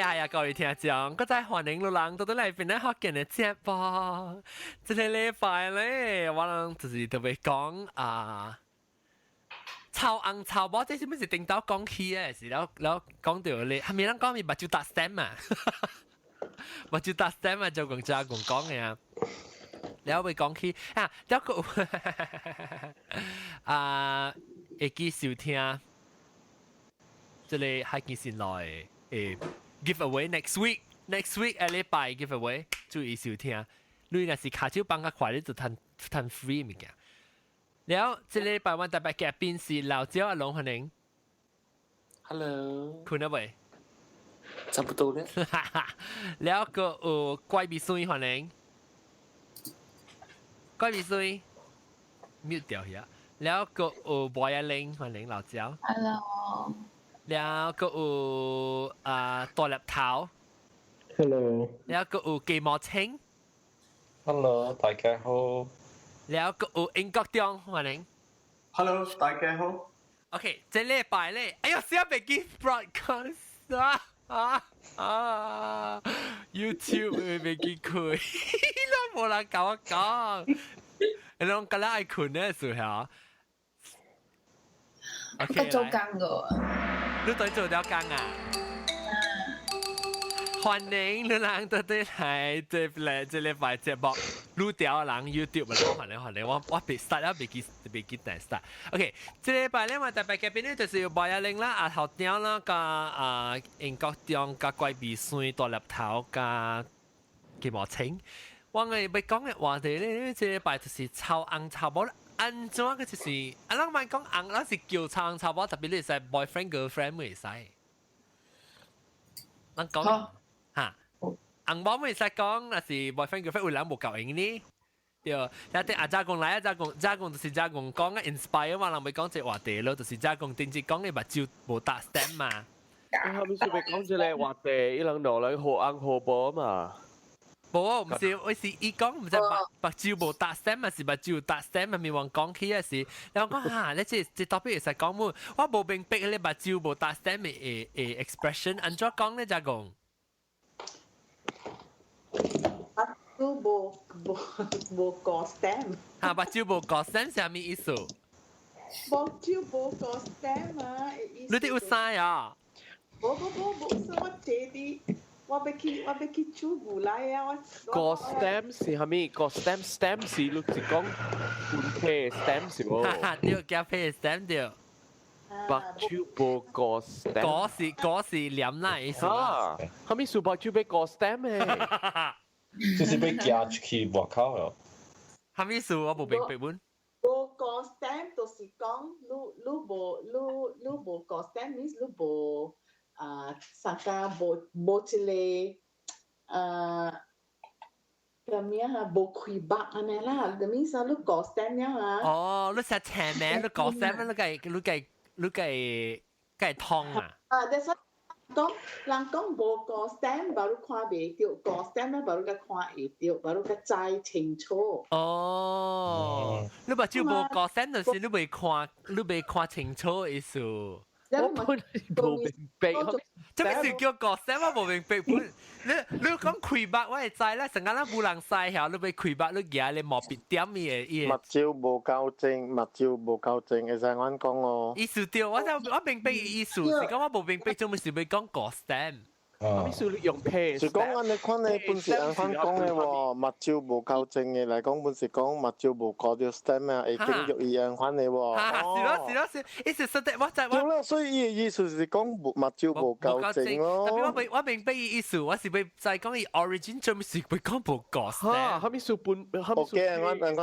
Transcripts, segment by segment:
呀，各位聽眾，我在歡迎路人到到嚟邊咧學見嘅節目。這個禮拜咧，我哋就是特別講臭紅臭寶，這是咩是定到講起嘅？是แล้ว講到你係咪人講咪目睭打 stem 啊？目睭打 stem 啊，就講講嘅啊。แล้วไป講起啊，แล้วก็會記收聽，這裡係見先來giveaway next week 下禮拜 giveaway 注意收聽。你若是卡手幫較快，你就攤 free 物件。แล้ว這禮拜我特別嘉賓是老趙阿龍歡迎。Hello，困了未？差不多咧。แล้วก็怪秘書歡迎。怪秘書 mute 掉去啊。แล้วก็บอยลิง歡迎老趙。Hello。แล้วก็ตัว立頭 Hello。แล้วก็雞毛青 Hello，大家好。แล้วก็英國中歡迎 Hello，大家好。OK， 這禮拜咧，哎呦，小北京 broadcast YouTube 會被見開，都冇人教我講，你講咁樣愛困嘅時候 ，OK 來。做工個。你對做咗工啊？歡迎你人到底嚟這禮拜節目，錄掉人 YouTube 啦，歡迎，我別 start 啦，別記但 start。OK， 這禮拜咧我特別嘅邊咧就是有白一玲啦、阿頭雕啦、加英國中、加怪鼻酸、大粒頭、加雞毛青。我哋要講嘅話題咧，這禮拜就是臭紅臭寶。安怎個就是，啊，咱咪講紅，咱是叫臭紅臭寶，特別你係 boyfriend girlfriend 會使。咱講嚇，紅寶會使講，那是 boyfriend girlfriend 會兩無夠型呢。對，有啲阿仔講來，阿仔講就是仔講講嘅 inspire 嘛，人咪講這話題咯，就是仔講定住講嘅目睭無搭 stem 嘛。後面先咪講這個話題，伊人攞嚟好紅好寶嘛。冇，唔是，我是伊講唔知目睭無搭 stem 還是目睭搭 stem 咪話講起嘅事。你講嚇，你這 topic 其實講冇，我冇明白你目睭無搭 stem 嘅expression，安怎講咧？就講。都冇個 stem。嚇，目睭無個 stem 係咩意思？目睭冇個 stem 啊！你哋有曬啊？冇，我借啲。我要去出唔來啊！個 stem 是係咪？個 stem 是你是講半片 stem 是冇？對，叫片 stem 對。目睭無個 stem。嗰是黏啦意思。啊，係咪數目睭俾個 stem 嘅？就是被夾出去外口咯。係咪數我冇明白本？無個 stem 就是講你無個 stem means 你無。上家冇一個咁樣哈，冇開白安尼啦，咁樣啥你個 stem 樣啊？哦，你實聽咩？你個 stem 你計痛啊？但係講人講冇個 stem，把你看袂到，個 stem 咧把你個看會到，把你個知清楚。哦，你目睭冇個 stem 就是你未看清楚意思。我本來冇明白，即係是叫個聲，我冇明白本。你講開白，我係知啦。成間咱冇人曬下，你俾開白，你夾你莫別點嘅。目睭無夠正，會使我講哦。意思對，我明白意思，是講我冇明白，做咩事要講個聲？係咪數你用皮？是講按你看你本是按翻講嘅喎，目睭無夠正嘅嚟講，本是講目睭無夠條 stem 啊，會經肉意按翻你喎。是咯，意思實在我就我。所以意思是講目睭無夠正咯。特別我明白意思，我是要再講伊 origin 做咩事要講無個聲？係咪數半？ OK， 我等陣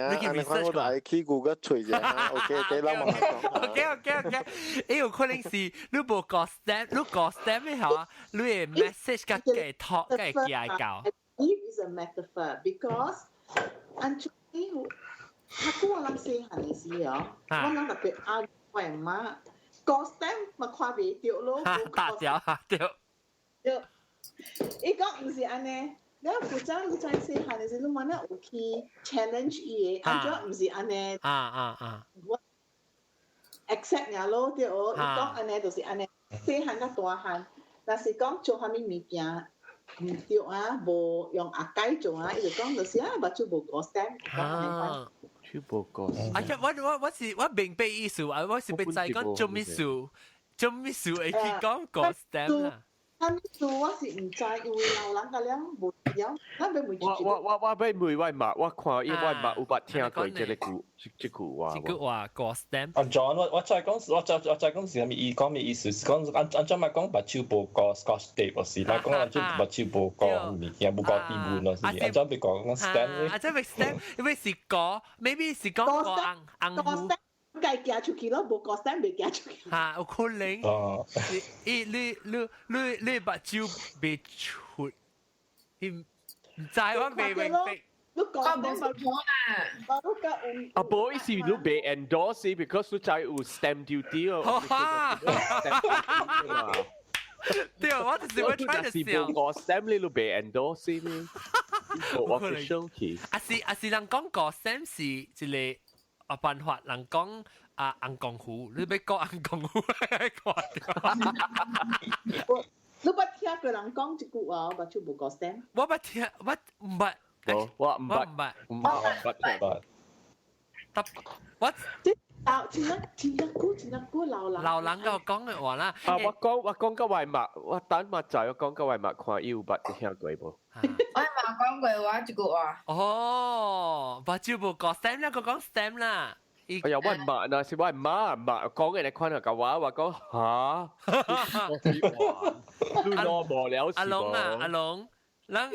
啊，你看我嚟去Google吹啫。OK， 你諗下。OK，有可能是你無個 stem， 你個 stem 好啊，你嘅 message 嘅寄託嘅寄教。It is a metaphor because actually aku orang sehat ni sih ya. Orang tapi aku emang kostem macam apa dia lo. Tak jauh dia. Dia. Ikut mesti aneh. Dia bukan sehat ni sih. Lu mana okay challenge ye. Anjur mesti aneh. Accept nya lo dia. Ikut aneh tu si aneh. Sehat nak tuahan. 但是講做蝦米物件唔對啊，無用阿解做啊，伊就講就是啊，目睭無個 stem，啊，超報告。啊呀，我明白意思啊，我是被在講做咩事，做咩事會去講個 stem 啊。蝦米事我是唔知，因為老人家了無了，咱要每我俾每位嘛，我看因為嘛有捌聽過這個句話。這句話個 stem。啊 John，我再講，我再講是咩意講咩意思？是講按照咪講目睭無個 Scotch tape 咯，是，但係講按照目睭無個物件，無個標本咯，是，按照咪講 stem 咧。啊，即係 stem，因為是個 ，maybe 是講個紅。計行出去咯，無個 stem 未行出去。嚇，有可能。哦。你目睭未出，你唔知我未明白。你講冇錯啊！啊，不好意思，你被 endorse，because 你在有 stamp duty 哦。對，我就是會 try 是to 報個 stamp 你被 endorse 呢？我 official 去。是人講個 stem 是一個辦法，人講紅功夫，你要講紅功夫你捌聽過人講一句話，目睭無個 stem？我捌聽，我唔捌。我唔捌。我前一股老人個講嘅話啦。啊，我講個外物，我等物仔，我講個外物，看有捌聽過無？我嘛講過話一句話。哦，目睭無個 stem 啦，佢講 stem 啦。哎呀，我唔捌嗱，是我唔捌講嘅，你看下個話，我講嚇，你攞無了阿龍啊，阿龍，人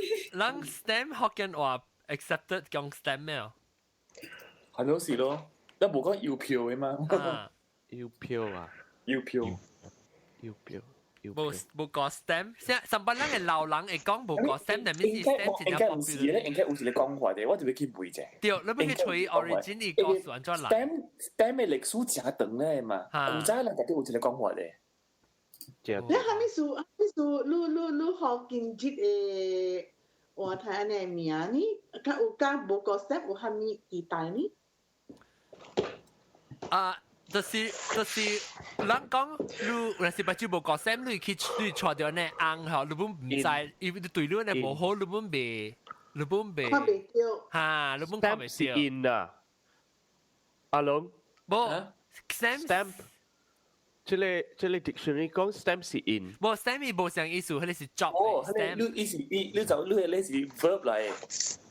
stem 學緊話 accepted 講 stem 咩？係咯是咯，你冇講要票嘅嘛？要票啊！要票。冇個 stem，上班人嘅老人會講冇個 stem，但係咩 stem 應該唔是咧，應該唔是你講話嘅，我就要去背啫。對，你要去吹 origin 呢個算咗嚟。stem 嘅歷史真長咧嘛，唔知人哋都有一個講法嘅。你係咪數你學經濟嘅話題安尼名呢？有無個 stem 有係咪期待呢？就是人講，你若是目睭無個 stem，你去錯掉呢紅嗬，你本唔知，因為對你呢無好，你本未，看未到。嚇，你本看未到。in 啊，阿龍，冇 stem，這個 dictionary 講 stem 是 in，冇 stem 伊無相意思，佢哋是 job 哦，嘅 stem。你就你是 verb 嚟。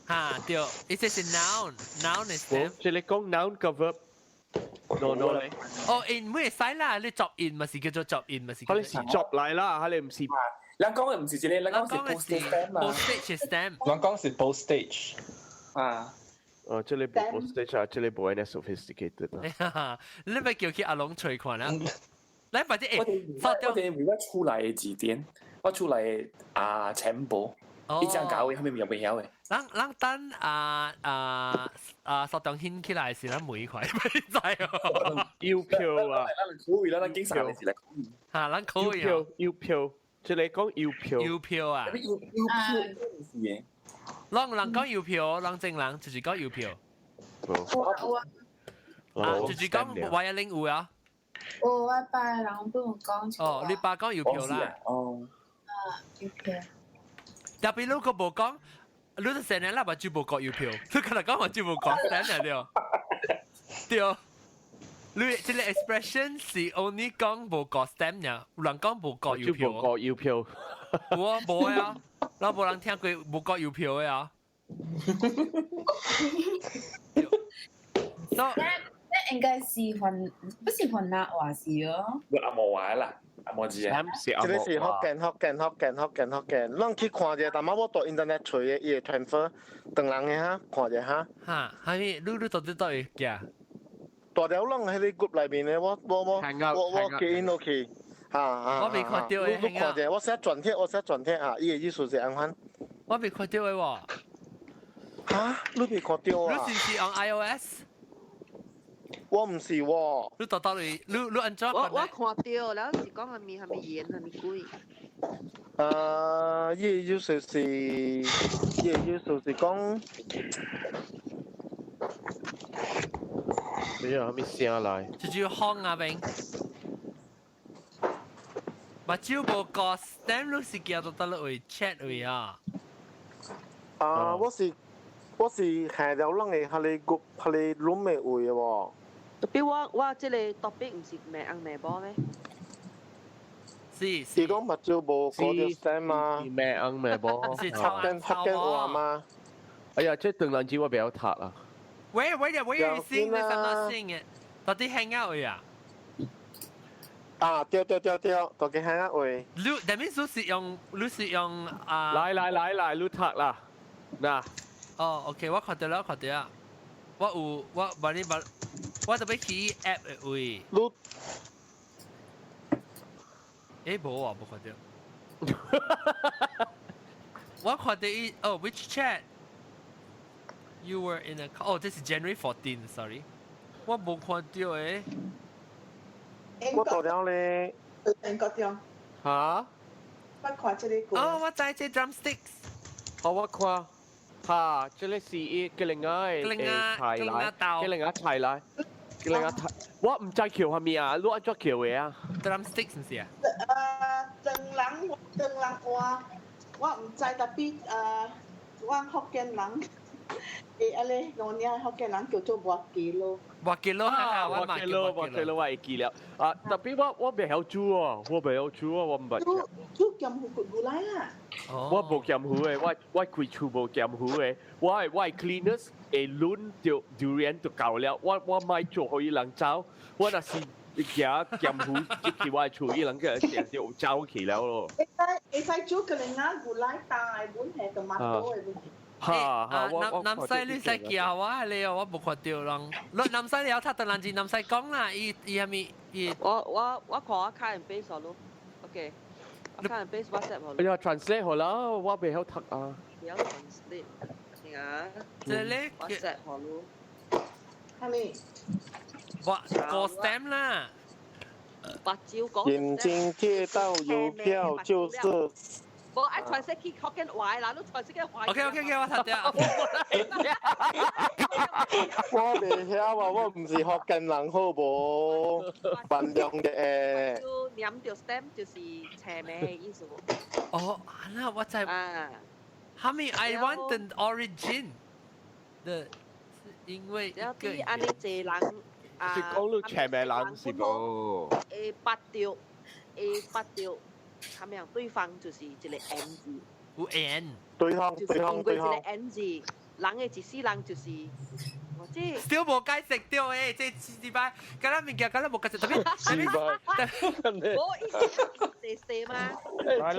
嚇，對，伊即係 noun 嘅 stem。這個講 noun 個 verb。no 咧。哦 ，in 咩使啦？你 job in 咪是叫做 job in 咪是？佢哋是 job 嚟啦，佢哋唔是。你講嘅唔是這個，你講嘅是 postage stamp。我講是 postage。啊。哦，這裡冇 postage 啊，這裡冇 any sophisticated 啊。你咪叫佢阿龍隨看啦。你或者我哋如果出嚟字典，我出嚟全部，一張搞嘅，後面有未有嘅？人等索當掀起來時，咱每塊咪知哦。要票啊！咱口語啦，咱經常嘅時嚟講。嚇，咱口語啊！要票，即係講要票。要票啊！要票是嘅。人講要票，人正人就是講要票。就是講violin 有啊。我爸人都講錯。哦，你爸講要票啦。哦。要票。特別如果冇講，你就成日啦，目睭無講要票，你可能講目睭無講 stand 了，對。你這個 expression 是 only 講無講 stand 呀，有人講無講要票。無講要票。我冇呀，我冇人聽過無講要票嘅啊。那應該是不是雲南話事哦？阿莫話啦。這裡是福建，咱去看者，但係我到 internet 找嘅，伊會 transfer 等人嘅哈，看者哈。嚇，係咪？你到底到底嘅？大條人喺你 group 裏邊嘅，我記落去，我未看到嘅。你看者，我寫轉貼啊，伊嘅意思是安怎？我未看到嘅喎。嚇，你未看到啊？你是唔是用 iOS？我唔是喎。你到底你安怎？我看到，然後是講係咪鹽係咪貴？伊意思是講，你有咩聲來？就是要烘啊，邊？目睭無個 stem 你是叫到得位 chat 位啊？我是下了人嘅，係你 room 嘅位喎。特別我即個 topic 唔是咩硬咩波咩？是。是講目睭無嗰條 stem 啊？咩硬咩波？是超跟話嘛？哎呀，即係對兩支我比較塌啊。Where are you seeing this? I'm not seeing it. 到底 hang out 位啊？對，到嘅 hang out 位。that means 你是用啊？來，你塌啦，嗱。哦 ，OK， 我看到了。我特別去 app 嘅位。無啊，冇看到。我看到which chat? You were in a this is January 14. Sorry， 我冇看到誒。我到了咧。英國點？嚇？我看這個。我知這 drumsticks。我看。嚇，這裡是一個另外柴來，我唔知橋係咪啊？你按咗橋嘅啊 ？drumsticks 唔是啊？鄧人話，我唔知特別我福建人。咧，我哋福建人叫做滑雞咯。滑雞咯，我會記了。特別我未曉煮啊，我唔捌。煮鹹糊骨來啦。我冇鹹糊嘅，我佢全部鹹糊嘅。我 cleaners 會攆條 durian 就夠了。我買做可以能走，我那是夾鹹糊，即係我廚藝能夠成條走起了咯。會使煮個人家骨來大碗係個麥多嘅。南西你使叫我你我冇看到人。南西你有睇到人字南西講啦，伊係咪？我看我開人 base 咯 ，OK， 我開人 base WhatsApp 好。哎呀 ，translate 好啦，我未曉讀啊。有 translate， 係啊。這咧 WhatsApp 好咯。係咪？我個 stem 啦。白蕉講。眼睛貼到郵票就是。我愛傳色去福建話啦，你傳色嘅話。OK， 我睇到。我未曉啊，我唔是福建人，好無？笨樣嘅。就念條 stem 就是斜名嘅意思喎。哦，那我知。後面 I want the origin 的，因為有啲安尼濟人是講到斜名人是無？八條。他們對方就是一個 N 字，有 N， 對方，就是因為一個 N 字，人嘅一世人就是，我即少無解釋掉誒，即係擺，咁樣物件咁樣無解釋，特別，我意思係嘛？來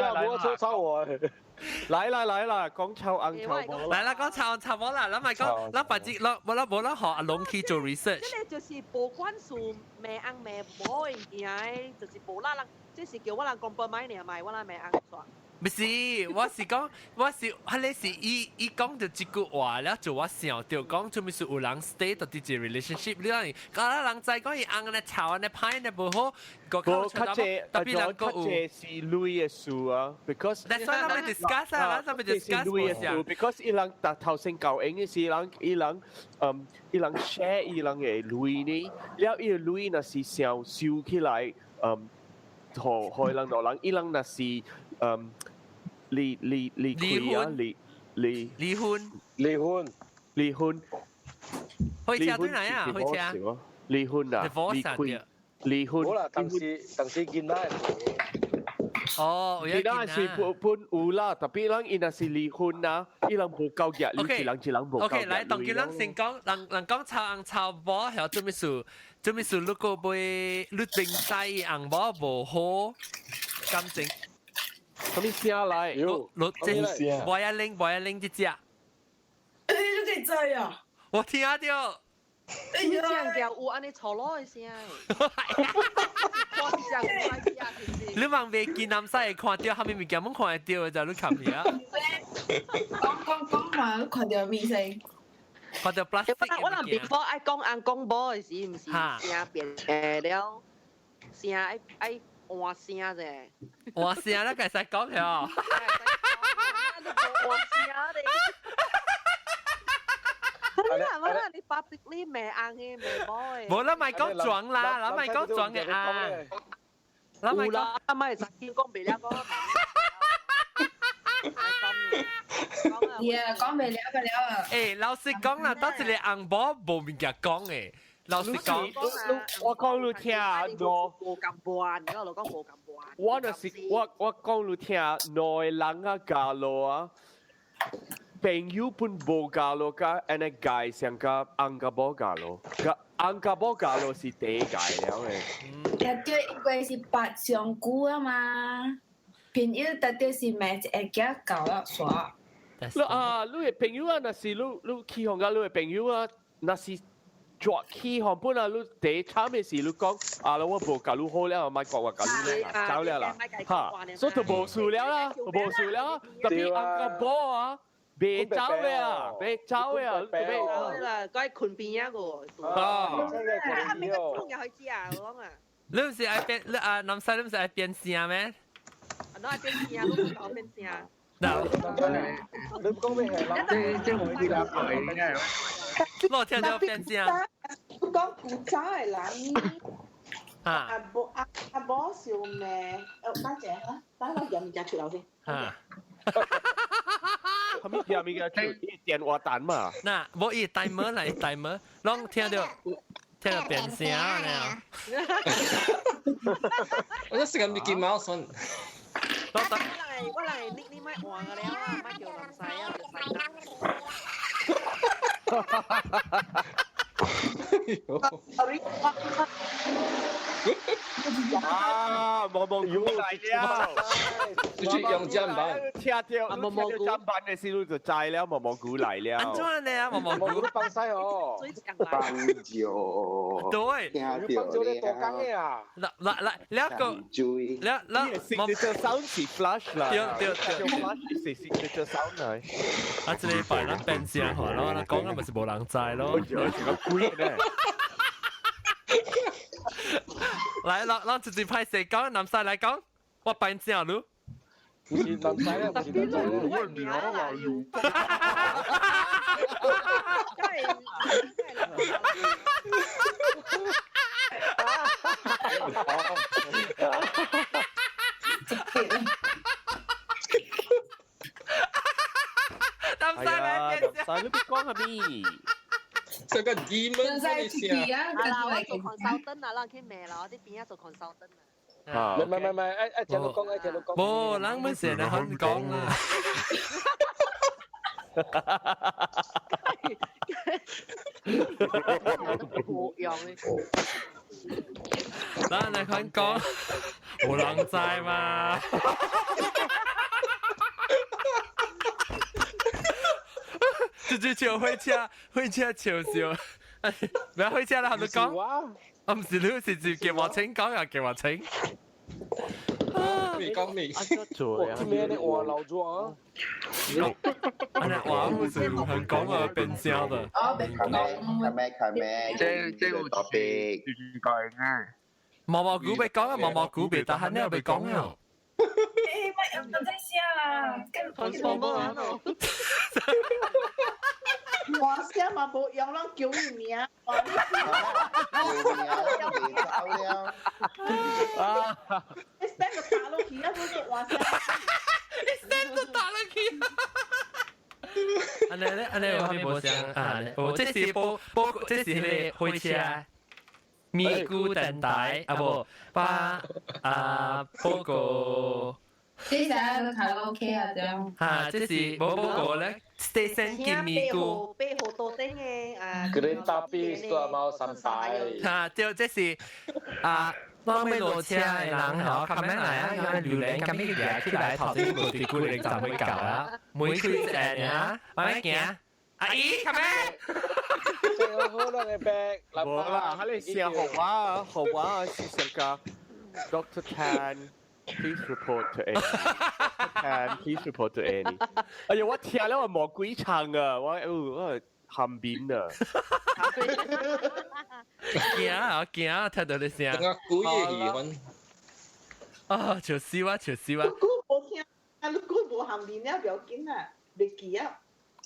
啦，講臭硬臭波，來啦，講臭波啦，咱咪講，咱白紙，冇啦學阿龍去做 research，即係就是無關數咩硬咩波嘅，就是無啦啦。即是叫我人講半買呢，咪我人咪安裝。唔是，我是講，迄個是伊講到一句話了，就我想到講，做咩是有人 stay 到啲隻 relationship，你講，嗰人在講伊紅咧炒咧派咧無好，個靠出特別人講有。是女嘅事啊 ，because that's why 咱咪 discuss 啊，咱咪 discuss 嗰because 伊人頭先教英嘅是伊人 share 伊人嘅女呢，了伊個女那是想收起來，害人落人，伊人那是離婚，開車對嚟啊，開車。離婚啊，離婚。好啦，當時見啦。哦，見啦是判有啦，特別人伊那是離婚啊，伊人無夠日，你一人無夠日。OK，來，當叫人先講，人講炒硬炒波，係做咩事？如果被你定晒硬波無好感情，咁你寫來，即我要拎一隻。你都可以知啊？我聽到。你這樣叫有安尼吵落嘅聲，我是這樣來聽啊，是不是？你望未見男仔看到，後面物件冇看得到嘅就你看嘢啊。講話看到咩聲？看到 plastic 嘅物件。我諗 before 愛講硬講波嘅時，唔是聲變了，聲愛換聲啫。換聲啦，該使講嘅。換聲嚟。我你 publicly 咩硬嘅咩 boy？冇啦，咪講撞啦，啦咪講撞嘅啊！有啦，阿媽實叫講未了講。呀，講未了不了啊！誒，老實講啦，到一個紅包無物件講誒。老實講，我講你聽咯，無咁半，我老講無咁半。我就是我講你聽，內人啊假咯啊，朋友本無假咯，甲安尼介上甲紅甲無假咯，甲紅甲無假咯是第一界了誒。特對因為是白上古啊嘛，朋友特對是買一個假搞了耍。你啊，你嘅朋友啊，若是你起航甲你嘅朋友啊，若是。作起航本啊！你第一慘嘅事，你講啊，我無教你好了，咪講我教你咧，走了啦，嚇，所以就無事了啦，無事了，特別按個波啊，別走了，別走了，別啦，嗰係群變一個。啊，阿咪個中又去知啊，我講啊。你唔是愛變，你啊，南西你唔是愛變聲咩？我愛變聲，我唔講變聲。嗱，你講咩係即我知啦，係應該係。我聽到變聲。講古早嘅人，阿婆笑咩？等陣啊，等我飲隻出嚟先。嚇！後面有咩嘅電話單嘛？嗱，我以大門嚟大門，攏聽到變聲啊！我識緊 Mickey Mouse。我嚟你咪換個了啊，咪叫咁細啊，叫啊，毛毛菇嚟了，就是用砧板。聽到毛毛菇砧板嘅時候就知了，毛毛菇嚟了。安怎咧啊？毛毛菇放西哦，放咗，對，聽到你多講嘅啊，嗱，一個，追，signature sound 是 flash 啦，對，flash 是 signature sound 嚟。啊，這禮拜咱變聲好咯，咱講嘅咪是無人知咯。個鬼咧！來，咱直接拍攝講，南西來講，我變聲咯。唔是南西咧，唔是南西咧，我唔聊啦，南西來變聲，南西你別講係咪？這個疑問嗰啲聲。啦，我做 consultant 啊，咱去賣啦，我啲邊啊做 consultant 啊。唔係，聽到講，冇，咱們成日很講啦。冇用嘅。咱嚟很講，冇人知嘛。直接回車笑笑，唔係回車啦，係咪講？我唔是你是直接叫我請講又叫我請。未講未。咩你話漏咗啊？安尼話唔是很講啊，變聲的。即我特別講啊。毛毛菇被講啊，毛毛菇被但係你又被講啊。誒，我唔在笑，跟什麼啊？我聲嘛冇用，咱叫伊名。你 stand 就打落去啊！嗰個話聲。你 stand 就打落去。安尼我咪冇聲啊！這是這是你開車。咪咕電台啊不，報告。這是喺卡拉 OK 啊，這樣。嚇，這是冇報告咧。Station 叫咪咕。背後多啲嘅誒。Green Tapi 都係冇三塊。嚇，對，這是我咪落車嘅人嗬，咁樣嚟啊，有榴蓮咁樣嘅起來頭先冇地咕零站會搞啊，每區誒啊，慢慢行。阿姨，咁樣。好啦，你白。冇啦，喺你寫學話是成個 Dr. Tan。Please report to Annie. Please report to Annie. 哎呀，我聽了我冇鬼唱啊，我喊邊啊！驚，聽到你聲。我故意疑問。啊，笑死我！我冇聽，你估冇行面咧，唔要緊啊，未記啊。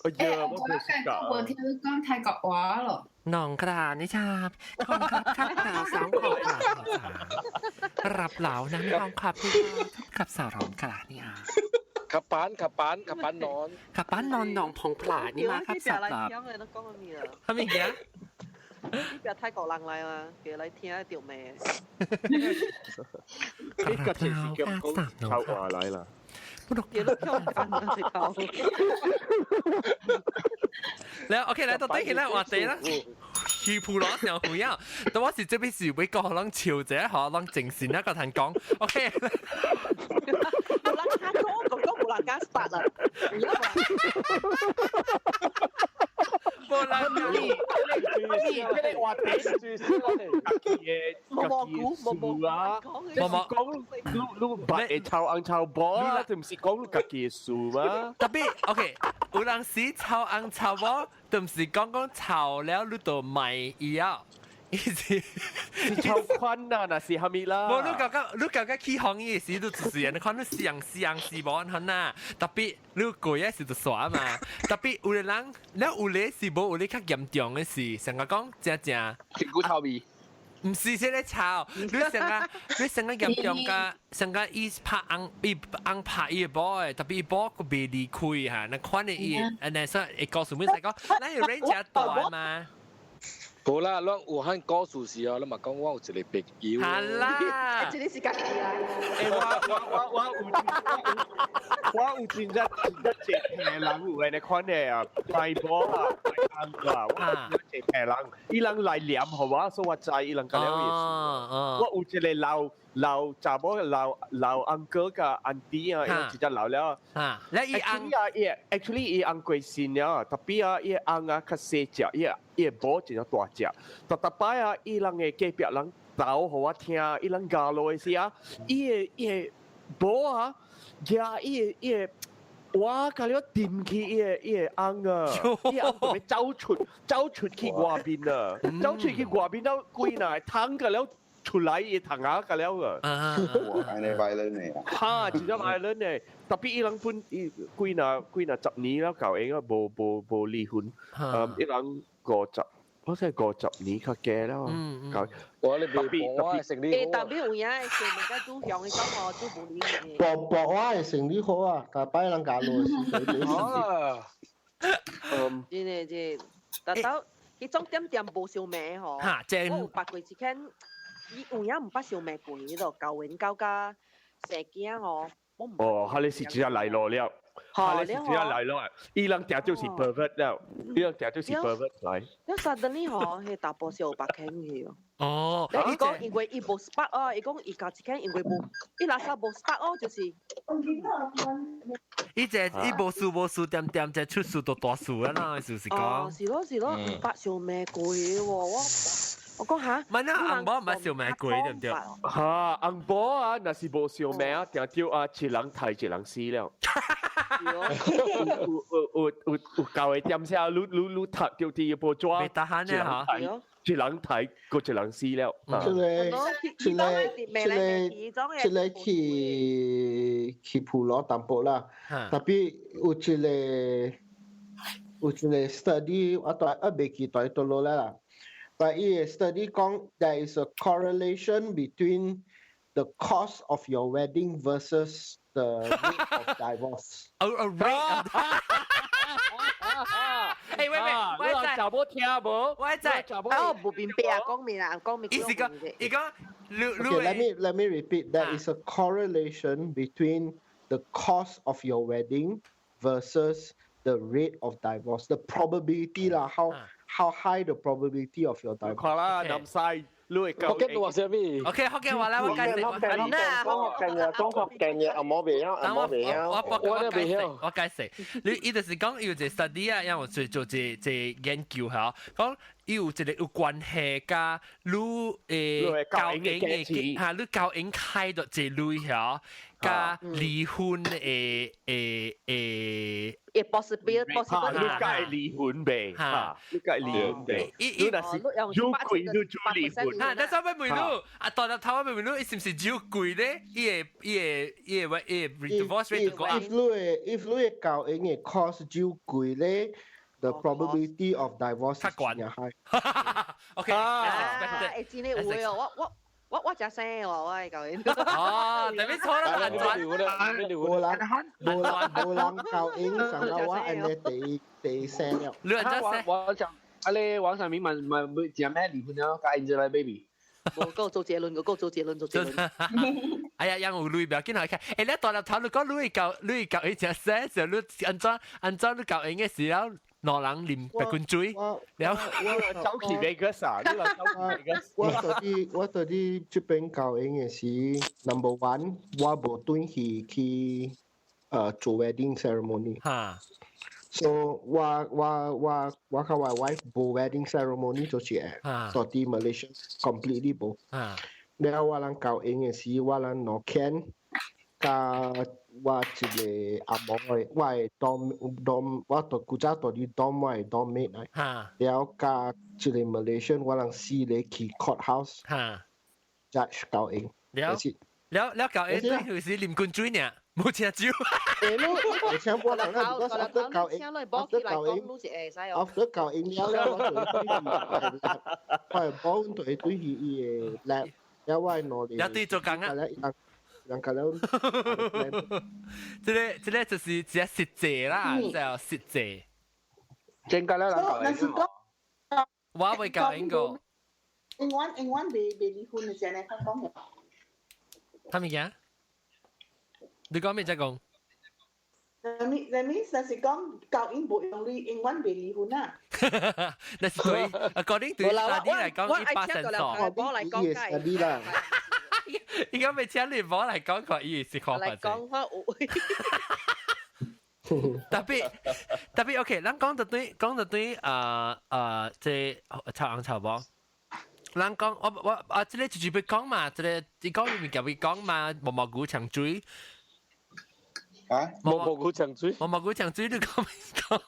哎呀，我冇識我聽你講泰國話咯。น้องกระดานี่ชาบทองครับครับดาวสาวขอบกระดานี่ชารับเหลานะไม่ทองครับพี่ขับสาวร้องกระดานี่อาขับปานนอน ขับป้านนอนหนองพงผลานี่มาครับสับหลับ 聽你都講緊咩啊？ ทำอีกเนี้ย 呢邊泰國人嚟嘛，其實你聽一條咩？呢個城市叫臭話嚟啦。叫都聽唔緊啊！直頭。แล้วโอเคแล้วตอนนี้เห็นแล้วว่าเจ๊啦去鋪攞時候會有，但我是這邊是俾個可能潮者，可能正線一個人講，OK。冇人加多，咁都冇人加8啦。而家冇人你話頂住先，我哋冇啊，你白嘅臭硬臭波，就唔是講自己嘅樹嗎？特別 OK，有人是臭硬臭波，就唔是講臭了你就賣藥。意思臭坤啊，那是哈咪啦。冇，你講起行業時，都就是人看你試無看呐。特別你過一時就耍嘛。特別有啲人，你有啲是冇有啲較嚴重嘅事，成個講正。屁股臭味。唔是這個臭，你成個嚴重嘅，成個伊拍拍伊波誒，特別伊波個未離開嚇，那款嘅伊，那所以告訴你講，咱有人家大嘛。冇啦，咱武漢高數時候，咱嘛講我有一個朋友。係啦，這裡是家己啦。我有真正平人有嘅，你看咧啊，大波啊，大硬啊，我真正平人，伊人來念好嘛，所以我知伊人咁樣意思。我有一個老查某老 uncle 甲 auntie 啊，伊人直接老了。แล้วอีอัง actually 伊昂貴先啊，特別啊，伊昂啊較細隻，伊波真係大隻。特擺啊，伊人嘅隔壁人鬥互我聽，伊人教落時啊，伊波啊，呀伊我甲你掂起伊昂啊，伊昂特別走出去外邊啊，走出去外邊都貴呐，湯甲了。出來伊糖啊個了個，係你壞人嚟啊！哈，真係壞人嚟，特別伊人本幾那10年啦，舊應該無離婚，伊人50，好似50年較加啦，舊我你別食啲。特別有嘢係人家都向你講我都冇理嘅。薄話係成啲好啊，但係擺人教路真，但到佢重點無燒味嗬，我有八過之前。有影唔捌燒賣過呢度，舊年交加蛇驚我唔。哦，哈！你是只嚟咯了，哈！你是只嚟咯，伊人定就是 perfect 了，伊人定就是 perfect 嚟。一suddenly 嗬，係大波燒白傾去哦。哦，伊講因為伊無 spark 哦，伊講伊家之間因為無，伊拉沙無 spark 哦，就是。伊無樹點就出樹到大樹啦，是不是講？哦，是咯，唔捌燒賣過喎。我講下，唔係啊，紅波唔係燒賣貴對唔對？嚇，紅波啊，那是無燒賣啊，定叫啊，一人睇一人死了。有教嘅點先啊，你讀掉第一波抓，未打閒咧嚇，一人睇個一人死了。出嚟去鋪攞淡薄啦，特別有一個 study 我未記對到落嚟啦。But in study, there is a correlation between the cost of your wedding versus the rate of divorce. A rate of 喂，我查某聽無？我在，哦，無明白啊，講咩啊？講咩？意思講，伊講，Okay, let me repeat. There is a correlation between the cost of your wedding versus the rate of divorce. The probability lah, how high the probability of your divorce. 看啦，南西，你會教。福建話咩？OK，福建話啦，我解釋。講福建嘅，阿冇未曉，我解釋。你伊就是講有一個 study 啊，因為我做一研究嚇，講有一個有關係甲你交銀嘅嚇，你交銀開到一類嚇，甲離婚possible，你該離婚唄，嚇，你該離婚唄，你那是有貴你就離婚。嚇，但係我問你，啊，當日頭我問你，是唔是有貴咧？伊個 divorce rate 個啊？ If 你交銀嘅 cost 有貴咧。the probability of divorce is high. Okay. 誒，知你會哦，我只聲喎，我係舊年。哦，特別錯啦，難賺。冇人教英上嘅話，人哋第聲了。亂咗聲。你網上面問講咩離婚了？加 Angelababy。我夠做結論，做結論。哎呀，讓我錄表見下看。誒，你大粒頭，你講錄教一隻聲，就錄按照你教英嘅時候，兩人啉白滾水，然後我走去 Vegas 啊，你話走去 Vegas。我到啲這邊教英嘅時 ，number one， 我冇對去做 wedding ceremony。哈。So 我和我 wife 冇 wedding ceremony 做住誒，到啲 Malaysia completely 冇。แล้วว่าลังเก่าเองสิว่าลังนอแคนกาว่าจิเลอามอยว่าดอมว่าตัวกูจ้าตัวดีดอมไว้ดอมเมดนะแล้วกาจิเลมาเลเซียว่าลังซีเลคีคอร์ทเฮาส์จัดเก่าเองแล้วเก่าเองด้วยคือสิลิมกุนจุ้ยเนี่ย冇請招。你請波人啦，如果得教英，得教英，得教英了，我係幫對對佢嘅叻，因為我哋有啲做緊啊，人家了，即係就是只係實際啦，就實際。正解啦，我會教英個。英文未離婚嘅時候咧，佢講嘅。他咪嘅？你講咩啫講？你是講教英冇用你英文未離婚啊？那是對，according to study 嚟講，100%我嚟講計。啦。而家咪請聯邦嚟講佢意思確實。講翻特別 OK， 咱講到對即炒波。咱講我即係直接俾講嘛，即係你講裏面就會講嘛，蘑菇長嘴。啊，蘑菇長嘴，蘑菇長嘴，你講咩講？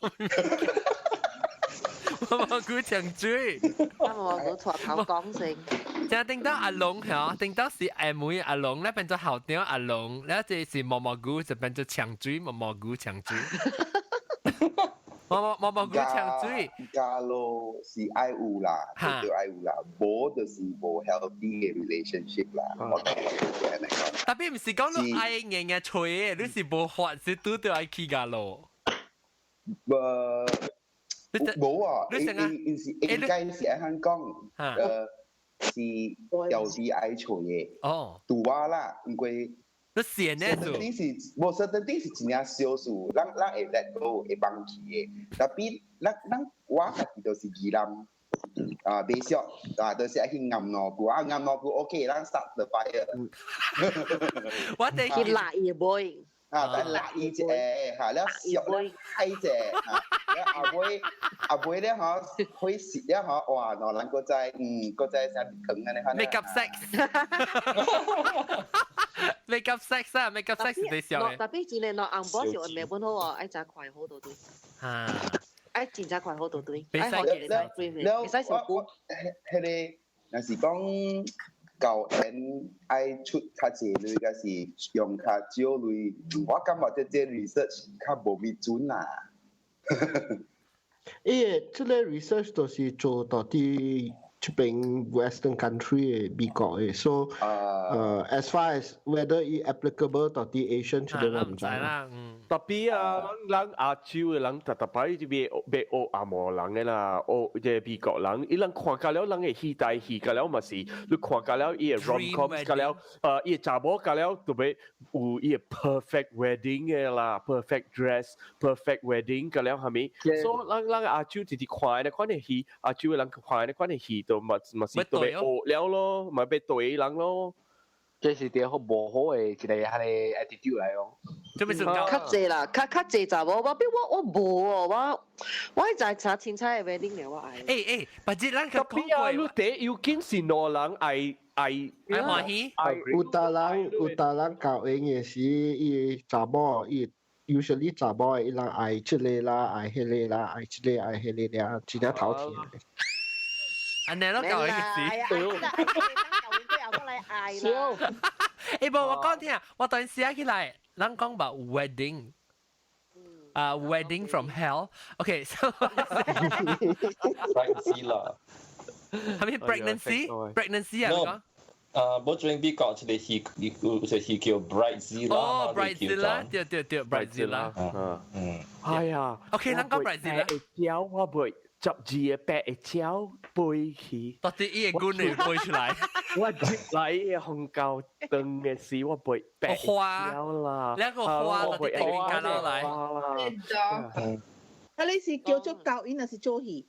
蘑菇長嘴，蘑菇ถั่頭講成。就定到阿龍嚇，定到是阿妹阿龍咧，變咗後鳥阿龍，แล้ว這是蘑菇就變咗長嘴，蘑菇長嘴。蘑菇長嘴。假如是愛有啦，就愛有啦，無就是無 healthy 嘅 relationship 啦。我覺得特別唔是講你愛硬硬吹嘅，你是無法是拄到愛去㗎咯。冇啊，應該是喺香港，是有啲愛吹嘅。哦，杜話啦，因為。你閒咧做，無certain things是真正少數，咱會 let go 會放棄嘅。但係咱我家己都是宜蘭未熟都是愛去暗蘑菇暗蘑菇 OK， 咱 start the fire。我哋去辣嘢杯。但辣伊隻แล้ว熟咧嗨隻แล้ว阿妹咧可以食咧哇嗱能夠在上邊啃嘅咧。Make up sex。Make up sex 啊 ，make up sex 你笑嘅。特別真係攞紅包時我未本好喎，愛隻快好到對。愛真隻快好到對。愛好嘅แล้ว係你若是講教人愛出較濟類，個是用較少類，我感覺這 research 較無咪準啦。這個 research 都是做到啲。這邊 Western country 美國嘅 ，so as far as whether it applicable 到啲 Asian 出嚟我唔知啦。特別啊，人亞洲嘅人特別就別學亞摩人嘅啦，學即係美國人，伊人看㗎了，人嘅戲台戲㗎了嘛是，你看㗎了伊嘅 rom-com 㗎了，伊嘅查某㗎了特別有伊嘅 perfect wedding 嘅啦 ，perfect dress，perfect wedding 㗎了係咪？所以人亞洲直接看咧，看嘅戲，亞洲嘅人看咧，看嘅戲都咪是都被學了咯，咪被對人咯。這是啲好無好嘅一個係你 attitude 嚟咯。做咩做？較濟啦，較濟就我冇喎，我係查凊彩嘅 wedding 嚟，我係。誒，或者咱特別啊，你哋要見是哪人愛歡喜？有大人教英嘅時，伊查某伊 usually 查某伊人愛出嚟啦，愛迄個啦，愛出嚟愛迄個啦，真係頭天。安尼咯，教英嘅事。誒，無我講聽，我當時起來，咱講about wedding， wedding from hell. Okay, so pregnancy 啦。I mean pregnancy 啊，你講。冇做美國就係叫 Bridezilla。哦 ，Bridezilla，對 ，Bridezilla。係啊。OK，咱講 Bridezilla。招我背12嘅白嘅招背起。到底伊個官嚟背出來？我接來嘅紅膠燈嘅時，我背白招啦。兩個花到底地邊間落來？啊，你是叫做教演還是做戲？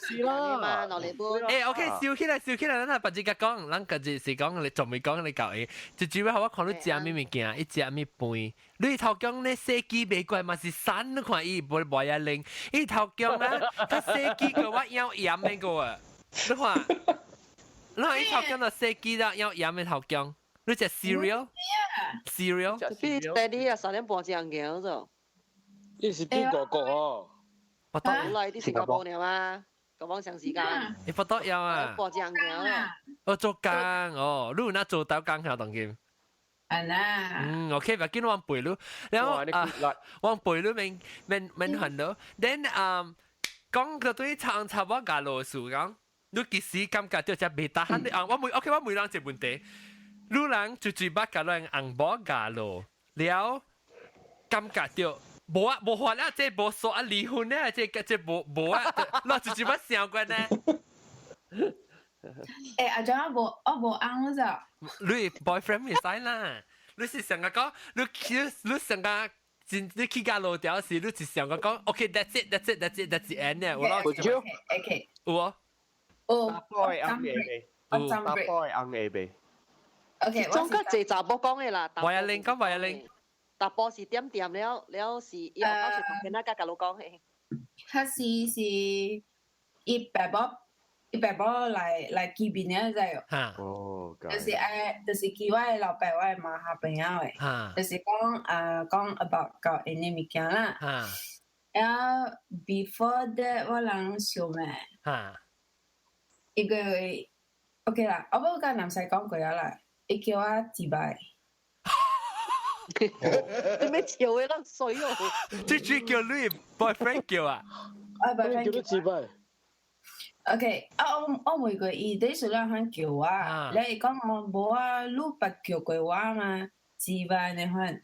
是啦，落嚟杯。誒，OK，笑起來，咱係白紙甲講，咱家己是講你仲未講你教嘅，最主要係我看你食咩物件，伊食咩飯。你頭講咧飛機袂怪嘛是散，你看伊無啊靈，伊頭講啊，佢飛機個我要鹽嘅個啊，你看，伊頭講就飛機啦，要鹽嘅頭講，你食 cereal？ 比 steady 啊，3點半鐘嘅咗。呢是邊個國哦？不多，好耐啲新加坡了嘛，咁樣長時間。你不多有啊？半鐘嘅。我做工哦，你有哪做到工喺當今？係啦。OK，唔緊往背咯，然後往背咯，明很多。Then 講個對差我架路數講，你幾時感覺到只未打喊你我每 OK 我每人一問題，你人就嘴巴架路硬波架路，了感覺到。無啊，無法啦，即無說啊離婚咧，即無啊，攞住乜想過呢？阿張我無啱咗。你 boyfriend 唔使啦，你是想個講，你想個，你去架路條時，你是想個講 ，OK，that's it end 咧，我攞住。OK。有。打波啱嘅，打波啱嘅呗。OK，中間謝查波講嘅啦。維亞玲講維亞玲。打波是點了是以後考試同佢那家老講嘅。佢是一百波來見面嘅就係。哦，就是叫我老爸我媽下朋友嘅。就是講 about 教人嘅物件啦。然後 before that 我人小妹。一個 OK 啦，我冇跟男仔講過啦，伊叫我自拜。你咩潮嘅啦水哦？即係叫你 boyfriend 叫啊？boyfriend 叫你自拜。OK，我每個伊啲數量肯叫我，你講我冇啊，你不叫過我嘛？自拜你看，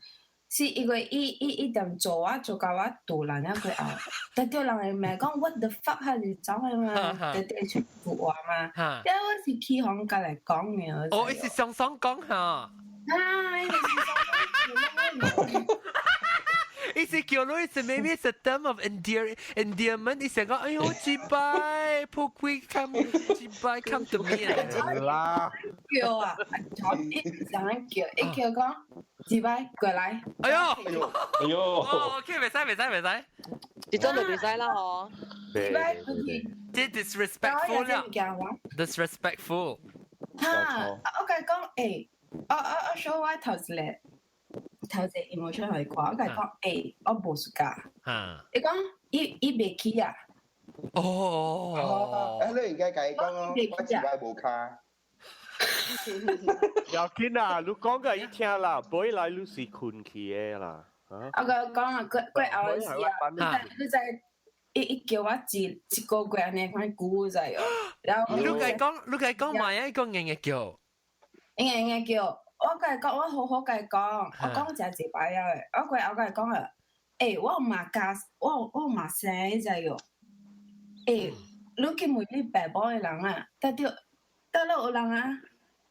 是一個一點做啊，做到我肚爛一個啊，但係人哋咪講 what the fuck 係你走去嘛？但係出副話嘛？因為我是起行過嚟講嘅。哦，你是雙雙講嚇。意思叫你是 maybe it's a term of endearment。你想講，哎呦，自拜 ，Pokey come to me 啦。叫啊，一想叫，一叫講自拜過來。哎呦，哦 ，OK， 未使，你真係未使啦嗬。自拜即 disrespectful 啦 ，disrespectful。嚇，我講誒。我想我頭先 emotion 嚟講，我講我冇暑假。你講伊未起啊？哦。你而家講咯，我自己冇卡。要緊啊！你講個一聽啦，背來你是困起嘅啦。我講啊，佢後時啊，你就一叫我一個月呢，佢估就係。然後你講埋一個硬嘅叫。硬叫，我佢講我好佢講，我講就係自擺啊！我佢講啊，我麻家，我麻聲就係你見每啲白波嘅人啊，但係有人啊，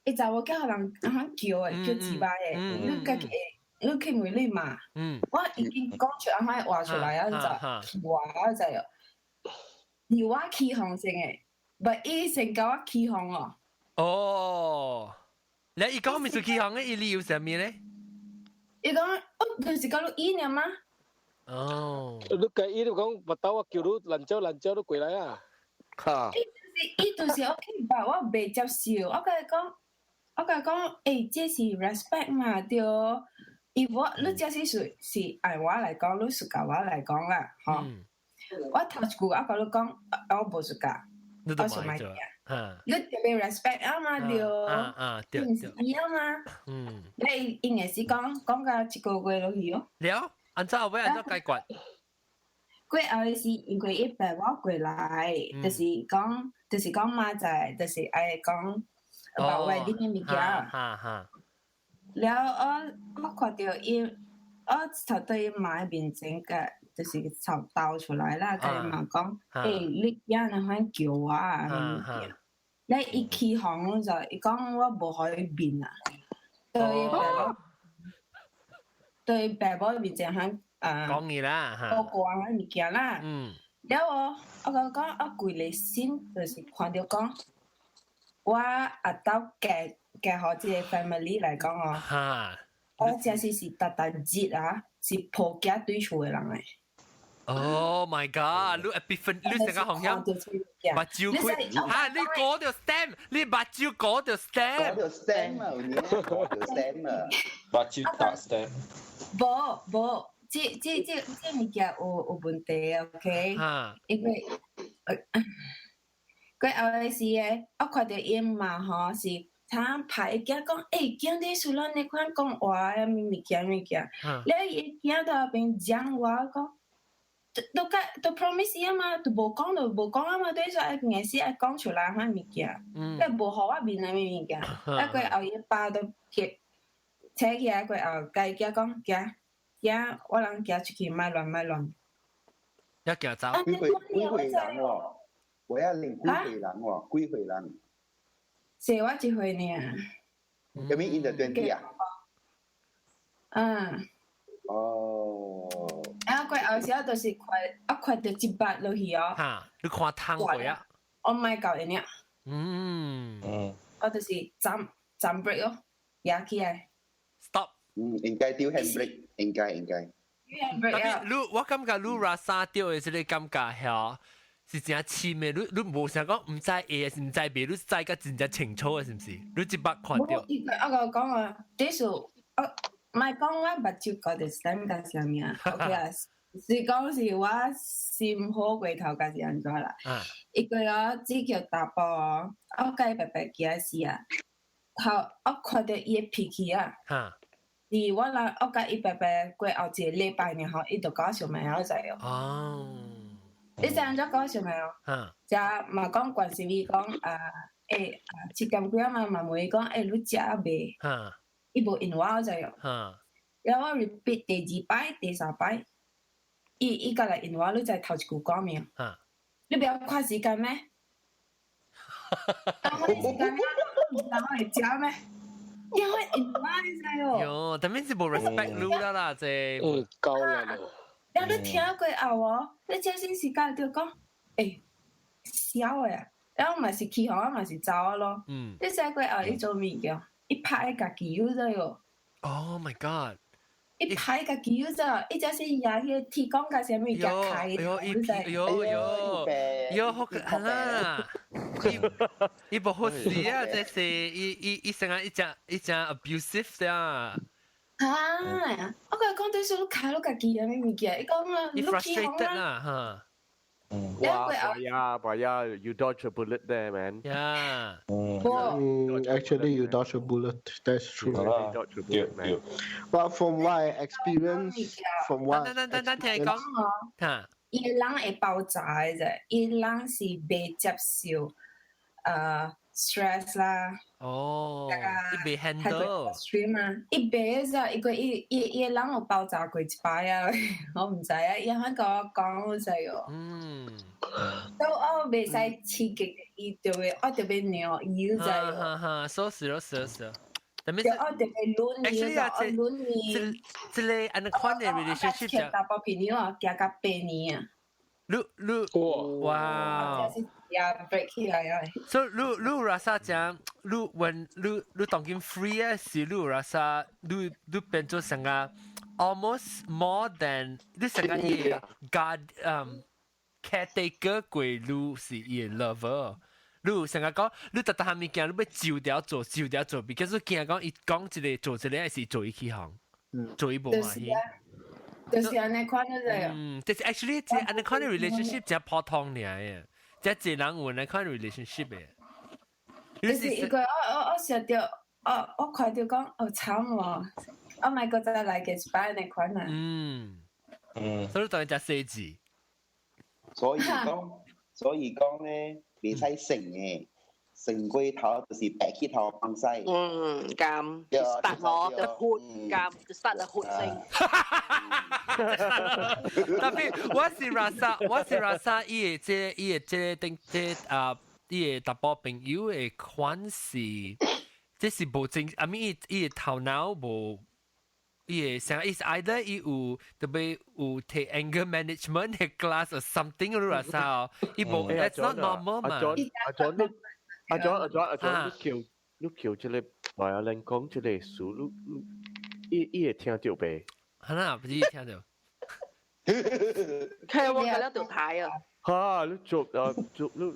一就我叫人叫自擺嘅，你見每啲嘛，我已經講出嚟話出嚟啊，就話就係，而我起行性嘅，唔係伊成個我起行哦。哦。你伊講咪做起行嘅，伊理由係咩咧？伊講，就是講你意念嗎？哦。你計伊都講，唔到我叫你蘭州都過來啊！嚇！伊就是我聽白，我未接受。我佢講，這是 respect 嘛，對。如果你這是愛我嚟講，你是教我嚟講啦，嚇。我頭一句我講你講，我冇暑假，我想買嘢。你特別 respect 啊嘛，對，唔是一樣嘛。你應該是講個一個月落去哦。了，按照位按照解決。過後是因為伊爸我過來，就是講嘛在，就是愛講about wedding 嘅物件。了我看到伊，我頭對伊買面前嘅，就是頭倒出來啦，佢嘛講，你有人肯叫我啊物件。你一起行就伊講我無可以變啊，對爸爸面前肯。講嘢啦，我講嘅物件啦，了我講我規個先就是看到講，我阿到嘅好似 family 嚟講哦，我真是特節啊，是抱家對厝嘅人嚟。Oh my god！你 epiphany， 你成個紅音，目睭開嚇，你講條 stem， 你目睭講條 stem， 講條 stem 啊，你講條 stem 啊，目睭打 stem， 無。這物件有問題 ，OK？ 因為佢後來是誒，我看到伊嘛吼是，他拍一件講，今日除了你看講話誒物件，了伊見到邊講話講，都 promise 啊嘛，都無講啊嘛，對所以硬是愛講出來嚇物件，你無好我面誒物件，啊佢後伊爸都貼，扯起來佢後計嘅講嘅。呀，我人行出去買亂，一行走。幾歲人喎？我要領幾歲人喎？幾歲人？是我一歲呢。有冇 in the 20啊？哦。啊，佢有時候就是快到18落去哦。嚇，你看湯過啊？我買夠嘅呢。我就是站 break 咯，壓起來。Stop。應該丟 handbrake， 應該。特別你，我感覺你 rasa 丟嘅即個感覺係，是真深嘅。你無想講唔知 A 是唔知 B， 你知個真正清楚嘅，是唔是？你一擺看到。我講啊，這是唔係講我目睭覺得點解是咩啊 ？OK 啊，是講是我心好過頭個是安怎啦？一個我只叫大波哦，我介白白記事啊，我看到伊嘅脾氣啊。我啦，我甲伊爸爸過後一個禮拜呢，吼，伊就搞小妹仔仔哦。哦。你知影怎搞小妹哦？就嘛講關係伊講7點幾嘛問伊講，你食啊未？伊無應我仔哦。然後我 repeat 第2擺、第3擺，伊甲來應我，你在頭一句講咩？你不要看時間咩？看時間咩？然後會食咩？因為唔係喲。喲，但係是冇 respect 你啦，即夠啦咯。然後你聽過後哦，你這先時間就講，笑誒，然後咪是起行，咪是走咯。你聽過後，你做咩嘅？一拍家己有咗喲。Oh my god！一拍家己有咗，一隻是牙嘅提供個什麼嘅開？喲，好可啦！伊不好事啊！這是伊成日一隻 abusive 啊！我講對數開到家己有咩物件？伊講啊，伊 frustrated 啦嚇。Wah, you dodge a bullet there, man. Yeah. Actually, you dodge a bullet. That's true. Dodge a bullet, man. But from what I experienced,嚇，伊人會爆炸嘅啫，伊人是袂接受stress 啦。哦，伊袂 handle。stream 啊，伊袂啫，伊人有爆炸過一擺啊，我唔知啊，伊肯甲我講就係都我袂使刺激伊，我特別鳥伊就係。so 但係我特別亂伊，我亂伊。即係安尼款嘅 relationship 就。大部朋友啊，加8年啊。哇！呀 break 起來啊！所以你rasa 講，你當緊 free 嘅時，你rasa 你變做成個 almost more than 你成個嘢 God caretaker 過你是伊 lover。你成日講，你特下物件你要照條做，because 你驚講伊講一個做一個，還是做伊起行，做伊無歡喜。就是安尼款嘅啫。就是 actually 即係安尼款嘅 relationship 真普通嚟嘅，即係一人有安尼款 relationship 嘅。就是一個我想到，我看到講，慘喎，我咪覺得嚟嘅一擺安尼款啊。所以當然只四字。所以講咧，未使成嘅，成過頭就是白起頭放曬。咁 start 我嘅 hood，咁 start 嘅 hood 聲。特別我是 rasa， 伊個定伊個大波朋友嘅款式，即是無正，I mean 伊個頭腦無。伊想 is either 伊有特別有 take anger management 嘅 class or something 嗰啲啥，伊無 that's not normal 嘛。阿 John， 你叫即個話阿玲講即個書，伊會聽到唄？係啦，不知聽到。係我睇得到睇啊！嚇，你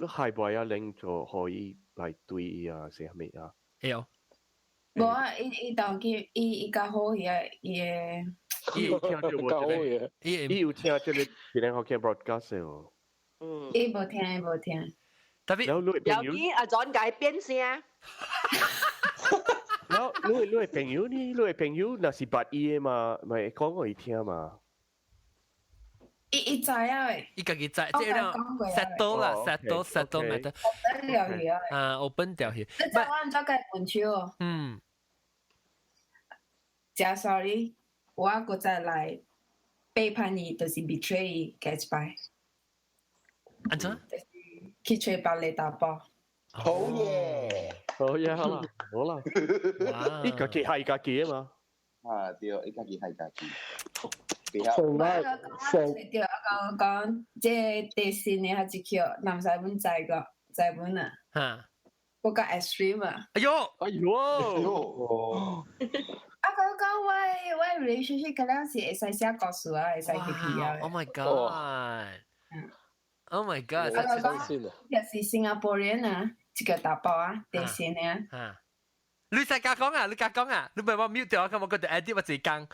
係咪阿玲就可以嚟對啊？係咪啊？係哦。無啊，伊當佢伊較好嘢，伊有聽到無？伊有聽即個別人學嘅 broadcast 哦。伊無聽。特別有啲阿 John 改變聲。然後你係朋友呢？你係朋友，那是八意嘅嘛，咪講我聽嘛。伊知啊喂，伊家己知，即係咧 settle 啦 ，settle 咪得。open 條魚啊，open 條魚。你就按咗計半手哦。假 sorry， 我個再來背叛你，就是 betray 嘅一擺。安怎？去吹爆你大波。好嘢！好啦，伊家己係家己啊嘛。啊，對，伊家己係家己。我講，即第四年係一橋，南西本制本啊。嚇！嗰個 extreme 啊。哎呦！我講喂 relationship 嗰陣時會使寫故事啊，會使 happy 啊。Oh my god！Oh my god！我講就是新加坡人啊，一個大包啊，第四年。你再加講啊！你唔係話 mute 掉我，咁我覺得 edit 我自己講。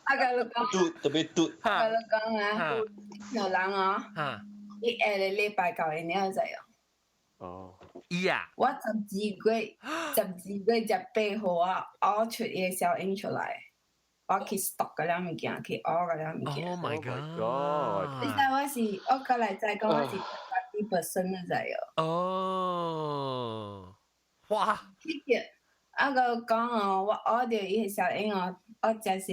我講你講，特別嘟。我講啊，有人啊，伊下個禮拜9日了就有。哦。伊啊！我12月8號啊，我出嘢小影出來，我去 stock 嗰兩物件，去學嗰兩物件。Oh my god！ 你知我過來再講我是100%嘅就有。哦，哇！我個講哦，我就伊個小影哦，我真是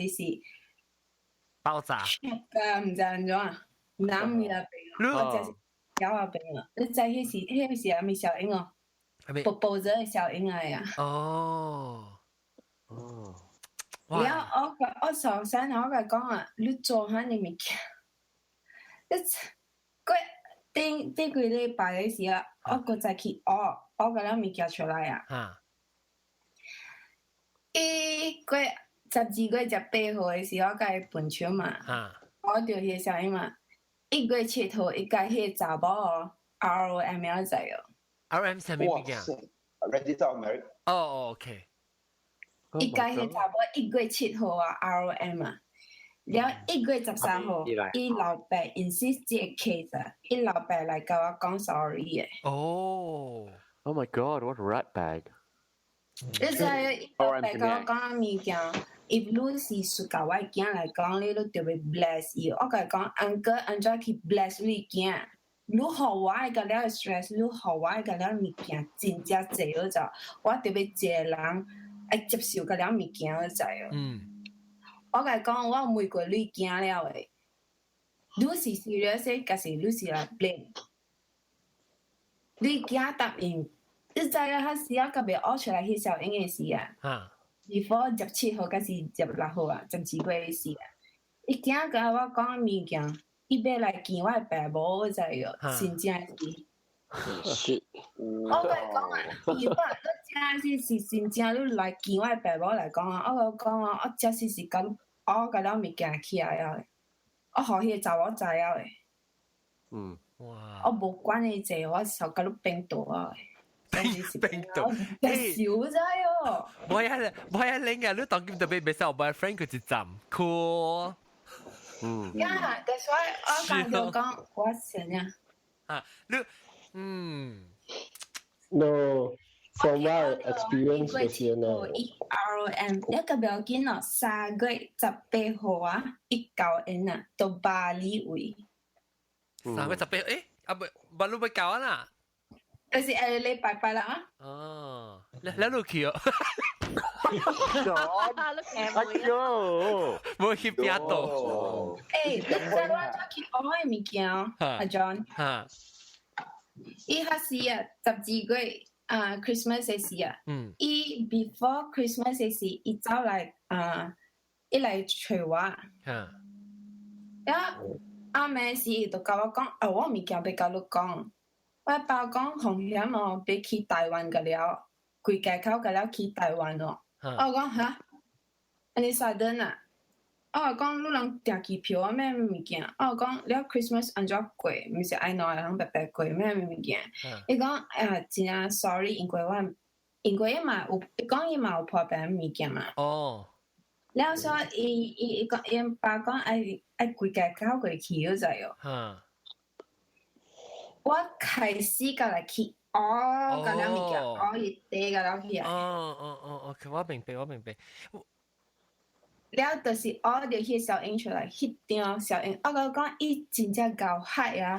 爆炸。個唔知安怎啊，男嘅病，我真是有啊病啊！你知迄是阿咪小影哦，抱着小影啊呀。哦。然後我上山我個講啊，你做下你物件，你頂幾禮拜嘅時候，我個再去學個兩物件出來啊。伊個12月8號嘅時候，我個本場嘛，我就迄小影嘛，1月7號伊個迄查某哦 ，ROM 仔哦。RM 係咩物件？Ready to America。哦 ，OK。伊個迄查某1月7號啊 ，ROM 啊。然後1月13號，伊老爸 insist 這個 case 啊，伊老爸來甲我講 sorry 嘅。哦。Oh my God! What a rat bag! 你知伊老爸甲我講物件 ，if 你是屬甲我囝來講，你都特別 bless 伊。我甲伊講，安哥安怎去 bless 你囝？你互我個了 stress， 你互我個了物件，真正濟咗就，我特別濟人愛接受個了物件咗就哦。我甲伊講，我玫瑰你驚了誒，你是 serious 還是你是來 blame？ 你驚答應，你知影迄時啊，甲袂學出來迄小英嘅事啊。before 17號還是16號啊，12月嘅事啊。伊驚甲我講物件，伊要來見我爸母，我知哦，真正是。我甲伊講啊，如果你真是真正你來見我爸母來講啊，我講啊，我真是講。我個了物件起來了，我互迄個查某知了誒。哇！我無管你這，我手甲你冰島啊！冰島，少知哦。冇啊，你啊，你當今特別別受 boyfriend 佢一陣 cool。呀，但係我講就講我想呀。No. From my experience 嗰些呢 19M，一個表見咯，3月18號啊，19M啊，到巴黎位。3月18，誒，啊不，巴黎ไป搞啦。就是禮拜八啦啊。哦，แล้วลูกขี่อ่ะ冇去邊度？誒，你知我做去學嘅物件阿 John。伊下時啊，12月Christmas 嘅時啊，伊 before Christmas 嘅時，伊走嚟伊嚟找我。呀，阿妹時伊就甲我講，我物件要甲你講。我爸講風險哦，別去台灣個了，規家口個了去台灣哦。我講嚇，你sudden啊？我講你人訂機票啊咩物件？我講你 Christmas 安怎過？唔是愛鬧人白白過咩物件？伊講真 sorry，因為伊嘛有，伊講伊嘛有破病物件嘛。哦。然後說伊講伊爸講愛規家口過去就知哦。我開始個來去，個了物件，伊第個了去啊。OK， 我明白。了就是我就迄小英出來，迄張小英，我講伊真正夠嗨啊。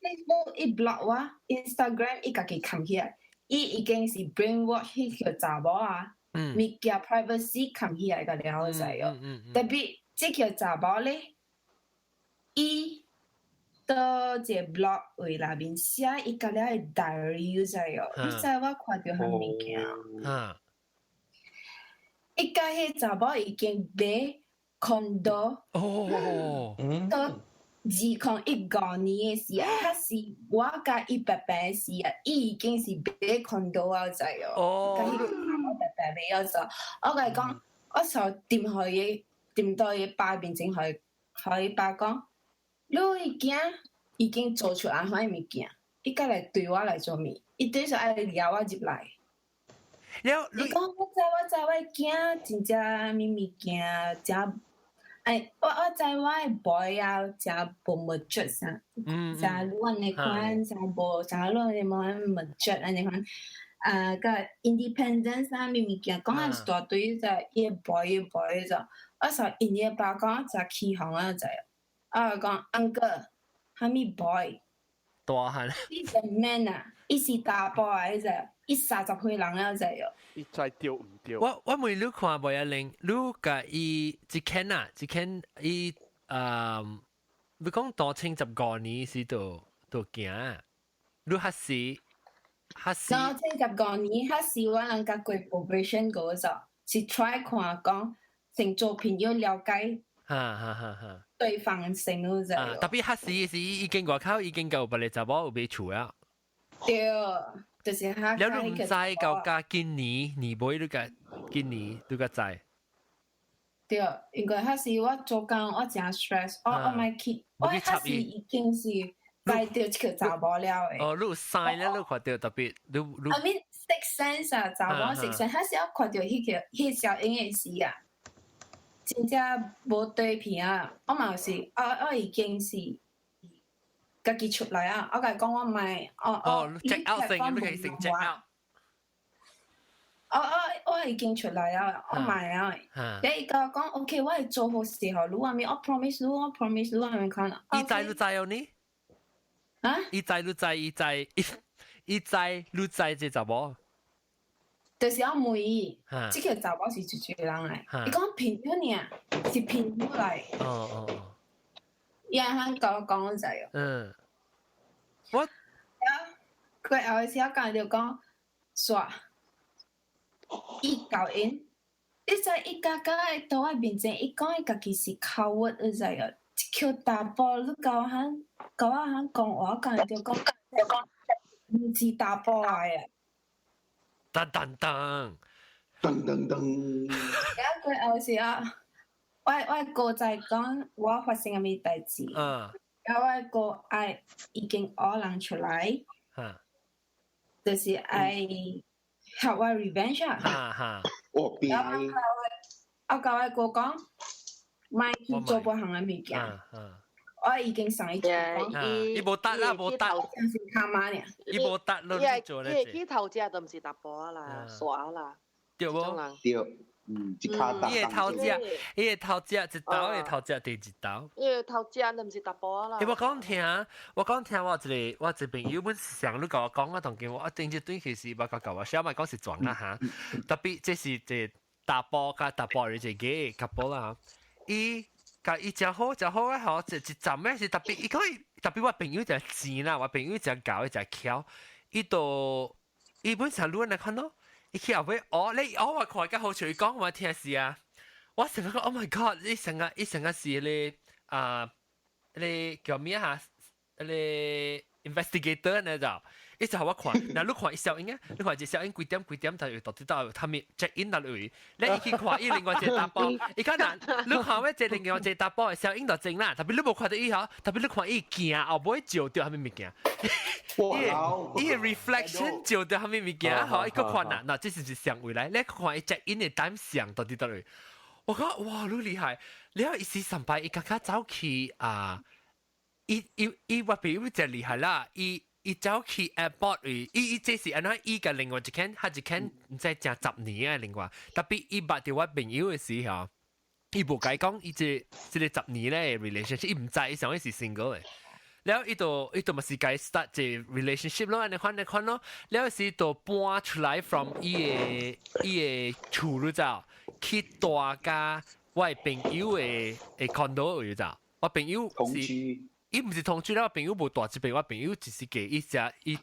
Facebook 伊 block 我 ，Instagram 伊家己冚起來，伊已經是 brainwash 迄個查某啊，物件 privacy 冚起來個了就係哦。特別即個查某咧，伊到一個 blog 位內面寫伊個了嘅 diary 就係哦，你知我看到佢物件。伊甲迄查某已經買 condo， 到2015年嘅時啊，迄時我甲伊白白時啊，伊已經是買 condo 啊，知哦。甲迄個查某白白買咗就，我甲伊講，我就掂到伊爸面前，互伊爸講，你已經做出安怎物件，伊甲來對我來做咩？伊對就愛撩我入來。你講我知我驚真正物件真，我知我嘅 boy 啊真無物質啥，真亂嘅款，真無真亂嘅物質安尼款，個 independence 啊物件，講係大堆就伊 boy 就，我說因嘅爸講就起哄啊就，我講 uncle，蝦米 boy，大漢，伊是 man 啊，伊是大波啊，伊就。伊30歲人啊，就係。伊再丟唔丟？我問你看無呀玲，你甲伊一間伊你講多75年時都行，你迄時。多75年，迄時我人甲過 probation 嗰陣，是 try 看講成做朋友了解。對方性嗰陣。特別迄時已經外口已經夠別個查某有買厝啊。對。就是他。了你唔知夠加今年尾你個今年你個知。對，因為嗰時我做工我真 stress，我咪去，我嗰時已經是帶到一個查某了誒。哦，你有sign咧，你看到特別，你。I mean six sense 啊，查某 six sense，嗰時我看到迄小英嘅時啊，真正無對片啊，我嘛是，我已經是。家己出來啊！我甲伊講我唔係，check out 成，你係成 check out。我已經出來啊！我唔係啊！你甲我講 OK， 我係做好時候，你話咪我 promise 你係咪看啊？伊知你知哦你？啊？伊知你知這查某？就是我問伊，這個查某是一個人嚟，伊講朋友呢，是朋友嚟。伊係甲我講就係。我佢後時我講就講，說伊教因，你知伊家家喺度喺面前，伊講伊家己是coward，你知啊？一條大波，你教我講，我講就講，唔是大波嚟啊！噔。而家佢後時啊。我個就係講我發生嘅咩代志，我個愛已經學人出來，就是愛學我 revenge 啊！我教我個講，買去做不行嘅物件，我已經上一次講，伊無得啦，無得，是他媽呢？伊無得咯，你做咧？伊去頭家都唔是搭波啦，耍啦。对不？对，一卡打。伊个头只，伊个头只一刀，伊个头只第一刀。伊个头只你毋是打波啦。我讲听，我一个朋友本上你甲我讲，我同佢我頂住短期時，我甲我小咪講是撞啦嚇，特別這是即打波加打波嘅一個 couple 啦，伊真好啊，吼，一站咧是特別，伊講特別我朋友就賤啦，我朋友就搞就巧，伊本上亂嚟看咯，伊去後尾我看個好趣講我聽是啊，我成日講 Oh my God， 伊成日是咧你叫咩嚇？你 investigator 呢就，伊就我看，嗱你看伊小英啊，你看隻小英幾點就要到他咪 check in 到嚟，你去看伊另外一個打波，伊講嗱，你看咩？另外一個打波嘅小英就正啦，特別你冇看到伊嗬，特別你看伊行後尾照到係咪物件？伊 reflection 照到係咪物件？嗬，伊個看嗱，這是上回來，你看伊 check in 嘅 time 上到嚟，我覺得哇，你厲害！你有一時上班，伊剛剛走去啊，伊話比如真厲害啦，伊走去 airport 伊這是安怎伊個另外一間，佢一間唔知正10年啊，另外，特別伊捌到我朋友嘅時候，伊無解講，伊這個10年咧 relationship，伊唔知伊上一是 single 嘅。然後伊度咪是該 start 這 relationship 咯，你看咯，然後是度搬出來 from 伊個厝咯咋，去大家我朋友嘅 condo 有咋，我朋友是。伊唔是同居啦，我朋友無大一邊，我朋友只是給伊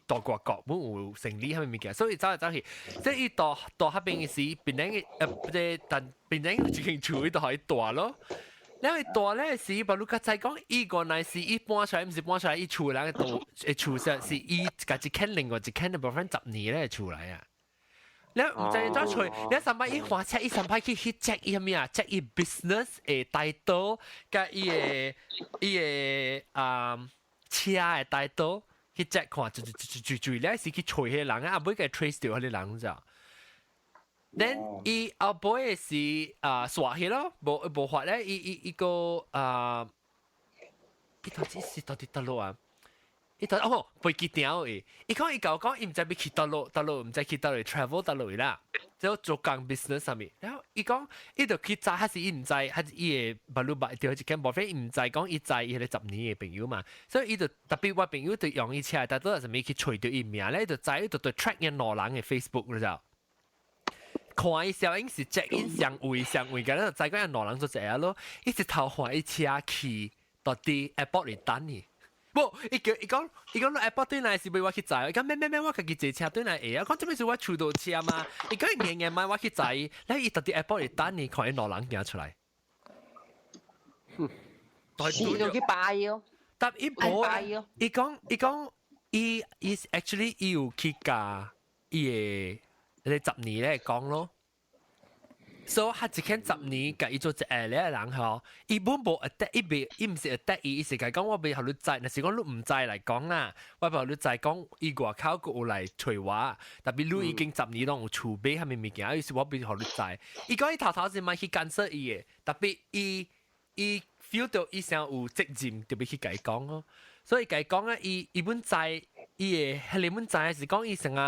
大外國本有成立蝦物物件，所以走去，即係伊大迄邊嘅時，邊個即但邊個一間厝伊就可以大咯。因為大咧時，把你個再講，伊個乃是伊搬出來，唔是搬出來，伊厝人嘅厝上是伊家己間另外一間嘅部分10年咧厝來啊。你唔知走出，你上擺伊花車，伊上擺去 check 伊咩啊 ？check 伊 business 嘅 title， 甲伊嘅車嘅 title 去 check 看，注咧是去找迄個人啊，後尾個 trace 掉迄個人咋。then 伊後尾是刷去咯，無法咧，伊個伊頭先是到底倒落啊？伊就飛機條誒，伊講伊講伊唔知要去倒落，唔知去倒落 travel 倒落啦，就做工 business 上面。然後伊講伊就去知，還是伊唔知，還是伊嘅不如白條一間無非伊唔知講伊知伊係10年嘅朋友嘛，所以伊就特別我朋友就用伊車，但都係咪去找到伊名咧，就知伊就對 track 人羅人嘅 Facebook 嗰就。看伊小英是 check in 上位嘅咧，就知講人羅人做隻咯，一直頭看伊車去到啲 airport 嚟等伊。不，伊講airport 對來是俾我去載，伊講咩，我家己坐車對來會啊，講做咩事我厝到車嘛，伊講硬買我去載，咧伊到啲 airport 嚟等伊，看伊羅人行出來。是就去拜哦，但伊冇，伊講伊 actually 伊有去教伊嘅10年咧講咯。所以佢一間10年，甲伊做一下咧人吼，伊本無 attack 伊唔是 attack 伊是講我袂互你知，若是講你唔知嚟講啦，我袂互你知講伊外口佫有來找我，特別你已經10年攏有儲備蝦物物件，於是我袂互你知。伊講伊頭是咪去干涉伊嘅，特別伊 feel 到伊想有責任，特別去甲伊講咯。所以甲伊講啊，伊本知伊嘅迄個本知是講伊成日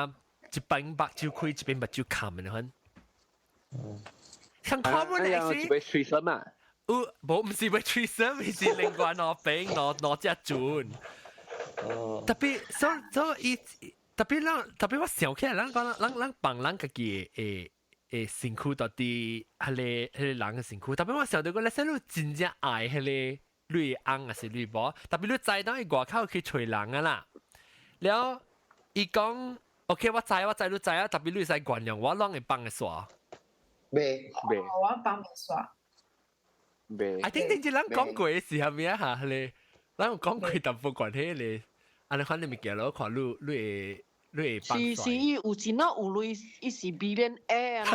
一邊目睭開，一邊目睭冚嘅款。像他們那些，會吹什麼？唔是會吹什麼，是另外攞隻轉。特別，所以特別我想起來，咱幫咱家己嘅身軀到底係個人嘅身軀。特別我想到講，你細路真正愛係個女翁還是女婆？特別你知道伊外口去找人啊啦。然後伊講 ，OK， 我知你知啊，特別你使原諒我，啷會幫你耍？未，我幫你刷。I think 咱講過嘅時候咩啊？你，咱有講過淡薄關係咧，安尼看你物件咯，看你會幫刷。是有錢啊，有類伊是 billionaire 啊。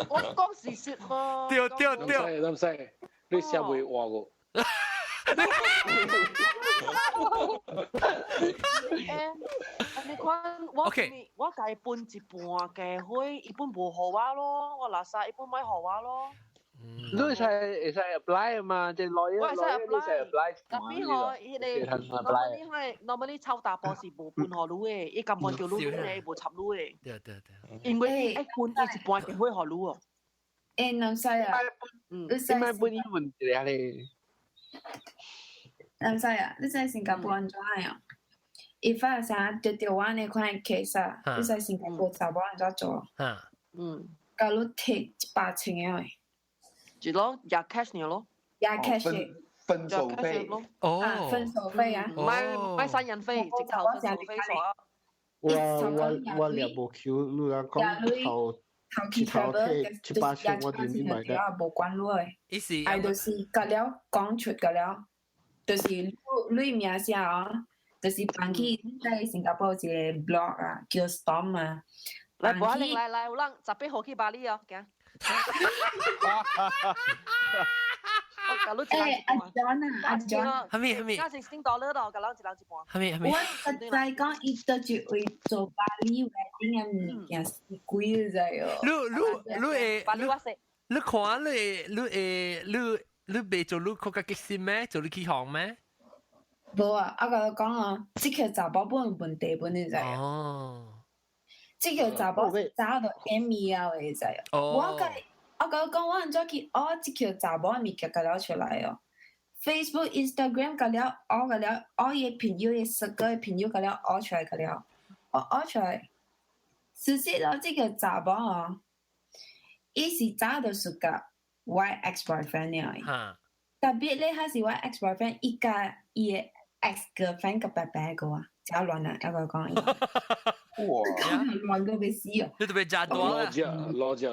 我講事實喎。對，唔使，你寫袂話個。你看我家分一半嘅花，伊本無互我咯，我垃圾伊本買互我咯。你會使 apply 嘛？即係 lawyer 我係 apply， 特別我佢哋 normally 抽大波是冇半學路嘅，一咁半叫路嘅，冇插路嘅。對，因為一半一半嘅會學路哦。南西啊，你咪半英文嚟咧。南西啊，你在新加坡安怎樣？伊發啥對我呢款 case 啊？你在新加坡查某安怎做？假如摕100,000嘅。就咯，也 cash 你咯，也 cash 分手費咯，分手費啊，買三人費，直頭分手費所。我兩部 Q， 你講頭7,000，我點明白嘅？冇關係，意思係就是隔了講出隔了，就是你名聲啊，就是辦起在新加坡一個 blog 啊，叫 Storm 啊。來，我來，有人18號去巴黎哦，行。阿 John， 係咪？加成$10咯，個人一人一半。係咪？我實在講，伊都就為做巴黎 wedding 嘅物件是貴咗喲。巴黎我識。你看你未做你國家激死咩？做你起行咩？無啊，我甲你講啊，即個查某本問題本你知哦。即個查某是早到 email 嘅，你知我甲你講，我安怎去即個查某嘅物件甲了出來哦。Facebook、Instagram 甲了，我伊朋友嘅10個朋友甲了，出來甲了，出來。事實上，即個查某哦，伊是早到屬甲我 ex-boyfriend 嘅。特別咧，還是我 ex-boyfriend 伊甲伊嘅 ex-girlfriend 甲白白個啊，真亂啊！我講伊。哇！亂到要死哦！你特別炸多啊！攞隻，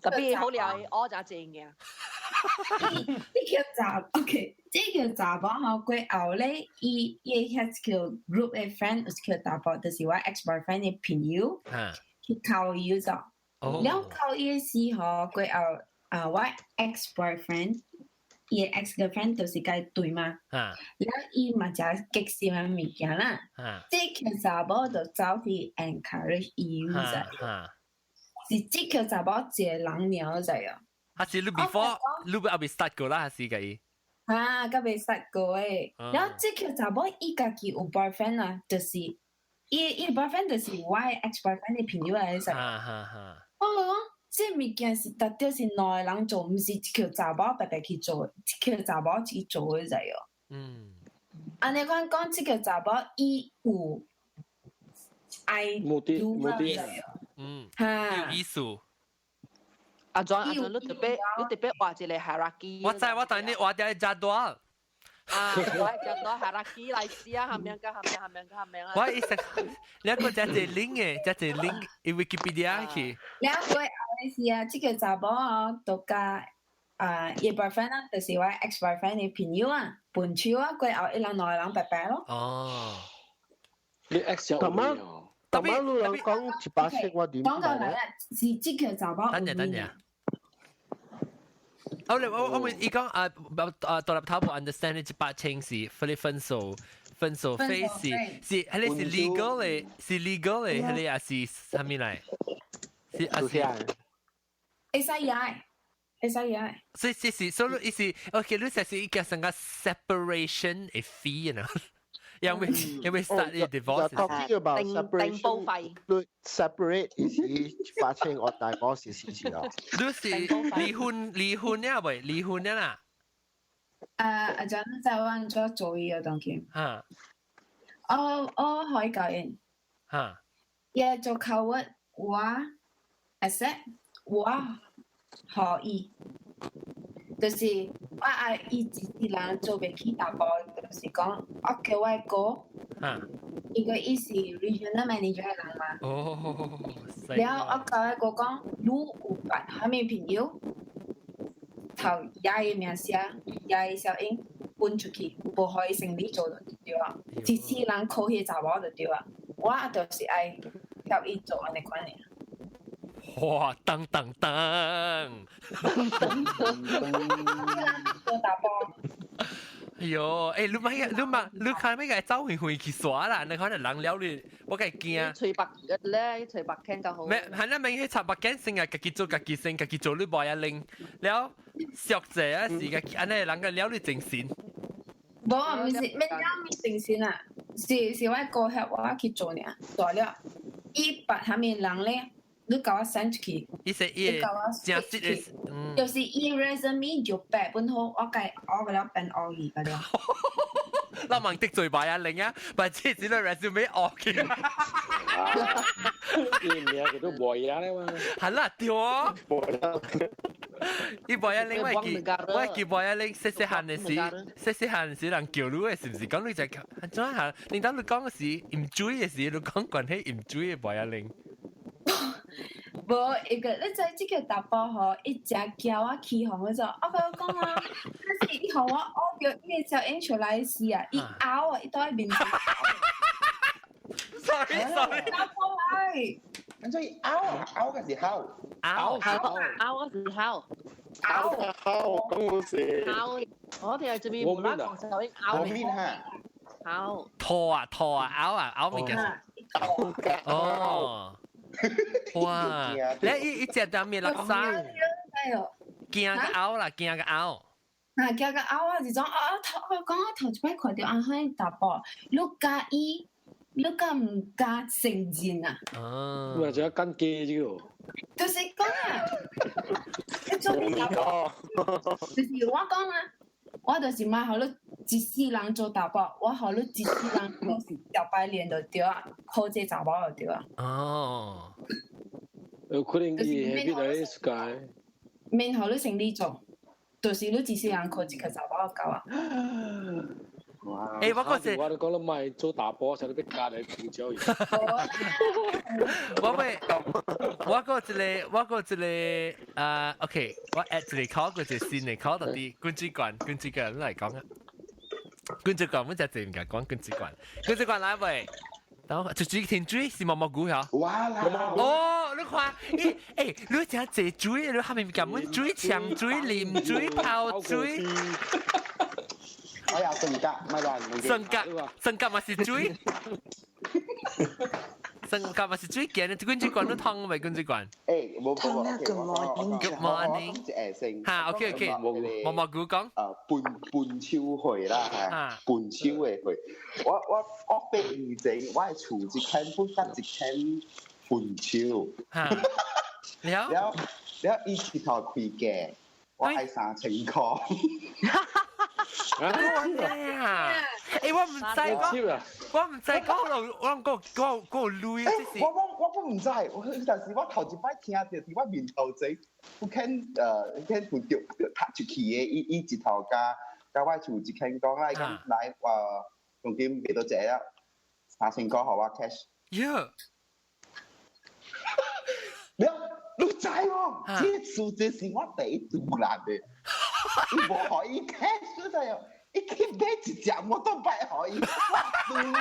特別好料，我就正嘅。呢個查 OK， 呢個查某吼過後咧，伊迄個 group 嘅 friend，有個查某，就是我 ex-boyfriend 嘅朋友，去靠伊咗。然後靠伊時吼過後，我 ex-boyfriend。伊個 ex-girlfriend 就是甲伊對嘛，然後伊嘛就激死嘅物件啦，即個查某就走去 encourage 伊仔，是即個查某一個人了仔哦。還是你 before 你後邊 start 過啦，還是佢？甲未 start 過誒，然後即個查某伊家己有 boyfriend 啊，就是伊 boyfriend 就是我 ex-boyfriend 嘅朋友嚟仔。我講。即物件是特別是兩個人做，唔是一條查某白白去做，一條查某去做嘅啫喲。安尼講，即個查某伊有愛目的，有意思。阿 John， 你特別畫一個 hierarchy。我知你畫啲炸多。我就攞 hierarchy 嚟試下，下面啊。我意思，你個只 link 嘅，只 link in Wikipedia 去。然後我是啊，這個查某啊，都甲伊 boyfriend 啊，就是我 ex-boyfriend 嘅朋友啊，伴手啊，過後一人兩個人白白咯。哦。你 ex 有冇？特別你講18,000，我點？講到嚟啦，是這個查某。等陣。我們依講獨立頭部 understand 呢18,000是分手費是係你是 legal 嘅，係你也是啥物嚟？是啊是。會使嘢。所以所以是 OK，你係一個成個 separation a fee 呢？因為 start 呢 divorce。Talking about separation， separate 是18,000，我大哥是啊。你是離婚呀？喂，離婚呀啦？阿張在我安怎做伊個東西？我可以教人。也做靠我 accept 我可以，就是我愛伊一人做袂起大包，就是講我叫我哥，因為伊是 regional manager 嘅人嘛。然後我教我哥講，你有辦蝦米朋友，頭也伊名寫，也伊小英搬出去，無可以成立做就對啊，一世人靠迄查某就對啊。我就是愛協伊做安尼款嘅。哇！噔！做大波。哎呦，你看咩个走回去耍啦？你可能人了你，我梗系惊。吹白咧，吹白傾就好。咩？係啦，咪去插白鏡先啊！自己做自己先，自己做你冇一拎，了削者啊，是個安尼人個了你正線。冇，唔是咩啱正線啊？是我個客我去做呢，做了100下面人咧。你搞我 send 出去，伊說伊正式嘅，就是伊 resume 就8本好，我個了變2個了。我問的最白啊，零啊，但係只係 resume 惡嘅。你名佢都白呀咧嘛？係啦，對啊。伊白呀零，我叫白呀零，細漢嘅時人叫你嘅是唔是？講你就係怎下？你當你講嘅是 enjoy 嘅時，你講關係 enjoy 嘅白呀零。無一個，你知即個大包吼，一隻叫我起紅嗰陣，我甲佢講啊，但是伊互我學着伊個小英出來時啊，伊拗啊，伊都喺面前。sorry，大包係，咁所以拗嘅時候，拗嗰時候，講好事。我哋喺這邊冇啦講小英拗面嚇，拗。拖啊，拗面嘅。哦。哇！你一隻當面垃圾，驚個拗啦，驚個拗。嗱，驚個拗啊！就講我講我頭一擺看到阿香大波，你介意？你介唔介承認啊？哦，咪仲有跟機啫喎。就是講啊，你做咩大波？就是我講啊，我就是買好你一世人做大波，我好你一世人做小白臉就對啊，靠這查某就對啊。哦，有可能伊係邊度世界？免好你成你做，就是你一世人靠一個查某夠啊。誒，我嗰時我哋講得咪做大波，就你家嚟負責。我嗰個OK，我 at 一個考嗰隻新嘅考到啲軍事官嚟講啊，軍事官我就正嘅講軍事官來喂，等我就煮田煮是毛菇嚇。哇啦！哦，你看，你真係煮，你下面咁樣煮長煮、鹽煮、泡煮。我有性格，咪亂。性格咪是水，性格咪是水嘅，你軍事官都湯咪軍事官。誒，冇湯啊 ，Good morning。嚇，OK，毛毛菇講。半超去啦嚇，半超嘅去。我俾二仔，我係儲一間半得一間半超。嚇，แล้วอีกที่ถอดคุยแก่ว่าไอ้3,000塊。我唔知講，我個女即是。我唔知，但是我頭一擺聽到，喺我面頭前，我見見半條踏出去嘅，伊一頭加我儲一間講啦，咁來用金俾到這啦，3,000塊好啊 cash。你知喎，這數字是我第一做難嘅，你冇可以 cash 咗又，你去買一隻我都唔可以，我做難。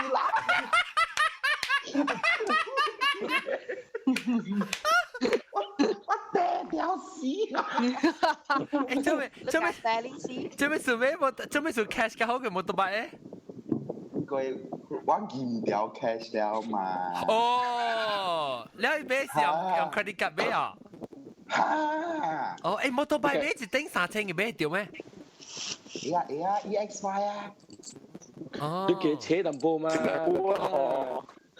我掟掉死啊！做咩做 cash 嘅好嘅冇得買咧？我驗掉 cash 了嘛。哦，你可以買是用 credit card 買啊？嚇！哦，冇得買買一頂3,000嘅買掉咩？EXY 啊！哦，你幾車淡薄嘛？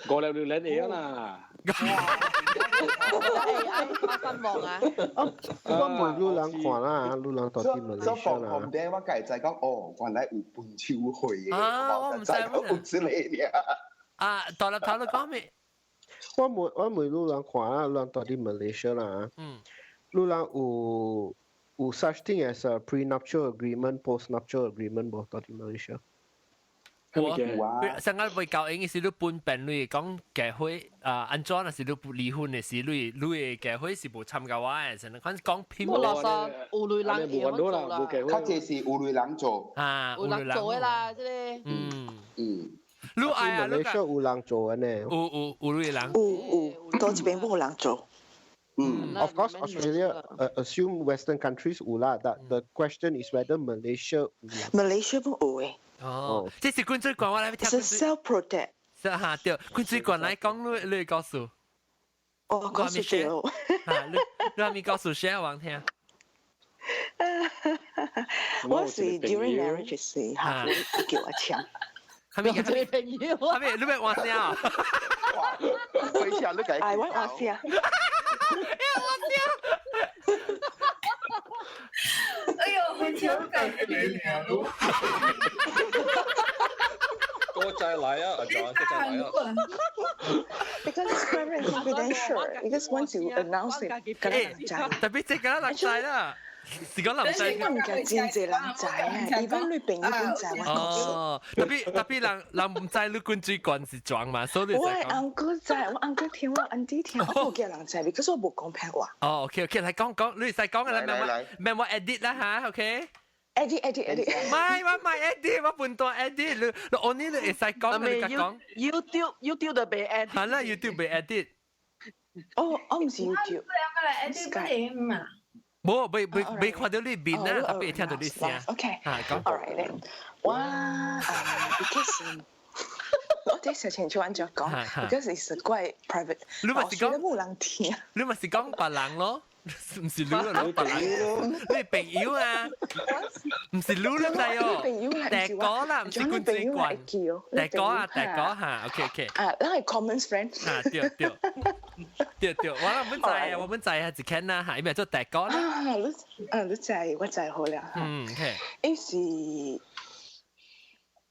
過了兩年啦。發新望啊！我冇路人看啦，路人到底咪所以放空啲，我計就係講哦，原來有半超去嘅，我唔知我知你咧。啊，大粒頭你講咩？我冇路人看啦，路人到底 Malaysia 啦。路人有 such thing as a prenuptial agreement, postnuptial agreement 冇到底 Malaysia。上個會教英嘅時，你搬病你講結婚安裝嘅時，你離婚嘅時，你結婚是冇參加我嘅，成日講偏冇落實，有女人結婚做啦，佢這是有女人做啊，有人做嘅啦，即係你哎呀，你有人做嘅呢？有女人，有到這邊冇人做。Of course, Australia assume Western countries 有啦，but the question is whether Malaysia 有。Malaysia 不有诶。哦，這是冠水管我來聽。是 self protect。是哈對，冠水管來講，你告訴。我告訴你哦。哈，你還沒告訴誰王聽？我是 during marriage 時嚇，你叫我搶。係咪朋友？係咪你咪話聲啊？為啥你解？係我話聲。哎呦，好挑改變啊！個仔嚟啊，阿 John，個仔嚟啊。Because it's very confidential. Because once you announce it，梗係人仔。特別即係梗係人仔啦。是講男仔，我唔係真正人仔啊，一般女朋友本仔我哦，特別人唔知你冠水管是裝嘛，所以我係 uncle 仔，我 uncle 聽，我 auntie 聽，我冇叫人仔，because 我冇講白話。哦 ，OK， 嚟講，你使講嘅啦，咩我 edit 啦嚇 ，OK。edit，唔係 edit，我半段 edit，你我呢你會使講，你講。YouTube 就被 edit。係啦 ，YouTube 被 edit。哦，我唔是 YouTube。冇，未看到你面啊，特別聽到你聲。OK， 講。 Alright then， because 我啲事情就按照講 ，because it's quite private。你咪是講冇人聽。你咪是講別人咯，唔是你咯，你別人。你朋友啊，唔是你咯，仔哦。大哥啦，唔是冠水管。大哥啊，嚇 ，OK。啊，那係 common friend。嚇，對，我們在啊，只看啦嚇，因為做大哥啦。你在，我在好了。OK。係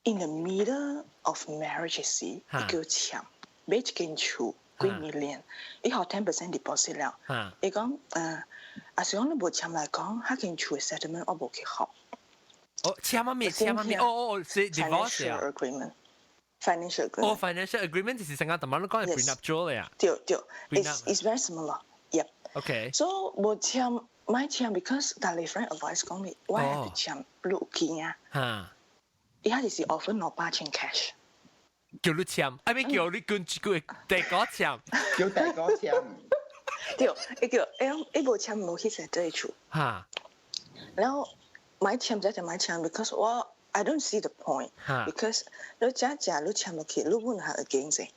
in the middle of marriage 時，你叫搶，買一間厝幾 million， 你學 10% deposit 了。你講啊，是講你冇搶嚟講，嗰間厝嘅 settlement 我冇去學。哦，簽乜嘢？是 divorce 啊 ？Financial agreement。哦 ，financial agreement 就是成日同埋你講係 prenup 咗嚟啊。對，it's very similar。Yep。OK。So 冇簽，買簽 because 但係 friend advice 講你，我係簽六件啊。嚇。一下就是 offer 8,000 cash。叫你簽，I mean 叫你跟大哥簽。叫大哥簽。對，你叫你冇簽冇去實際處。嚇。然後買簽就買簽 because 我。I don't see the point because 你假你簽落去，你本係 against 嘅。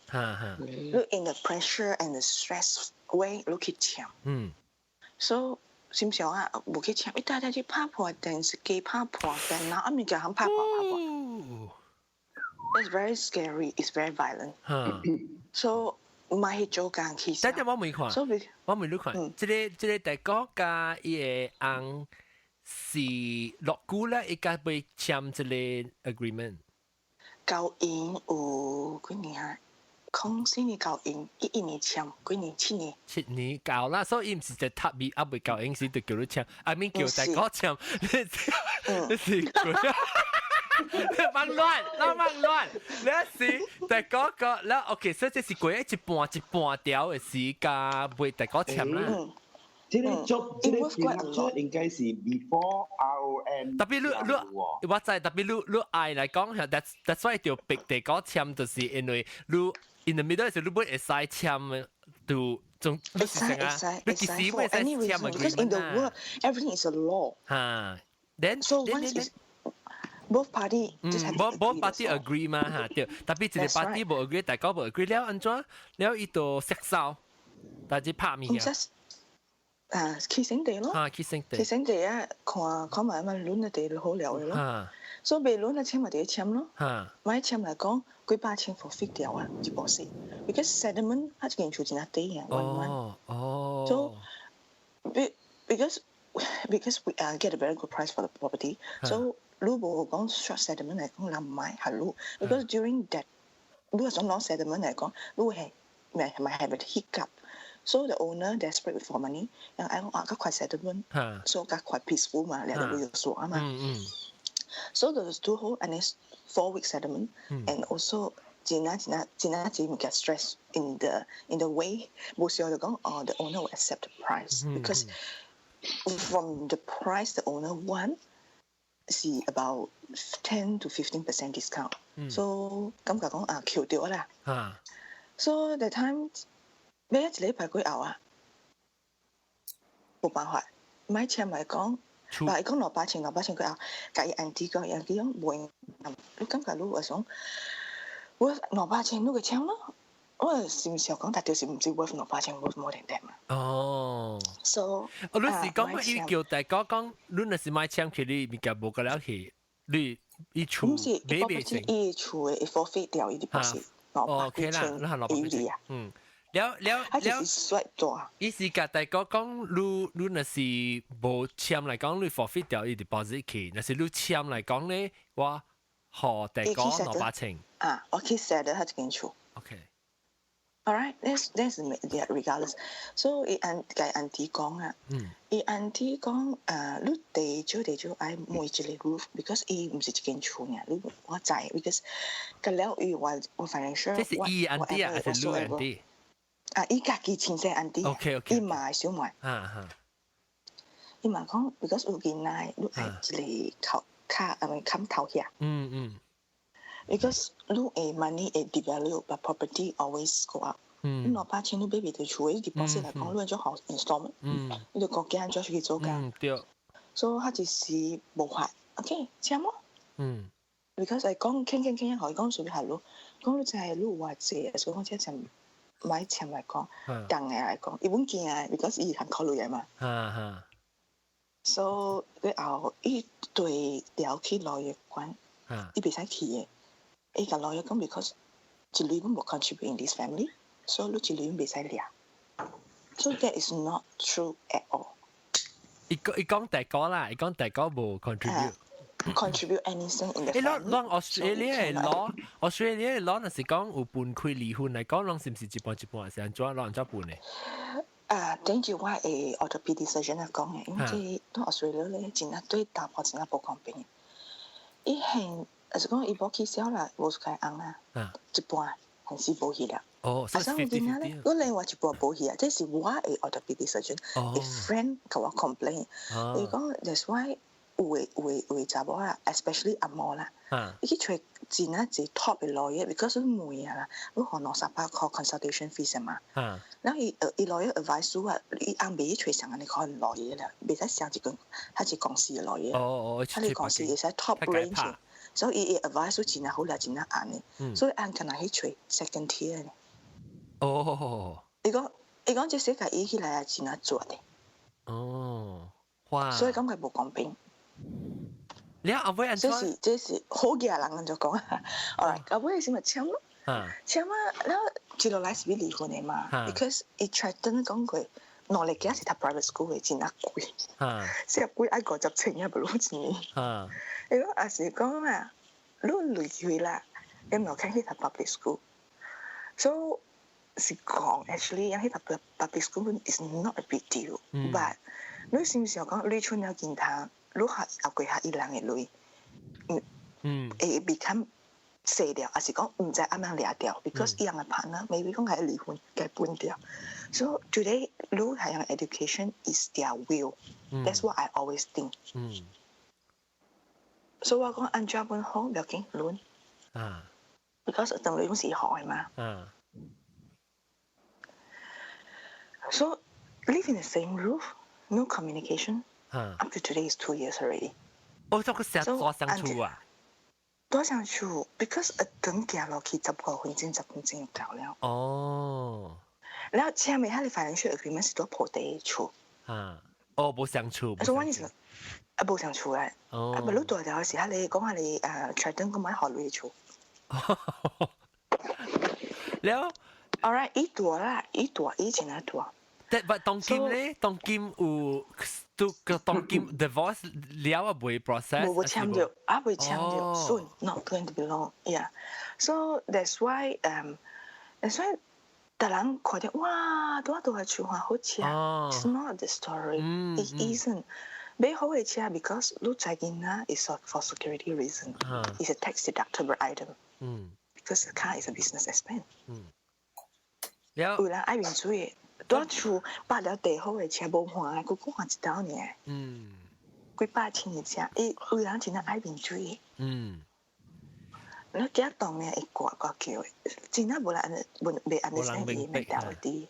你 in the pressure and the stress way， 你去簽。So 是唔是啊？冇去簽，一大家去拍破電視機，拍破電腦，咁咪就肯拍破。It's very scary. It's very violent. So 唔係去做間其實。但係我未看，我未看。即個大哥加伊個翁。是落股咧，依家被簽一個 agreement。舊年有幾年啊？04年舊年，11年簽，幾年7年。7年夠啦，所以唔是就特別啊，未舊年時就叫你簽，I mean 叫大哥簽，你是佢。忙亂，你是大哥個，แล้ว OK，所以這是過一半條嘅時間，被大哥簽啦。這個 job 應該是 before ROM。特別你我知，特別你愛嚟講係 that's why 條逼地嗰簽，就是因為你 in the middle 時你本會使簽到仲你是成啊，你其實會使簽嘅 because in the world everything is a law。嚇 ，then so once is both party both party agree 嘛嚇，對，特別一個 party 冇 agree，大家冇 agree 了安怎？了伊度食燒，但係拍面啊。起醒地咯，起醒地啊，看埋咪亂嘅地好聊嘅咯，所以未亂嘅簽咪地簽咯，買簽嚟講，佢8,000 forfeit 掉啊，就冇事 ，because settlement 佢件厝真係低啊，1 month，so because we get a very good price for the property， so 如果講 short settlement 嚟講，你唔買係如 because during that 如果想攞 settlement 嚟講，如果係咪 have a hiccup。So the owner desperate for money， yang I want 個快 settlement， so 個快 peaceful 嘛，兩個會有數啊嘛。So there's 2 whole and it's 4-week settlement， and also 真唔 get stress in the way， 冇時候就講the owner will accept the price because from the price the owner want 是 about 10 to 15% discount。So 咁就講橋掉啦。So the time。你一禮拜幾後啊？冇辦法，買簽嚟講，但係講600,000佢話，介意人哋講人哋講冇，你感覺你話想，我600,000你個簽咯，我是唔是講，但就是唔知 worth 600,000 worth more than that 嘛。哦。So，你是講乜？伊叫大家講，你若是買簽去，你物件無個了去，你伊厝買袂成。伊厝嘅 forfeit 掉伊啲保險，600,000你係600,000啊。嗯。了，意思甲大家講，你若是無簽嚟講，你 forfeit 掉伊 deposit 去，若是你簽嚟講咧，我何大家600,000。啊，我去寫的他就跟厝。OK。Alright, that's regardless. So 伊安迪講啊，伊安迪講你地少愛每一個 roof because 伊唔是一間厝呢，你我知 because 咁了伊我 financial。這是伊安迪啊，還是你安迪？啊，伊家己親生安迪。OK。伊買小妹。伊嘛講 because 有囡仔，你愛一個冚頭遐。Because 你誒 money 誒 develop but property always go up。你600,000你買到厝誒 deposit 嚟講，你做好 installment。你就國家做去做㗎。對。所以佢就是無法 ，OK， 簽咯。Because 係講傾，可以講屬於係咯，講你就係你話借，所以講即係買簽嚟講，當嘅嚟講，伊本件啊 ，because 伊係考慮嘅嘛。So 佢後伊對了去老爺關，伊袂使去嘅。伊個老爺講 because 一類本冇 contribute in this family， 所以你一類本袂使掠。So that is not true at all。伊講大哥啦，伊講大哥冇 contribute anything in the family。當 Australia 嘅 law 若是講有分開離婚嚟講，攏是唔是一半一半，是安怎攞安怎分嘅？等住我係 orthopedic surgeon 講嘅，因為當 Australia 咧，真係對大婆真係冇公平。伊係，就是講伊冇起小啦，冇開紅啦，一半還是冇去啦。哦，所以50-50。我另外一半冇去啊，這是我係 orthopedic surgeon，一 friend 同我 complain，伊講 that's why 有查某啊 ，especially 阿嬤啦，伊去找真啊最 top 嘅 lawyer，because 你問啊啦，你可能300塊 consultation fees 嘛，然後伊 lawyer advice 你啊，伊啱未去找上你可能 lawyer 啦，未使上一個，他係公司嘅 lawyer，他係公司會使 top range，所以伊 advice 真啊好啦，真啊啱嘅，所以按可能去找 second tier 嘅。伊講這世界伊起來係真啊做嘅。哇！所以感覺冇公平。你阿妹這是好嘅人就講啊，阿妹係先咪簽咯，簽啊，然後接落來是要離婚嘅嘛 ，because 伊 threaten 講佢努力嘅是讀 private school 嘅真係貴，40貴愛50,000也不如錢。伊講也是講啊，你離開啦，你唔可以去讀 public school，so 是講 actually 因為讀 public school is not a big deal，but 你是唔是講你出了件他，你學過下伊人嘅類，會 become 死掉，還是講唔知啱啱離掉 ，because 伊人嘅 partner maybe 講係離婚，嘅搬掉。So today 你係樣 education is their will，that's what I always think。所以我講按照本好，唔要緊亂。because 等你講是學嘅嘛。So live in the same roof。No communication. Up to today is 2 years already. 這個是多相處啊？多相處 ，because 等行落去10分鐘就到了。然後前面佢哋 financial agreement 是多破地處。冇相處。所以我係冇相處嘅。不如多條時，佢哋講下你threaten 咁買學類處。了。Alright， 伊多啦，伊真係多。但係當今咧，當今有都個當今 divorce 了啊，未 process，冇簽咗，未簽咗 ，soon not going to be long， yeah。So that's why， 大人看到哇，多係處話好似啊 ，it's not the story，it isn't。買好嘅車 because 你最近啊 is for security reason，it's a tax deductible item，because the car is a business expense。有人愛面水。多處買了地好嘅車冇換，佢講1道呢。幾8,000嘅車，有人真係愛面水。你幾棟嘅一個叫，真係冇人未 understand 伊咩道理，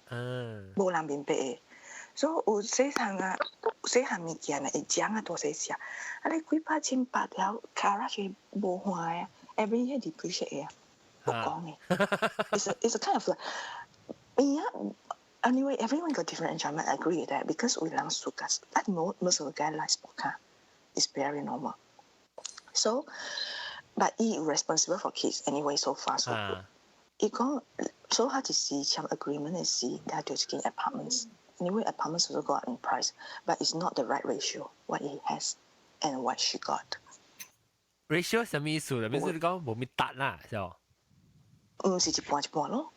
冇人明白。所以有細項物件啊，會講啊多些事啊，啊你幾百千百條 character 無壞啊 ，every year depreciate 啊，我講嘅 ，it's a kind of like anyway everyone got different enjoyment. I agree with that because we learn sukas. But most of the guys like sport car. It's very normal. So, but he responsible for kids anyway. So far, so good. He go so hard to see some agreement and see that they're getting apartments. Anyway, apartments also go up in price, but it's not the right ratio what he has and what she got. Ratio 什麼意思？你講冇咪達啦，就唔是一半一半咯。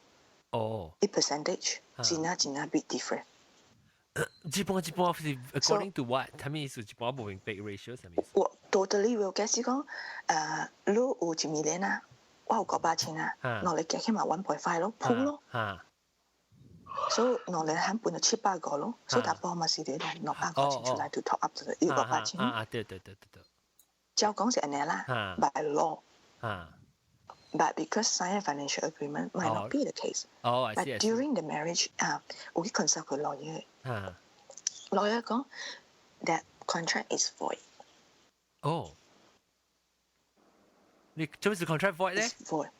哦，一 percentage，真係 big different。一半是 according to what？他們意思一半冇明 big ratio 什麼意思？我 totally will guess 講，你有1 million 啊，我有900,000啊，攞嚟計起碼1.5咯，鋪咯。所以攞嚟慳半就700個咯，所以大波嘛是啲嚟600個錢出嚟 to top up 就呢個8,000。對。照講是咁樣啦 ，by law。But because sign a financial agreement might not be the case. But during the marriage, we consult with lawyer. Lawyer 講 that contract is void. 哦，你做咩是 contract void 咧 ？It's void.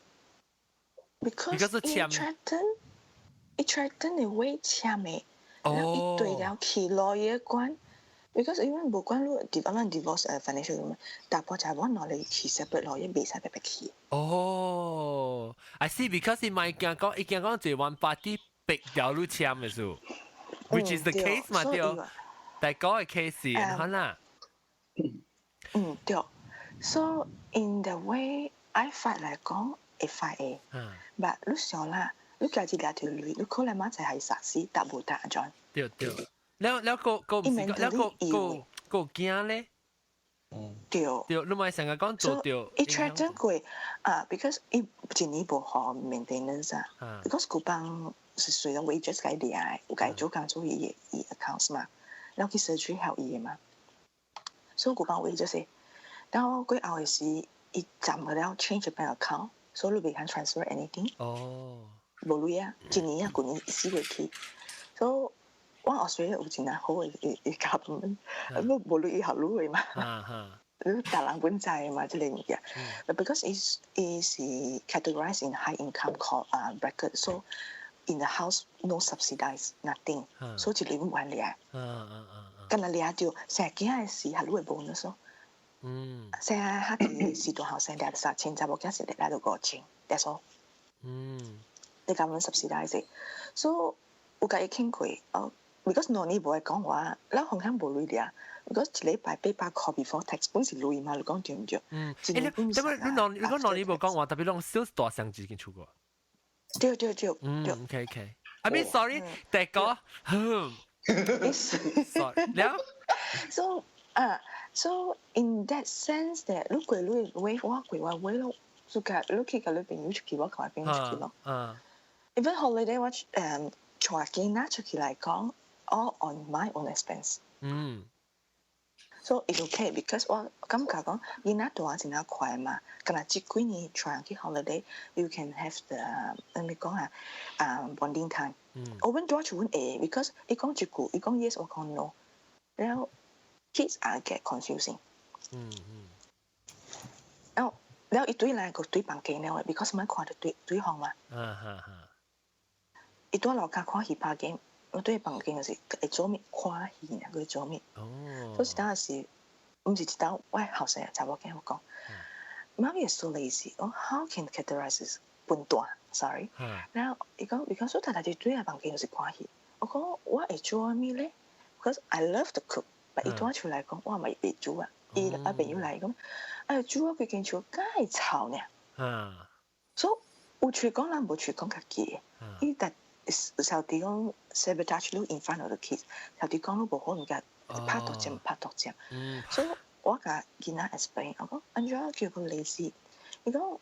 Because it threaten 你會簽嘅，然後一對了去 lawyer 關。Because even 無關你 divorce financial agreement，大波就係揾落嚟去 separate lawyer，未使白白去。哦 ，I see because 伊咪講就 one party 逼掉你簽嘅數 ，which is the case 嘛對，但係嗰個 case 係啦。對。So in the way I fight 嚟講係 fight 嘅，但你想啦，你家己兩條女，你可能嘛就係殺死答無答咗。對。แล้วก็驚咧？對，你咪成日講做對。一 threaten 過because 一年無好 maintenance 啊 ，because 嗰幫是隨咗 wages 計啲啊，有計做工做伊 accounts 嘛，然後佢 surgery 後伊嘛，所以嗰幫 wages，然後佢後嘅時，伊暫佢了 change bank account，所以你未肯 transfer anything。哦。無類啊，一年舊年死過去，所以。我Australia 有真係好嘅government，無論以後路嘅嘛，你大人本債嘛，即係物件。But because it's categorized in high income bracket, so in the house no subsidize nothing，所以你唔揾你啊。咁啊，你啊就成日見係時係路嘅 bonus 咯。成日下啲時段後生啲3,000，就冇幾時嚟到5,000 ，that's all。你 government subsidize，so 我介意傾佢because 我呢冇係講話，你紅香冇類啲啊。because 一禮拜800塊 before tax 本是類嘛，你講對唔對？你講我呢冇講話，特別講 sales 大上自己出過。對。OK。I mean sorry，第個，sorry，了。So in that sense that 你過你會我過我會咯，所以你去個你朋友出去，我同埋朋友出去咯。Even holiday 我坐機拿出去嚟講。All on my own expense. So it's okay because 我感覺講，你拿多少錢拿快嘛？咁啊，這幾年 try 去 holiday, you can have the 你講啊bonding time. 我揾多處揾 because 你講一句，你講 yes 我講 no， 然後 kids are get confusing. 然後一堆嚟個堆房間咧，because 咪看到堆項嘛。一堆老家看戲拍game。我對房間嗰時係做咩看戲啊？佢做咩？所以當時唔是知道，喂後生就我驚我講，媽咪係 so lazy， 我 how can categorize this 笨蛋 ？Sorry， 然後伊講所以大家對房間嗰時看戲，我講我係做咩咧 ？Because I love to cook， 但伊當出嚟講，我咪會煮啊。伊阿朋友嚟咁，煮啊佢見做梗係吵呢。所以有處講啦，冇處講家己，伊但。小弟講 sabotage 你 in front of the kids， 小弟講你無可能㗎拍多隻，所以我甲囡仔 explain， 我講 Angela 叫佢 lazy， 伊講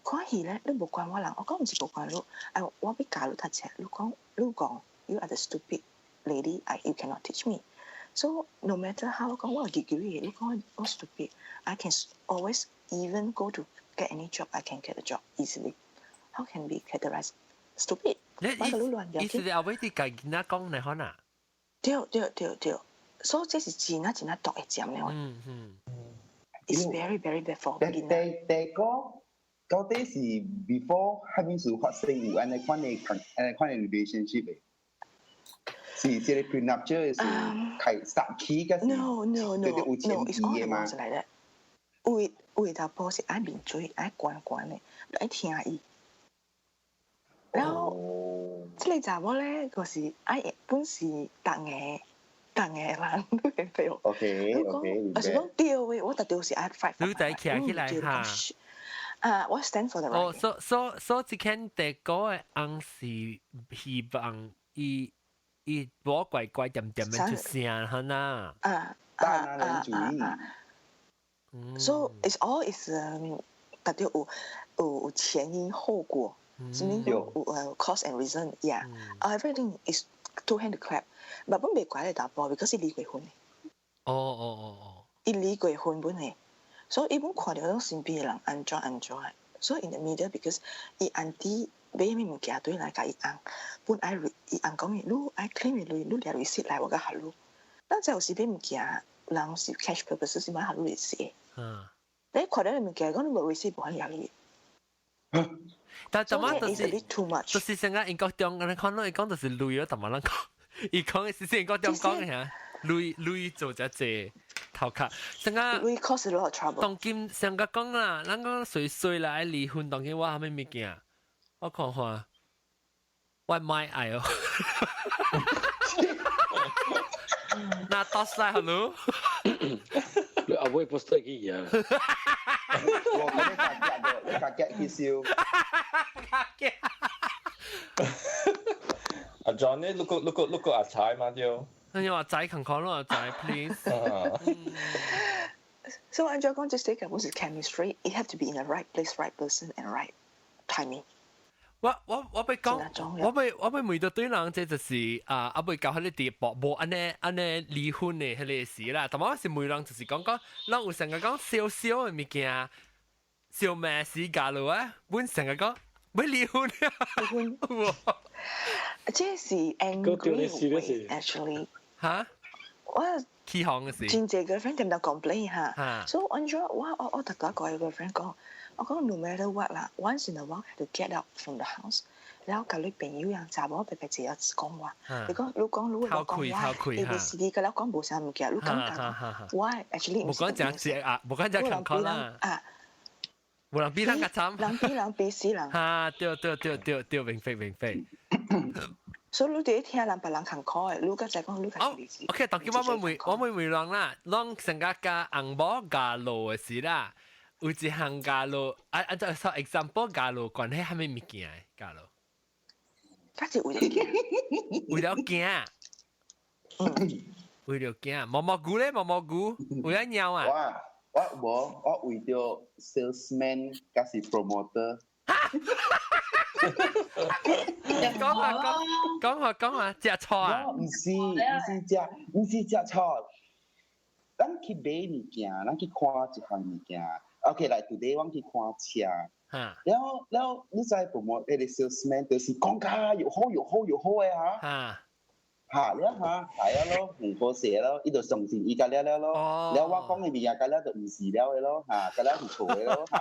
看戲咧，你無關我人，我講唔是無關你，我要教你讀冊，你講 you are the stupid lady， you cannot teach me，so no matter how 我講我有 degree， 你講我 stupid，I can always even go to get any job， I can get a job easily，how can be categorized stupid？意思係後尾啲計囡仔講你可能？對，所以這是真啊毒嘅針咧。It's very very bad for beginner。第個到底是 before 還沒有發生有安尼款嘅 relationship 嘅？是即個 prenuptial 是開 start 起嘅？No， it's all the ones like that。為大波是愛面嘴，愛關嘅，愛聽伊。然後，即個查某咧，就是愛本是特嘅人，都係譬如。OK，我是講對嘅，我特對是愛 fight。你仔企起來嚇。我 stand for the right。所以只看第個嘅紅是希望伊無怪怪點點嘅出聲嚇呐。大男人主義。So it's all is 特別有前因後果。cause and reason, yeah. Everything is two hand to clap. But 本未怪你大波 because 伊離過婚嘅。伊離過婚本嘅，所以伊本看到嗰種身邊嘅人enjoy。所以 in the middle because 伊 auntie 買咩物件對來甲伊翁，本愛伊翁講嘅，你愛 claim 嘅你掠 receipt 來我甲下你。咱就有時買物件，人是 cash purpose 是買下你 receipt。你看到你物件講你冇 receipt 無可能下你。但怎麼就是成個英國中，你看到伊講就是累咗，怎麼能講？伊講嘅是英國中講嘅嚇，累做只隻頭殼，成個累 cause a lot of trouble。當今成個講啦，咱講衰啦，愛離婚，當今我係咩物件？我看下，我買愛哦，那多曬好咯。你阿妹不是得嘅呀？我覺得你夾嘅笑。阿 John 呢？look 阿仔嘛啲。你話仔近講咯，阿仔 please。So 按照講，這個根本是 chemistry. It have to be in the right place, right person, and right timing. 我被講，我被每到對人，這就是我被教佢哋啲冇安尼離婚嘅迄個事啦。但係我是每人就是講，咱有成個講少少嘅物件，小咩事假咯啊，本成個講要離婚啊。這是 angry way actually。嚇？我起行嘅事。真濟 girlfriend 點樣 complain 嚇？所以按照我特登講個 girlfriend 講。我講 no matter what 啦 ，once in a while have to get out from the house。然後隔離朋友人查某白白自己講話，你講話，你哋自己個啦講無啥物件，你講 why actually 冇講正字啊，冇講正強講啦，冇人比人較慘，人比人比死人。嚇，對，明飛。所以你哋聽人別人強講嘅，你個就講你個例子。OK，當今我每人啦，當成個加紅包加路嘅事啦。有一項假路，按照 example 假路，關係係咩物件嘅假路？嗰隻為了驚，為了驚，毛毛菇咧，毛毛菇，為咗鳥啊！我為咗 salesman 加是 promoter。講下，食錯啊！唔是食錯，咱去買物件，咱去看一項物件。OK， 來 today 我去看車，然後你知部門嗰啲 salesman 就是講價又好嘅嚇，了嚇，係啊咯，唔好寫咯，呢度相信依家了咯，แล้ว我講嘅物件，咁了就唔是了嘅咯，嚇，咁了係錯嘅咯，嚇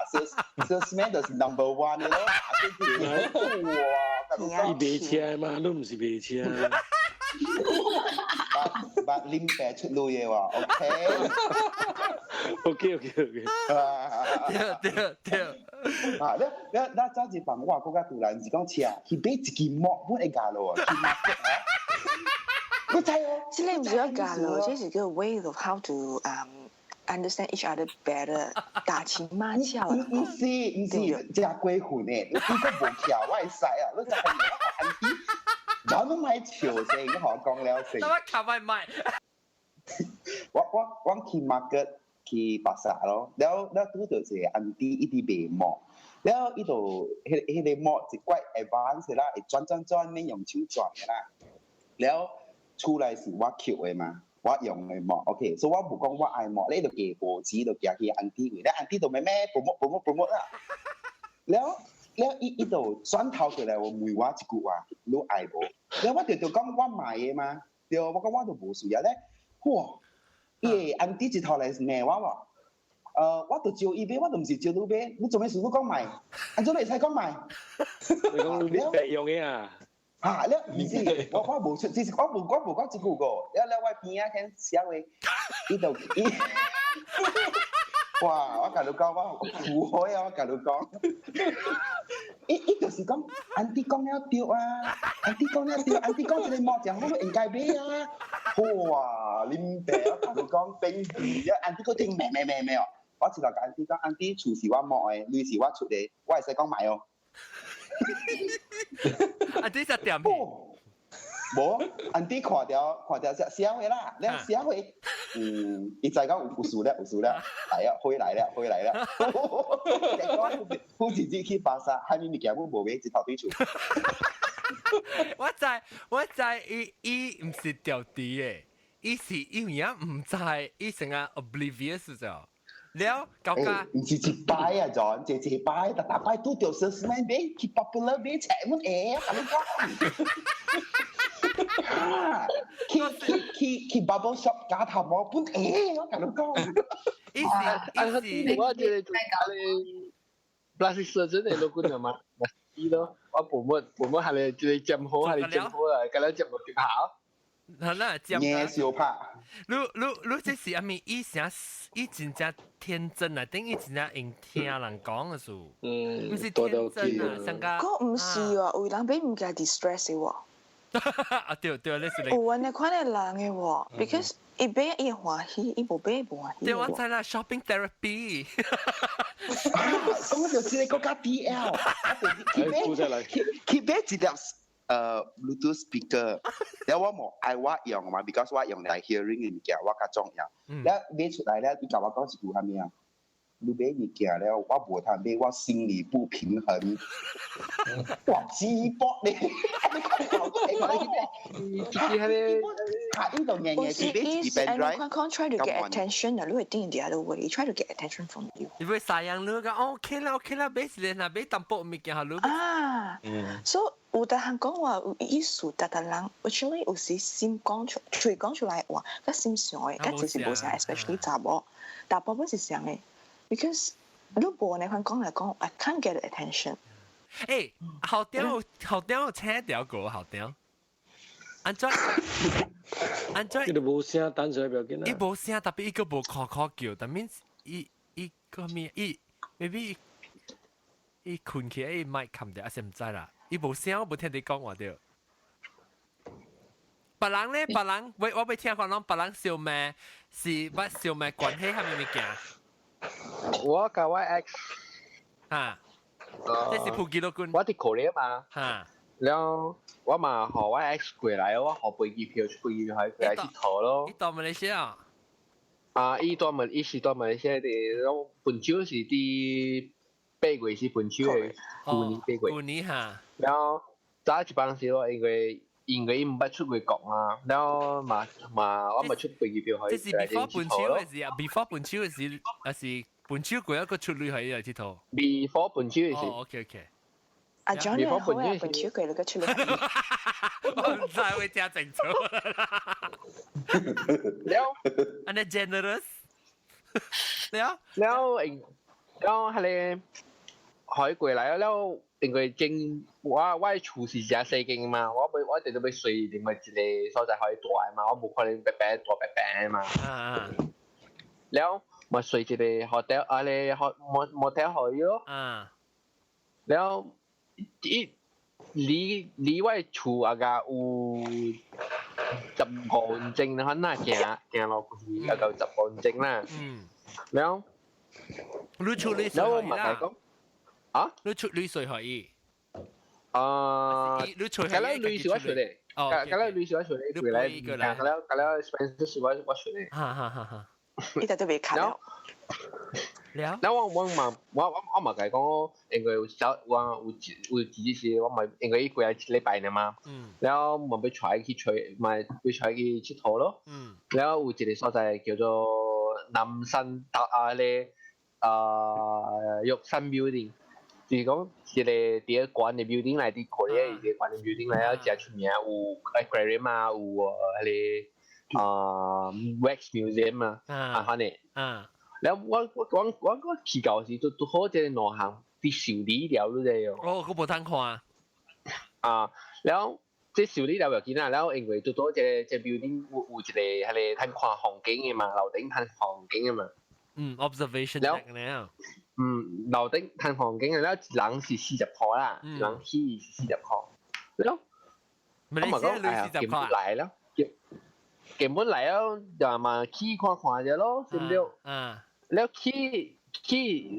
salesman 就是 number one 嘅咯，哇，你買車嘛，都唔是買車。把拎白出路嘅話 ，OK。對。啊，你早一幫我嗰個突然是講車，佢俾一支膜本會加咯，你睇哦，這個唔是要加咯，這是個 way of how to understand each other better， 打情罵俏。唔是，加鬼混嘅，你個無橋我係使啊，你就係我係我都買潮先，我講了先。我卡買。我去 market 去巴薩咯，แล้วดู到隻อัน啲一啲眉毛，แล้ว呢度迄個毛是怪 advance 啦，會轉免用手轉嘅啦，แล้ว出來是我扣嘅嘛，我用嘅毛 ，OK， 所以我冇講我愛毛，你度寄報紙度寄去อัน啲嘅，แล้วอัน啲度咩 promote 啦，แล้ว呢度轉頭過來我問我一句話，你愛無？แล้ว我就講我買嘅嘛。對，我講我都無需要咧，哇！伊安迪一頭來罵我喎。我都招伊買，我都唔是招你買，你做咩事都講賣？安怎你使講賣？你講你白用嘅啊？啊，你唔是，我無出，只是我無講一句個，了我邊啊聽寫話，伊就伊，哇！我甲你講，我苦海啊！我甲你講，伊就是講，安迪講了對啊，安迪講了對，安迪講一個毛醬，我都應該買啊！哇！你唔白，我甲你講，冰皮啊，安迪個聽咩哦！我直頭甲安迪講，安迪厝是我摸誒，淚是我出嘅，我會使講買哦。安迪實點？無，安迪看到寫話啦，你寫話，伊知講有事了，來啊，回來了，好似自去巴薩，還有物件我無買，一頭對厝。我知，伊唔是掉地嘅，伊是因為唔知，伊成日 oblivious 咗。了，搞架。唔是一擺啊，John，一擺，但擺拄着 salesman 買，去 popular 買，請乜嘢啊？去 bubble shop 假頭毛本嘢，我同你講。意思，我即係做你 plastic surgeon 嚟咯，官啊嘛，咪咯，我本係你做你針好，係你針好啊，咁樣針冇點好。係啦，針。嘢小拍。你這是阿咪伊真正天真啊，等於真正用聽人講嘅事。唔是天真啊，上個。嗰唔是喎，有人俾唔加 distress 嘅喎。啊對，你是你。有安尼款嘅人嘅喎 ，because 伊買伊歡喜，伊無買無歡喜。對，我知啦 ，shopping therapy。咁就是你嗰家 DL，佢買一條Bluetooth speaker，แล้ว我冇愛我用嘛 ，because 我用嚟 hearing 嘅物件，我較重要。แล้ว買出來咧，你甲我講一句係咩啊？你買物件咧，我無通買，我心理不平衡。哇，自博你，try to get attention 啊，你會 think the other way， try to get attention from you。你會sayang你講 OK 啦，買一個買淡薄物件下你。啊，so 有啲人講話有意思，但係人 actually 有時心講出，嘴講出來話，佢心想嘅，佢就是冇想 ，especially 查某，查某本是想嘅。Because 如果你講嚟講 ，I can't get attention。誒，後調車條個後調，安怎？佢哋冇聲，單純表見啦。伊冇聲，特別伊個冇靠叫，但係伊個咩？maybe 伊困起，伊麥冚掉，阿是唔知啦。伊冇聲，我冇聽你講話掉。別人咧，我未聽講，別人笑咩？是乜笑咩？關係係咪物件？我甲我 X 啊，這是普吉多君。我伫korea嘛，哈，แล้ว我嘛和我 X 過來，我學飛機票出去係過來佚佗咯。伊到馬來西亞啊，伊是到馬來西亞的，我本州是啲8月是本州嘅，舊年哈。然後早一班時咯，因為伊唔捌出國講啊，然後嘛我咪出飛機票去。這是 before 本州嘅事啊 ，before 本州嘅事，還是本州過一個出旅去嚟佚佗。before 本州嘅事。哦 ，OK。阿 John 你好啊，本州過嚟個出旅。我唔知會聽清楚。แล้วอันนี้ generous แล้ว係你海過嚟แล้ว因為正我厝是只細間嘛，我一定都要睡定咪一個所在可以大嘛，我冇可能白嘛。แล้ว咪睡一個 hotel 啊你 motel 可以咯。แล้ว離我厝啊個有10公尺啦，嗱行落去啊個10公尺啦。แล้ว你處理แล้ว咪係講啊？你處理水可以？你處理係啦，類似我處理，咁類似我處理，佢嚟，咁expenses我處理。哈。呢度都未卡了。แล้ว我咪係講，應該有自己事，我咪應該一個月1禮拜呢嘛。แล้ว咪ไป出去咪ไป出去佚佗咯。แล้ว有一個所在叫做南山咧玉山 building。就是講一個啲館嘅 building 嚟啲 Korea 啲館嘅 building 嚟啊，真出名有 aquarium 啊，有迄個wax museum 啊，反正แล้ว我去到時都好即係內行啲修理了都係哦。我冇睇看啊，แล้ว即係修理了又見啦，แล้ว因為都多隻 building 有一個係嚟睇看風景嘅嘛，樓頂睇風景嘅嘛。observation deck แล้ว樓頂睇風景嘅，แล้ว人是40塊啦，人起是40塊，แล้ว我咪講係根本嚟咯，根本嚟咯，就嘛起看看啫咯，對唔對？แล้ว起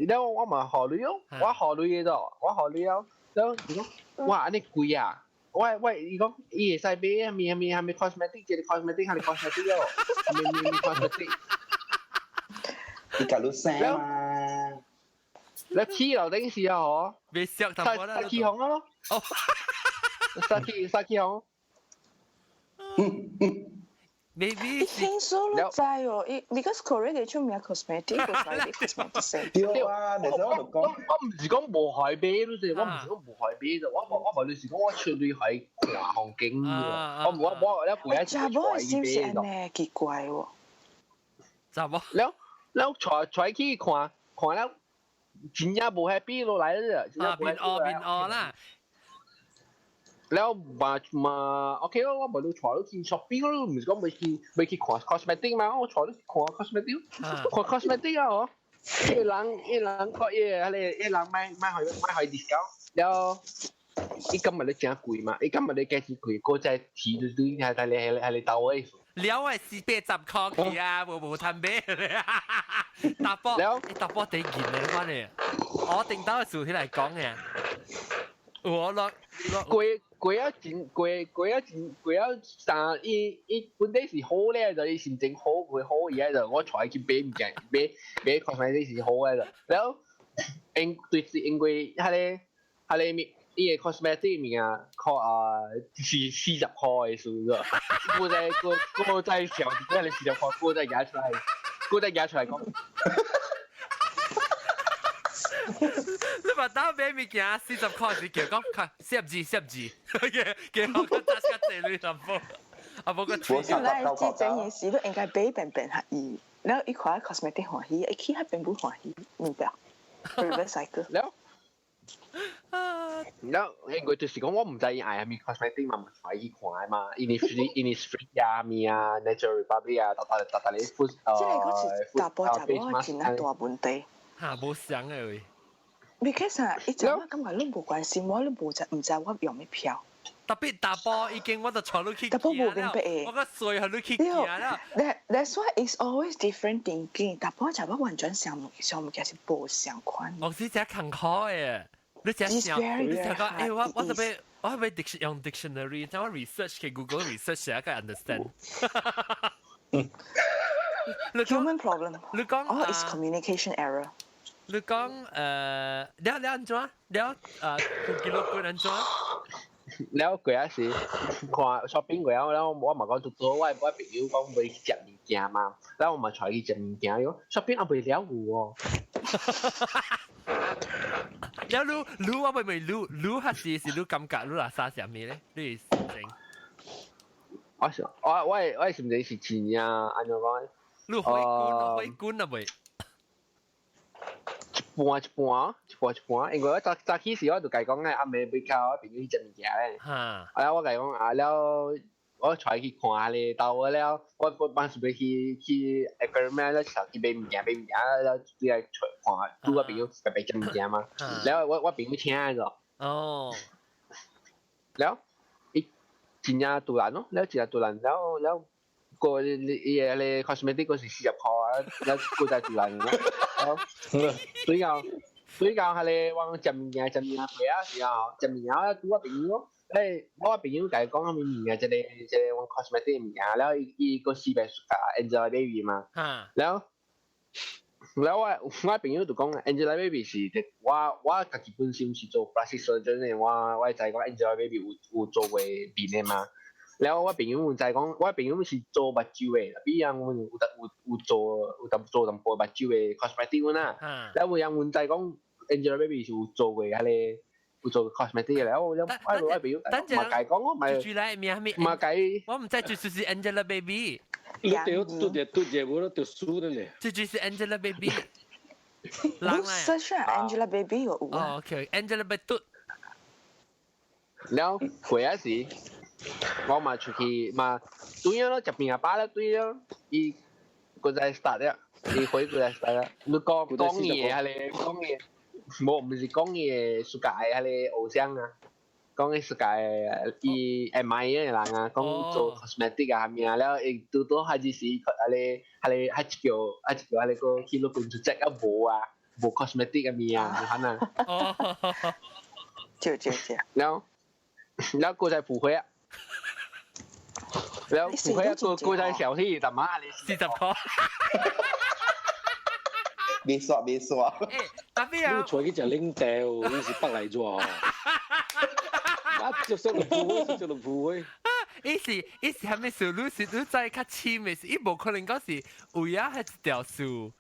แล้ว我咪考慮咯，我考慮嘅啫，我考慮了，แล้ว哇อันนี้貴啊！喂，如果伊會使買係咪 cosmetic 即係 cosmetic 係 cosmetic 咯，係咪 cosmetic？你搞到聲嘛？你起樓頂時啊，嗬？未識淡薄啦。起紅咯。哦。起紅。Maybe 聽說咯，就係喎，because Korea 嘅出名 cosmetic， 個快啲 cosmetic 先。對啊，你想我講？我唔是講無害俾咯，啫，我唔是講無害俾啫，我話你是講我出去係華航景喎，我一陪一次查某係先是安尼奇怪喎。查某。แล้ว坐去看แล้ว真正無 happy 落嚟啫，變惡啦。แล้วมาโอเค我冇到坐到去 shopping 咯，唔係講未去看 cosmetic 嘛，我坐到去看 cosmetic， 看 cosmetic 啊嗬，一人個一人買去 discount， แล้ว一今日你真貴嘛，一今日你價錢貴，嗰隻提對係你到位。了係40-80塊去啊，冇貪買咧。搭波地件嚟翻嚟，我定到數起嚟講嘅。我落貴啊真貴啊！但伊本地是好咧，就伊心情好佢好嘢就我採去買唔見，買 cosmetic 是好嘅就。แล้ว因為係伊個 cosmetic 面啊，40塊嘅數個，我再小啲你40塊，我再夾出嚟講。你話打俾物件40塊是叫講攝字嘅我個扎個字你就冇啊冇個字。原來這整件事都應該俾便合意，然後一塊 cosmetic 歡喜，一起係並不歡喜，明白 ？reverse cycle。แล้ว因為就是講我唔在意係咪 cosmetic 嘛，唔係去看嘛 ，Innisfree 啊，咪啊 ，Natural Republic 啊，大你 food 即係嗰時大波就我見得大問題。嚇冇想嘅喂。because 啊，一陣我感覺你冇關心我，你唔知我用咩票。特別大波已經我就坐到去大波冇明白誒。我個水喺度去見啦。That's why it's always different thinking。大波就我完全想唔嘅是冇相關。我是只坎坷嘅。你只想講誒，我特別我係咪用 dictionary， 即係我 research 嘅 Google research 寫一個 understand。Human problem。你講哦 ，is communication error。你講你安怎？你幾多個安怎？แล้ว嗰陣時看 shopping 嗰陣，แล้ว我咪講做我朋友講會食物件嘛，แล้ว我咪採去食物件咯 ，shopping 我未了喎。แล้วรู้ว่าไม่รู้ฮัตซีรู้กำกับรู้ราคา係咩咧？你整？我係唔知是錢啊，按照講。รู้會官啊未？一半，因為我早起時我就講嘅，阿妹俾靠我朋友去食物件咧。แล้ว我講แล้ว我採去看下咧，到我แล้ว我當時去 aquarium แล้ว就去買物件，แล้ว對嚟看，ดู我朋友ไป食物件嘛。แล้ว我朋友請咗。哦。แล้ว真正突然咯，แล้ว真正突然，แล้ว個你 cosmetic 嗰時40塊啊，แล้ว個就突然咯。水教係你往食物件貴啊，時候食物件我拄我朋友咯。我朋友甲伊講咩物件，即個我 cosmetic 物件，แล้ว伊個400價 Angelababy 嘛，แล้ว我朋友就講 Angelababy 是我家己本身是做 plastic surgeon 嘅，我知講 Angelababy 有做過面嘅嘛，แล้ว我朋友就講我朋友是做目睭嘅，比如我有做淡薄目睭嘅 cosmetic 啦，แล้ว有人就講 Angelababy 有做過迄個。有做 cosmetic 嘅，我表，嘛解講我咪，住嚟咩咩？嘛解，我唔知住是 Angelababy。你掉都嘢冇得掉輸得咧。住是 Angelababy。你 search Angelababy 有哦 ，OK，Angelababy。แล้ว嗰一時，我嘛出去嘛，對咯，入邊阿爸咧對咯，伊個在 start 咧，伊回個在 start 咧，你講嘢係你講嘢。冇，唔是講嘅世界嗰啲偶像啊，講嘅世界啲 MI 嘅人啊，講做 cosmetic 啊，係咪啊？แล้วอีกตัว係只是係係叫係個 kilo 半出隻啊冇啊，冇 cosmetic 嘅咪啊，係咪啊？哦，就，แล้วกู在補會啊，แล้ว補會กู在小氣，但係你40塊。別說。tapi ya. 你坐去只領掉，你是北嚟咗。一着上嚟鋪會。伊是係咪數你在較深嘅時，伊無可能嗰時為啊係一條樹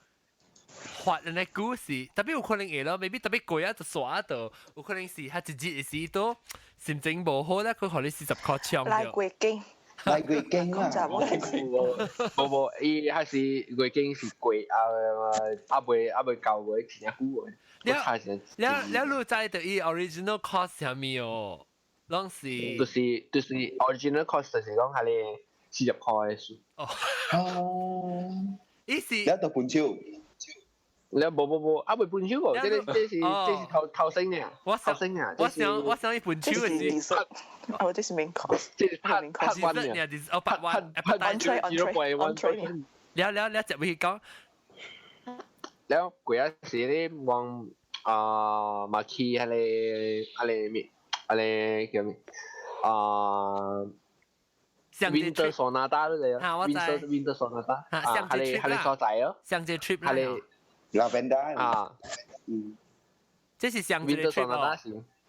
發人嘅故事，特別有可能會咯 ，maybe 特別貴啊就耍到，有可能是係一日嘅時都心情無好咧，佢可能40塊搶咗。來月經。來月經啊！冇，伊還是月經是貴啊，未夠嘅錢久嘅。了，你知道伊 original cost 係咩哦？攏是就是 original cost 就是講係你40塊嘅數。哦。伊是。一到半超。你冇，未半超喎，這是頭升嘅，頭升嘅。我想伊半超嘅時。哦，這是 main cost，這是拍1嘅，哦8 了，就會講。แล้ว嗰一時咧，往มาขี่อะไร叫咩Winter Sonata 嗰啲啊 ，Winter Sonata 係所在咯，上隻 trip 係 Lavender 啊，這是上隻 trip 哦。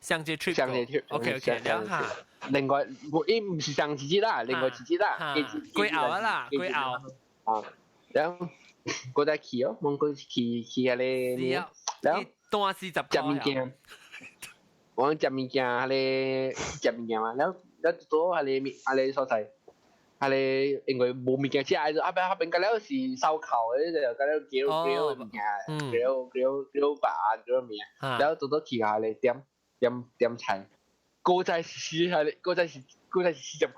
上節 trip，OK， 了下。另外，伊唔是上節啦，另外節啦，貴後啦，貴後。啊，然後嗰隻去哦，問佢去下咧，然後多40塊。食物件，我食物件下咧，食物件嘛，然後多下咧所在，下咧因為冇物件食，就後邊嗰啲是燒烤嘅，就嗰啲grill物件，grill 吧，grill 面，然後多去下咧點菜，嗰隻是40，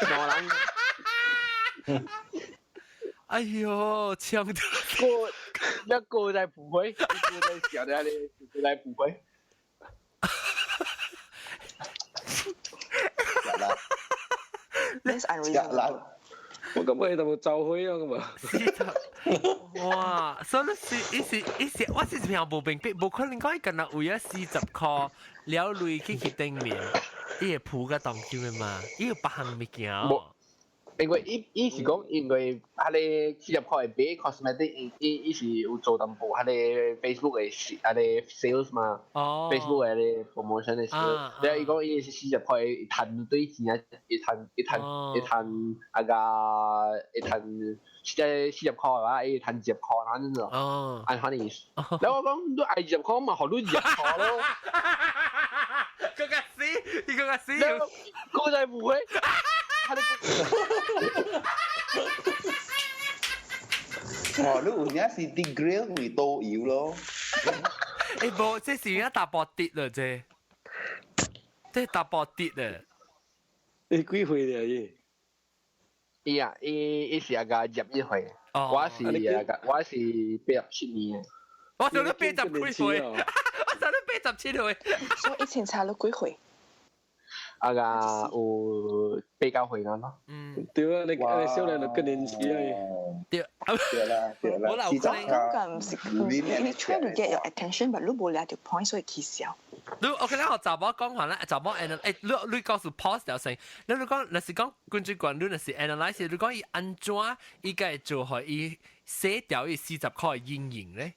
冇人。哎呦，搶到！一個在補會，一個在小的咧，就在補會。我咁咪就走開啊咁啊！哇！所以伊是，我是平無明白，無可能講伊今日為咗40塊了累去頂面，伊會鋪個當叫咩嘛？伊有8項物件。因為伊是講，因為佢哋40塊買 cosmetic，伊是有做淡薄，佢哋 Facebook 嘅佢哋 sales 嘛 ，Facebook 嘅啲 promotion 嘅 sales。然後伊講伊是40塊賺對錢啊，一賺啊個一賺即係40塊嘅話，伊賺10塊咁樣，按佢哋意思。然後我講都嗌10塊嘛，好多10塊咯。嗰個死，你嗰個死，嗰就係唔會。哦，你有影是啲 grill 會多油咯。誒冇，即係而家大波跌啦啫，即係大波跌啊！你幾歲嚟？伊啊，伊是個21歲，我是87年。我做咗87歲，我做咗87歲。所以以前差咗幾歲？啊個有8-9歲啦。對啊，你少年就更年期啊。對啦。我諗唔是，你 try to get your attention，但你冇攞條 point，所以氣笑。你 OK 啦，我就冇講話啦，就冇 analyse。你告訴 pause 條聲，你講，你是講根據觀點，你是 analyse。你講伊安怎伊個做係伊寫掉伊40塊陰影咧？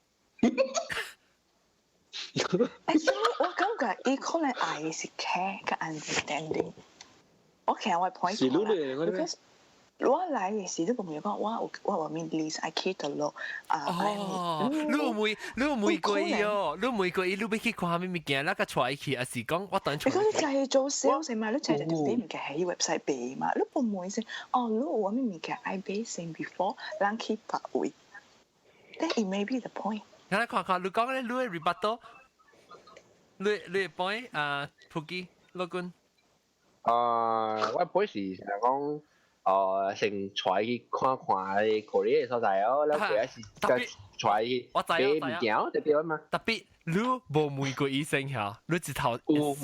我感覺伊可能愛是 care 個 understanding。我其實我 point 是你嚟嘅咩？我來嘅時都冇嘢講，我面 list I keep 到咯。哦，你有每個月哦，你每個月你要去看咩物件，那個出去，還是講我等出？你講你就係做 sales 嘛，你就係俾物件喺 website 俾嘛，你冇每先，哦，你話咩物件 I 俾先 before，讓 keep 發會。That it may be the point。睇看，你講咧，你嘅 rebuttal， 你嘅 point 普基老君。我本時成日講。成出去看啲嗰啲所在哦，แล้ว佢一時就出去俾物件特別嘛。特別你冇每個醫生嚇，你直頭有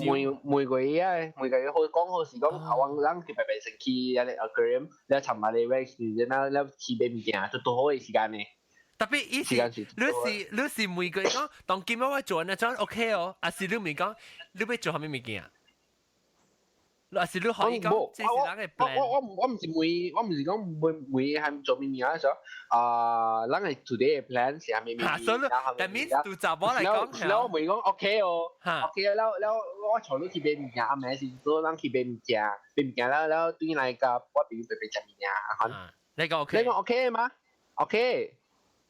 每個月好講好時講，我諗佢白成去一個 aquarium，แล้ว尋日你 wax แล้ว去俾物件，就多好嘅時間呢。特別以前你是每個月講，當今日我做那種 OK 哦，還是你咪講你要做下咩物件？還是你可以講，這是哪個 plan？我唔是講每係做咩嘢時候，咱係 today 嘅 plan 是係咩嘢？所以that means 對查某嚟講，แล้ว我咪講 OK 哦 ，OK แล้ว我坐到去俾物件，阿妹是做咱去俾物件แล้ว對你嚟講，我俾俾隻物件啊，你講 OK？你講 OK 嗎 ？OK，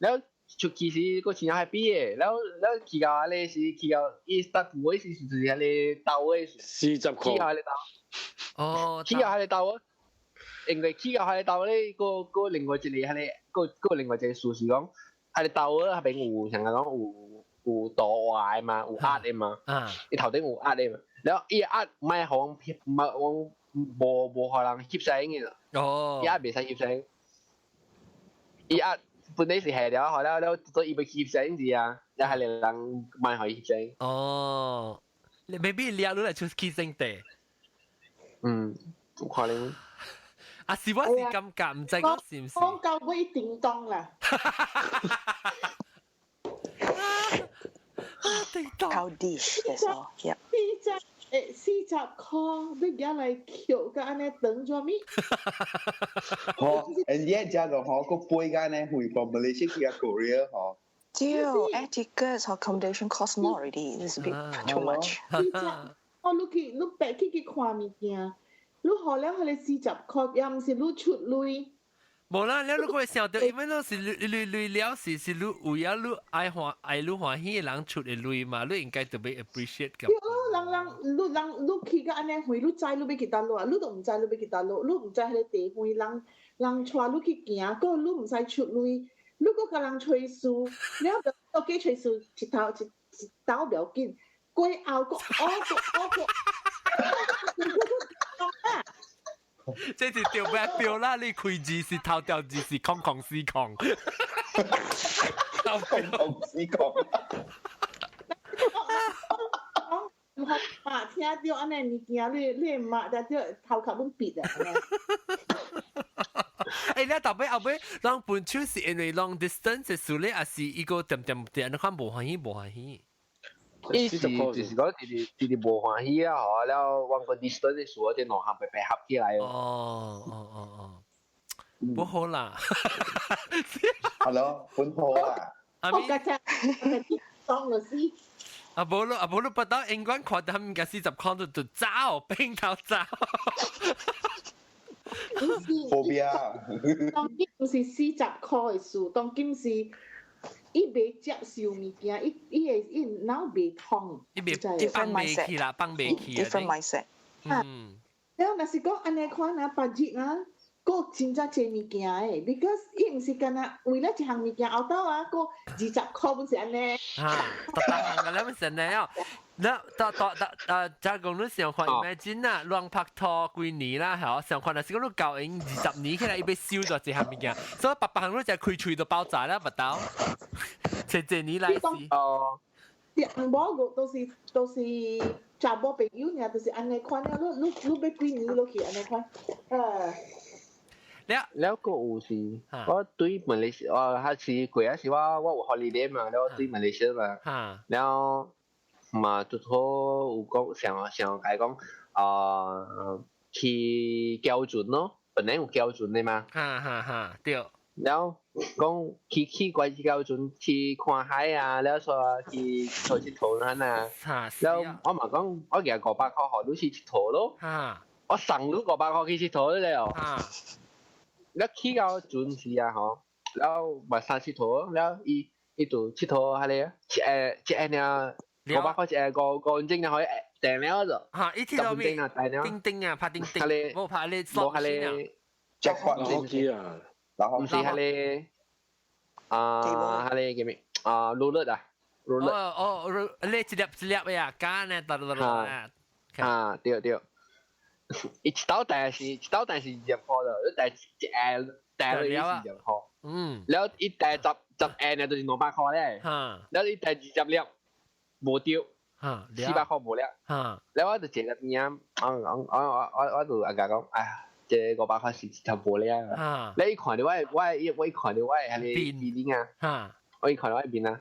แล้ว出去時個錢係俾嘅，แล้ว去到咧是去到一start會是係你到嘅40塊，去到你到。哦，起下你鬥啊！因為起下你鬥咧，個另外一個係你個另外一個數是講，係你鬥啊，係俾有成日講有多壞嘛，有壓嘅嘛，你頭頂有壓嘅嘛，然後伊壓唔係好唔係我冇可能吸聲嘅，壓未使吸聲，伊壓本來是係了，後來都伊要吸聲字啊，又係人唔係可以吸聲。哦，你未必你阿女嚟出吸聲地。有可能。是我是咁夾，唔知我是唔是？講到尾叮當啦。叮當。靠 dish 嘅所，yep。40塊，你而嚟橋嘅安尼等咗咩？and yet 就個嗬個杯間咧回報 Malaysia 嘅 Korea 嗬。Still, air tickets or accommodation cost more already. This is a bit too much. 你白去看物件，你好了，你40塊，又唔是你出類。冇啦，你如果想到，因為嗰是累了是你為咗你愛你歡喜嘅人出嘅累嘛，你應該特別 appreciate 咁。你去個安尼會，你知你要去倒落，你都唔知你要去倒落，你唔知迄個地方人帶你去行，個你唔使出類，你個個人吹數，你要到幾吹數一頭唔要緊。過後個這是條白標啦！你開字是頭條字是空空是空，空空是空。唔係嘛？聽到安尼物件，你嘛就頭殼都別啊！你特別後尾讓本手是因為 long distance 嘅數咧，還是一個點，你看無歡喜。意思就是講佢哋無歡喜啊，嗬，แล้ว往個 distance 嘅數，啲兩行白合起來哦，不好啦，係咯，本好啊。阿咪，當律師。阿寶都不到英國看到佢哋40塊就走，邊頭走。當今唔是40塊嘅數，當今是。伊袂接受物件，伊腦袂通，伊袂放袂起啦，放袂起。Different mindset。然後若是講安尼看啊，budget啊，個真正濟物件誒 ，because 伊毋是干那為了一項物件後頭啊，個20塊本是安尼。特行嘅咧，本是安尼哦。假如講你想看 imagine 啦，亂拍拖幾年啦，係想看，但是講你教應20年起來，伊要燒咗一項物件，所以白行你就開喙就爆炸啦，唔到。這年來是。人某個都是查某朋友呢，就是安尼看了，你要幾年落去安尼看，แล้วก็有時我對馬來西亞還是過一時我有 holiday 嘛，แล้ว對馬來西亞嘛，แล้ว嘛就好有講想解講去標準咯，本來有標準的嘛，對。แล้ว講去關係標準去看海啊，แล้ว說去坐鐵路นั่นน่ะแล้ว我嘛講我其實500塊學你去鐵路咯，我送你500塊去鐵路了。แล้วขี้เอาจุนสีอ่ะฮะแล้วมาสานชิโถแล้วอีตัวชิโถอะไรอ่ะเจเนี่ย我把嗰隻個認證就可以訂了咗。嚇！呢啲攞咩？釘釘啊，拍釘釘。冇拍你冇係你 jackpot 攞機啊！唔是係你係你叫咩？roulette 啊，roulette。哦，你一粒呀，揀呢，啊，對。一刀但是入貨咗，但係咗一入貨。แล้วอีแต่จับแอนเนี่ยตัว200塊咧。แล้วอีแต่20粒。冇掉，400塊冇了。แล้ว我就借咗邊我就阿家講，哎呀，借500塊是就冇了。你一看到我一看到我係你邊啊？我一看到我邊啊，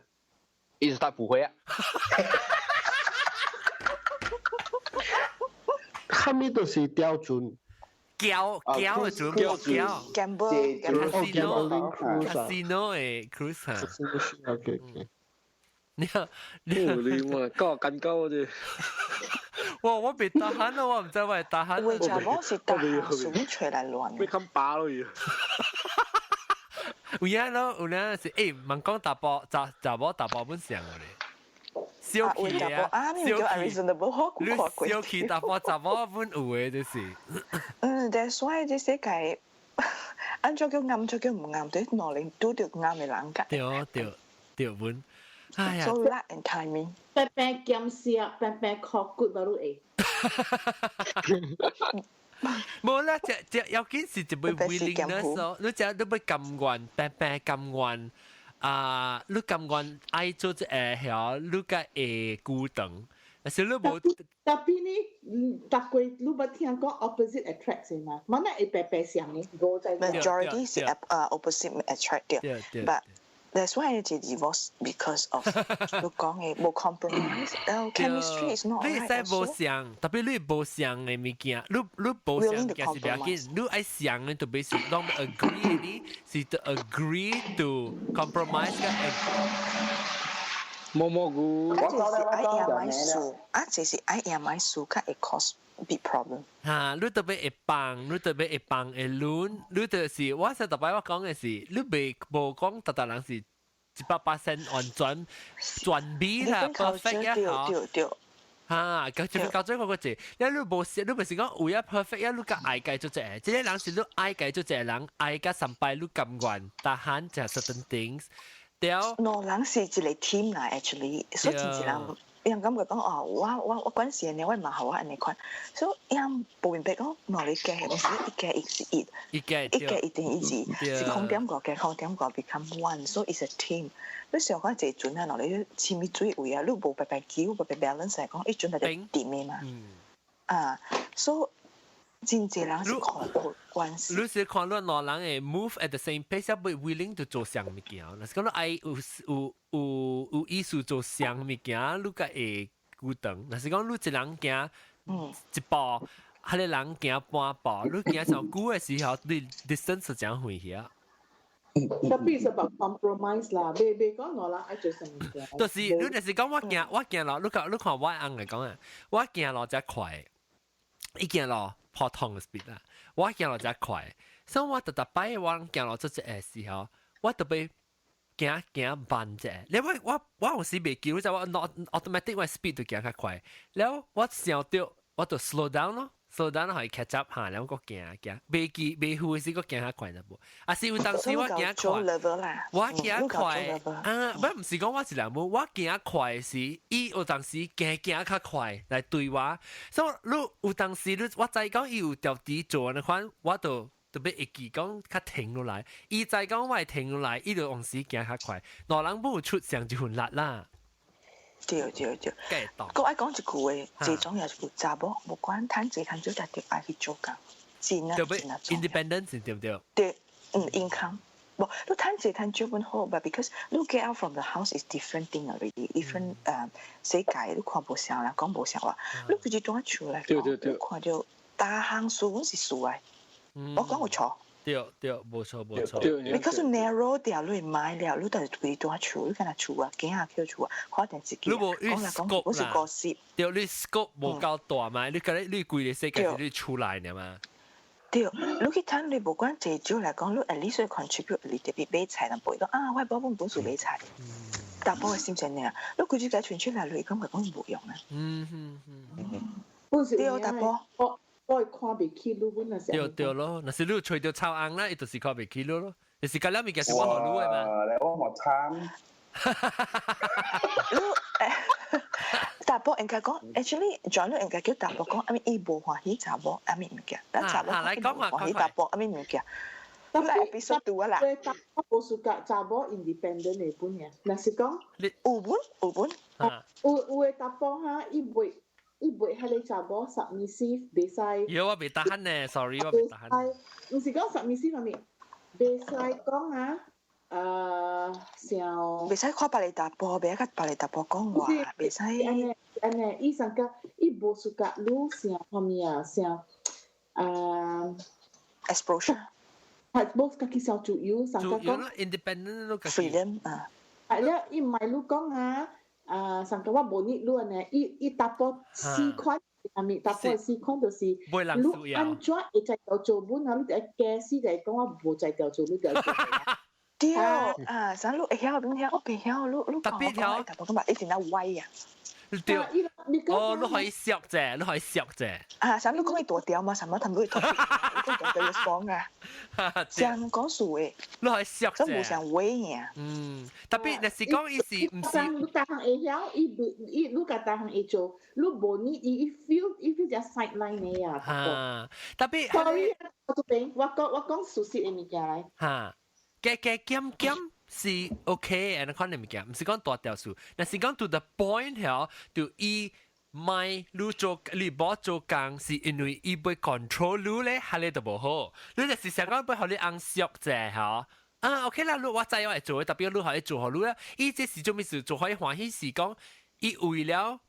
一直打不回啊。後面都是標準。叫嘅準，Casino 嘅 cruise。OK。你嘛，高緊高啫。我別打鼾咯，我唔知為打鼾。為什麼是打鼾？隨出來亂。被冚巴咯要。有呀咯，有呀是問講打波打波本上嘅。小氣啊！小氣打波本有嘅就是。that's why 啲世界按咗叫啱咗叫唔啱，對攞嚟都條啱嘅冷格。對本。So luck and timing. 白兼寫，白考骨巴路誒。冇啦，有件事就會 willingness 咯，你就都會甘願，白甘願你甘願愛做只係你個會孤單，但是你冇。tapi ni takut lu bertiang kau opposite attract sih mah. Mana白想你go 在 majority 是opposite attract 掉 ，but that's why it's divorce because of 你講嘅冇 compromise， chemistry is not right。你使冇想，特別你冇想嘅物件，你冇想嘅是邊件？你愛想嘅特別是當 agree 呢，是 to agree to compromise 嘅。冇菇，這是愛呀買數，佢會 cause big problem。嚇，你特別會幫會亂，你就是我實特別我講嘅是，你冇講特人是100%完全美啦 ，perfect 一好。嚇，搞咗嗰個字，你冇是講為咗 perfect 一，你個愛計咗隻，即係人是你愛計咗隻人，愛個三拜你甘願，但係就 certain things。no， 人是一個 team 啦 ，actually， 所以真係人感覺講哦，我嗰陣時呢，我唔係好安尼款，所以人冇明白講，嗱你嘅唔是一嘅一定一致，是空點個嘅空點個 become one，so it's a team。你上講這陣啊，嗱你前面最位啊，你冇白叫，白 balance 嚟講，一陣係點嘅嘛，so。真濟人是看關係。你是看到兩人會 move at the same pace，要 be willing to 做相物件。嗱，講到愛有意思做相物件，你個會孤單。嗱，是講你一人行一步，迄個人行半步，你行上久嘅時候，你 distance 就講遠些。Tapi it's about compromise 啦，別講兩人愛做相物件。就是你就是講我行路，你看我翁嚟講啊，我行路真快，伊行路。普通嘅 speed 啦，我行路真快，所以我特別我行路出隻嘅時候，我特別行慢隻。你我有時未記，就我 automatic 我 speed 就行較快，然後我想到我就 slow down 咯 ，slow down 可以 catch up 下，然後個行，未記未會時個行較快就冇。啊，是有當時我行快，我行快唔是講我一兩步，我行快是伊有當時行較快來對我，所以你有當時我再講伊有條啲做嘅款，我就特別會記講較停落來，伊再講我停落來，伊就往時行較快，兩人冇出上就混力啦。對，各位講一句話，這種有一句查某無管賺錢賺少，但係愛去做工，錢啊錢啊重要。independence 對唔對？對，income。不，你賺錢賺少本好，but because you get out from the house is different thing already， different 世界你看無啥啦，講無啥話，你自己當厝嚟講，你看到大行數本是數嚟，我講有錯。對，冇錯。Because narrow 掉你買了，你都係會當厝，你跟他厝啊，驚下叫厝啊，可能自己講嚟講，我是個攝。對，你 scope 冇夠大嘛，你貴嘅世界是你出來嘅嘛。對，你去睇你無管最少嚟講，你 at least 要 contribute 你特別買菜，但唔會講啊，我寶本數買菜，大波嘅心情呢？你佢只仔傳出嚟，你咁佢講冇用啊。對，大波。我看袂起你本那時。對咯，那是你吹到臭硬啦，伊就是看袂起你咯。就是咁樣物件是我學你嘅嘛。我冇參。大波人家講 ，actually 仲有人家叫大波講，伊無歡喜查某，物件，咱查某歡喜大波，物件。但係 episode 2啦。大波無暑假查某 independent 嘅本嘢，若是講有本。有嘅大波哈，伊袂係你查某 submissive， 袂使。有我袂tahan呢 ，sorry 我袂tahan。唔是講 submissive 方面，袂使講啊。像袂使看別人大波，袂使甲別人大波講話，袂使。安尼，伊上個伊無暑假愈像方面啊，像exposure。係冇家己小自由，上個講 independent 咯，freedom 啊。係咧，伊唔係愈講啊，上個我無呢愈安尼，伊大波4款。係咪？大波4款就是，你安怎會在條做本啊？你哋假死就係講我無在條做，你哋做。對啊，想你會曉邊曉，我袂曉，你特別曉，大波咁嘛，一定要歪啊。對，哦，你可以削啫，你可以削啫。啊，想你講伊大條嘛，什麼他們會特別，一大條要爽啊。像講數誒，你可以削啫。真冇想歪呀。特別若是講伊是唔是？你大項會曉，你甲大項會做，你無呢伊 feel 只 sideline 嘅啊。特別。sorry，我講事實嘅物件嚟。嚇，減。是 OK 嘅，看你物件，唔是講大條數，但是講 to the point 嚇，就伊咪你做你冇做工，是因為伊會 control 你咧，係你就無好。你就是想講要互你硬削啫嚇。OK 啦，我知我會做，特別你可以做好你啦。伊這是做咩事？做可以歡喜是講，伊為了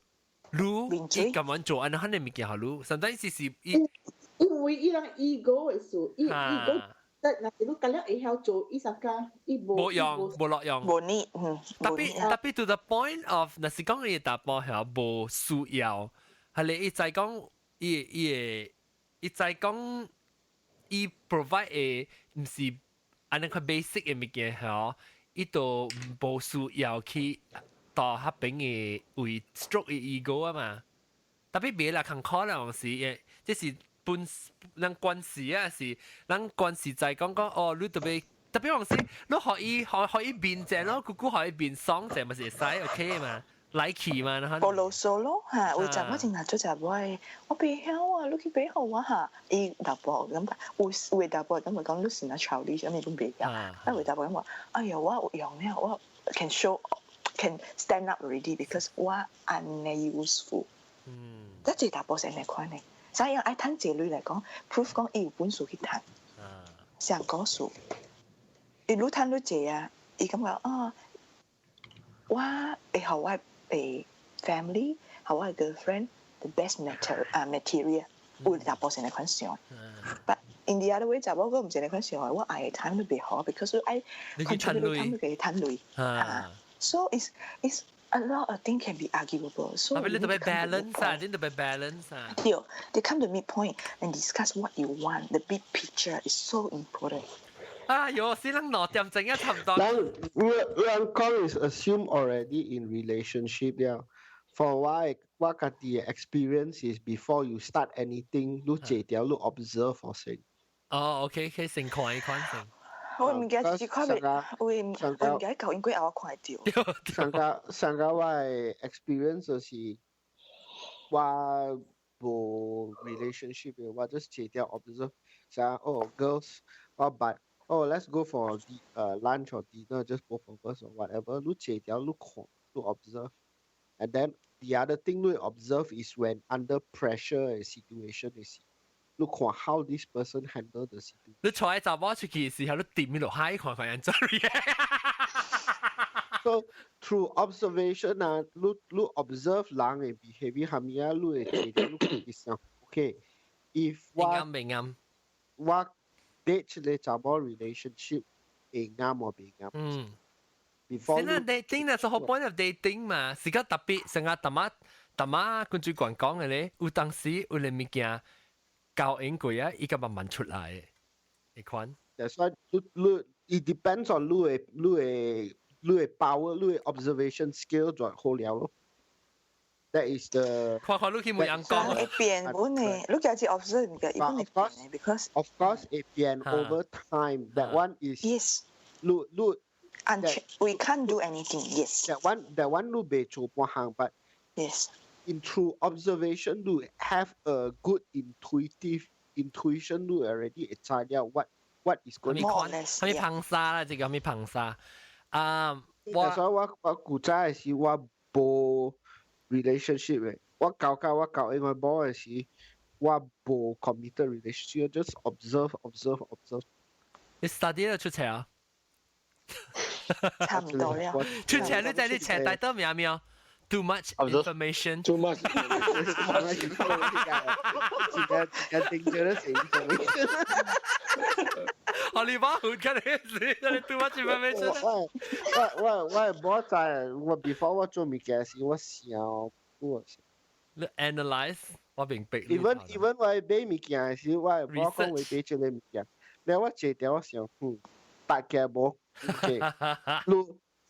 你，伊咁樣做，安尼看你物件好你，甚至是因為伊人 ego 嘅事，伊 ego。嗱，如果咁樣會曉做，伊上家伊冇用，冇落用。冇呢，特別 to the point of， 若是講伊大波係冇需要，係你伊在講伊在講伊 provide 嘅唔是安尼個 basic 嘅物件係，伊都冇需要去到迄邊嘅為 stroke 嘅 ego 啊嘛。特別別啦，看可能是即是。本人關係啊，是人關係就係講哦，你特別往時，你可以變正咯，姑姑可以變爽正，咪是會使 OK 嘛 ，like 嘛，你看。無囉嗦咯嚇，會就我正話做就係我袂曉啊，你去俾我嚇，伊大波咁，會大波咁咪講你是那 childish 咁你都袂曉，但會大波咁話，哎呀我有用咧，我 can stand up already because 我 unuseful，即係大波成咩款呢？所以愛談這類嚟講 ，proof 講伊有本事去談，上講數，伊愈談愈濟啊，伊感覺啊，我會互我誒 family，互我 girlfriend the best material，有大部分嚟款想，but in the other way 就我唔是嚟款想，我愛談都袂好 ，because 愛 contribute 談佢談類，so it's a lot of things can be arguable. So a little bit balance, a little bit balance. They come to midpoint and discuss what you want. The big picture is so important. 先能攞點整一差唔多。Rang Kong is assumed already in relationship. Yeah. For what the experience is before you start anything, look 這條路 observe 我先。OK， 先看一看先。我唔記得自看未，我唔記得舊應該有我看到。上個我 experience 就是我無 relationship 嘅，我就是這條 observe，想girls，but let's go for lunch or dinner, just both of us or whatever. 你這條你看，你 observe，and then the other thing 你 observe is when under pressure 嘅 situation 嘅時。你看 how this person handle the situation。你坐喺查某出去嘅時候，你點喺度嗨看人做嘢。So through observation 啊，你 observe 人嘅 behavior 係咪啊？你會睇到你自己想 ，OK。If 我 date 你查某 relationship 會啱或唔啱？Before 先啊 dating 啊，是好 point of dating 嘛，是個特別，成日大媽跟主管講嘅咧，有當時有啲物件。教應佢啊，依家慢慢出嚟，你看。That's why it depends on 你嘅 power， 你嘅 observation skill 就好了咯。That is the。看你去冇人講。會變本嘅，你家只 observe 嘅，一般會變嘅，because of course 會變 over time。That one is yes。你 we can't do anything. Yes. That one 你未做半行，but yes. In through observation, you have a good intuition. You already know what is going on. 佢咪碰沙啦，即係咪碰沙？所以我古早時我冇 relationship 嘅，我搞因為冇時我冇 committed relationship， just observe。你 study 咗出車啊？差唔多了。出車你在你車帶到咩咩？Too much information. Too much. dangerous information. 我哋把好緊嘅事，你 too much information. 我冇在，我 before 我做物件時，我想我。你 analyze 我明白。even 我買物件時，我冇講會買這個物件。然後我坐掉，我想，大家冇 OK。你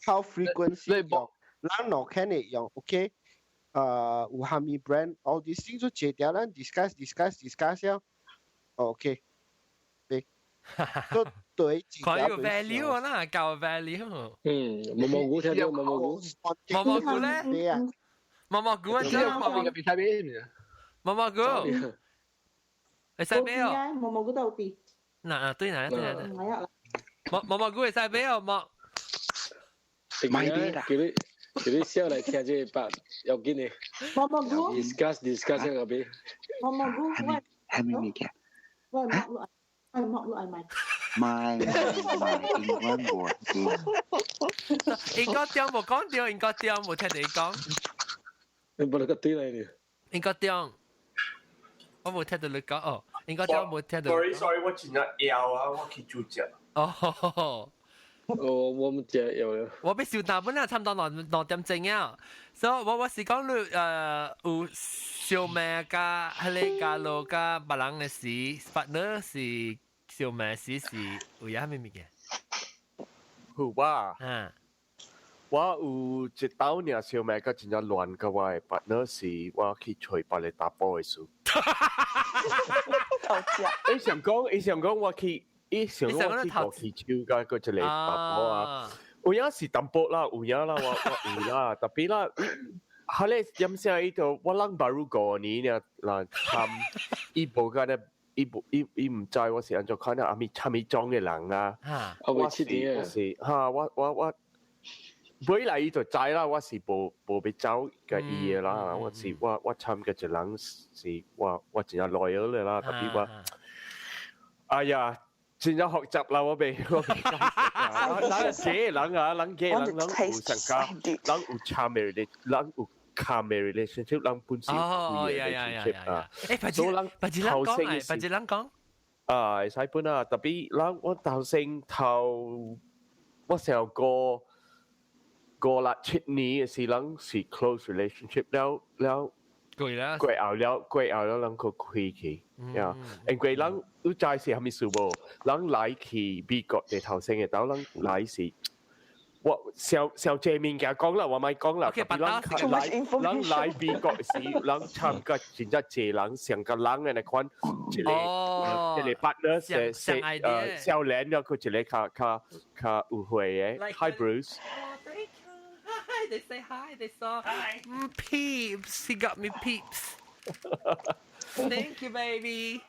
how frequency 用？咱攞看嚟用 ，OK？ 有蝦米 brand all these things 都借掉，咱 discuss 了 ，OK？ 都對。佢有 value 啊，那夠 value。毛蘑菇聽到毛蘑菇。毛蘑菇咧？毛蘑菇啊，真係毛蘑菇。毛蘑菇。你使咩哦？毛蘑菇都有啲。嗱，對嗱，對。唔係啊。毛蘑菇你使咩哦？毛。買啲啦。叫你笑嚟聽這把要緊嘅。毛蘑菇。discuss 嗰邊。毛蘑菇，係咪物件？喂，莫錄買。買英文冇見。應該點冇講掉，應該點冇聽你講。你冇得個對嚟呢？應該點？我冇聽到你講哦，應該點冇聽到。Sorry，我真係腰啊，我去煮食。哦。我唔知有。我俾小大本啊，差唔多6點鐘啊，所以我是講你有小妹加喺你家路加別人嘅事，partner 是小妹事是有咩物件？好吧。我有一道呢小妹個真係亂嘅話，partner 是我去吹把你打波嘅事。你想講我去？伊想我去過氣球噶，佢一個打波啊，有影是淡薄啦，有影啦，我有啦，特別啦，後來點先伊度我諗巴如過年呢，嗱參伊無個咧，伊唔知我是按照看阿咪參伊裝嘅人啊，我是嚇我本來伊就知啦，我是無被走嘅伊嘅啦，我是我參嘅一人是我真係 loyal 嘅啦，特別我，哎呀。真係學習啦，我未人有上家，人有參嘅人有參嘅 relationship， 人本身有 relationship 啊。誒，不知人講。啊，係使本啊，特別人我我成個啦7年是人是 close relationship 了。貴後了，人個開起，呀！因為人都知是係咪事無，人來去美國嘅頭先嘅，到人來是，我小姐面嘅講啦，我咪講啦，特別人來美國時，人參加真係謝人成個人嘅嚟看，一個 partner 少年了，佢一個較有會嘅 ，Hi Bruce。They say hi. They saw peeps. He got me peeps. Thank you, baby.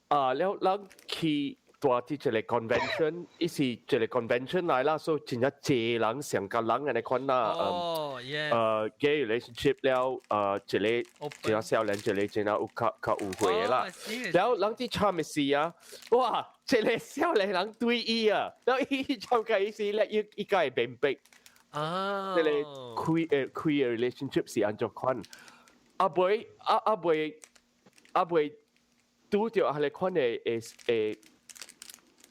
แล้ว去大啲一個 convention， 伊是一個 convention 來啦，所以真係濟人成個人嘅嚟看啦。gay relationship 了，一個真係少年，一個真係有較有會嘅啦。แล้ว人啲參嘅事啊，哇！一個少年人對伊啊，แล้ว伊參加伊時咧，伊個係明白。即係 queer relationship 是按照款，阿妹拄着係你款嘅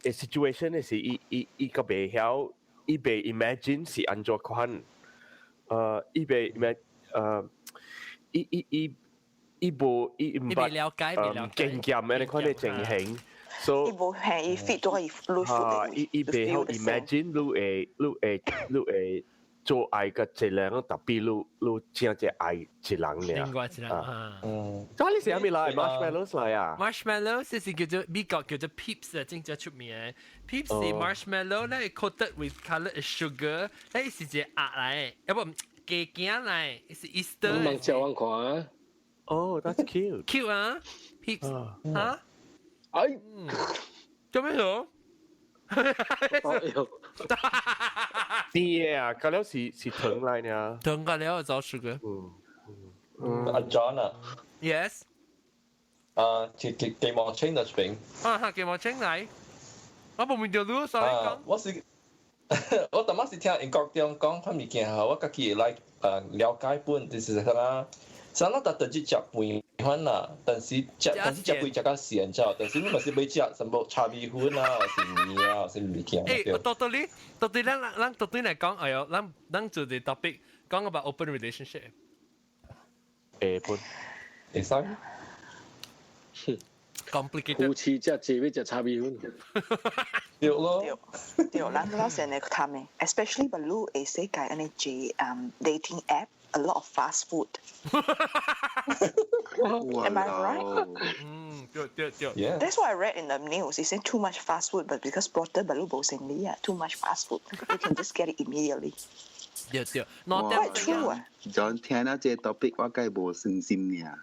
situation 嘅是伊個未曉，伊未 imagine 是按照款，伊未伊伊無了解，經驗嘅，你看你情形，所以伊無係伊 fit 到伊 lose food 伊袂好 imagine 你會做愛個一人，特別你真係愛一人咧。另外一人啊。咁你食咩來 ？marshmallows 嚟啊 ？marshmallows 係叫做美國叫做 Peeps 啊，真正出名。Peeps 係 marshmallow 咧 coated with coloured sugar，咧是隻鴨嚟，要不雞頸嚟，是 Easter。唔能照安看啊。Oh, that's cute. Cute 啊 ，Peeps 嚇？哎，做咩咗？甜嘅啊，嗰了是糖嚟呢？糖嗰了就 sugar。阿 John 啊 ，Yes。寄望清嗰邊。啊，寄望清嚟。我冇面條路，所以講。我頭先是聽英國中講番物件後，我家己來了解本，就是係啦。啥那特只食飯飯啦，但是食飯食較鹹啫，但是你咪是要食什麼炒米粉啊，或是麵啊，或是物件。到底咱到底嚟講，哎呦，咱做啲 topic 講 about open relationship。會使。complicated。夫妻只借要食炒米粉。對咯。對，咱老成日談嘅 ，especially 如果世界安尼借dating app。A lot of fast food. Am I right? Yeah. That's what I read in the news. It said too much fast food, but because porter baru bosan dia, too much fast food. You can just get it immediately. 對， quite true 啊。John 聽到這 topic 我梗係無信心呀。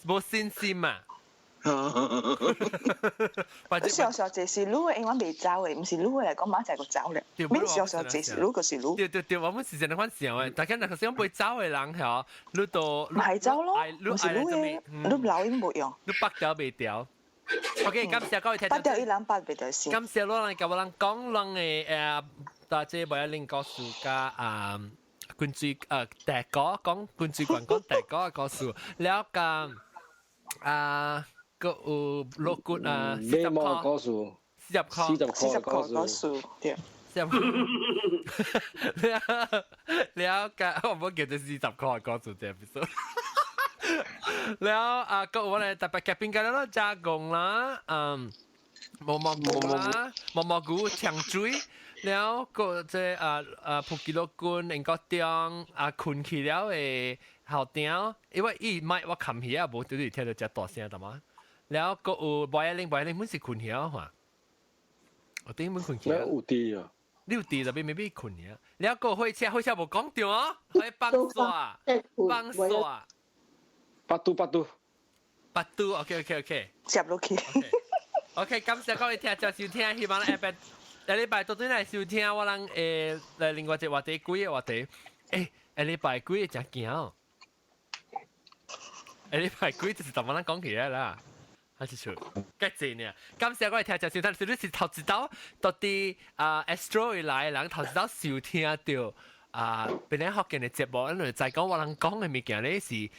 冇信心啊！小小這是路嘅，我未走嘅，唔是路嘅嚟講，馬仔個走咧。咩小小這是路個是路。對，我們時常講時候誒，大家嗱，想背走嘅人係你到唔係走咯，唔是路嘅，你留應冇用。你北掉未掉 ？OK， 感謝各位聽眾。北掉一兩百未掉先。感謝攞人教我人講人嘅大姐為咗令告訴家關注大哥講關注關講大哥嘅告訴了解個有落骨40塊告訴40塊告訴，對。了解，我唔好叫做40塊告訴這 episode。แล้วก็วันนี้แต่ไปแคปปิ้งกันแล้วจ้ากงละมอกูเชียงจุยแล้วก็จะภูกิโลกุนเองก็เตียงคุณขี้แล้วหาวเตียว因為อีไม่ว่าคำเหี้ยบ่ตัวนี้聽到只大聲得嘛แล้วก็บอยลิงมันสิคุณเหี้ยว่ะ我頂มันคุณเหี้ย有啲啊你有啲就未必คุณเหี้ยแล้วก็開車冇講掉啊可以幫刷百度 OK 接落去 OK 感謝各位聽眾收聽希望下禮拜到底來收聽我哋來另外一個話題幾個話題禮拜幾個真驚禮拜幾就是同我哋講起來啦還是錯幾正呢感謝各位聽眾收聽是你是頭一道到底Astro 來人頭一道收聽到本來學緊嘅節目因為就係講我哋講嘅物件咧是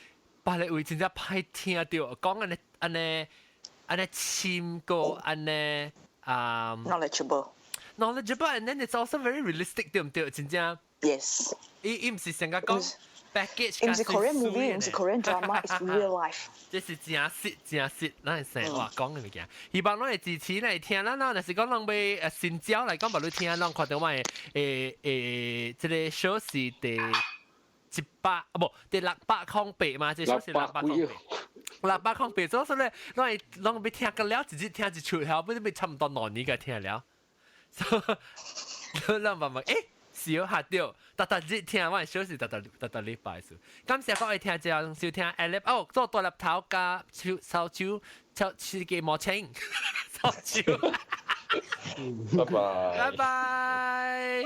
把你會真正歹聽到講安尼深個安尼knowledgeable and then it's also very realistic 對唔對真正 Yes 伊唔是成個講 package 唔是 Korean movie 唔是 Korean drama it's real life 這是真實咱係成話講嘅物件希望咱會支持來聽咱若是講咱要新招來講把你聽咱看到我這個 show 是第100不第608嘛這首是608所以咧咱要聽個了直接聽一出後不是差唔多2年個聽了所以咱慢慢少下掉特日聽我小時特禮拜數感謝各位聽眾收聽Alip 做大粒頭加手手刺激魔青手手拜拜。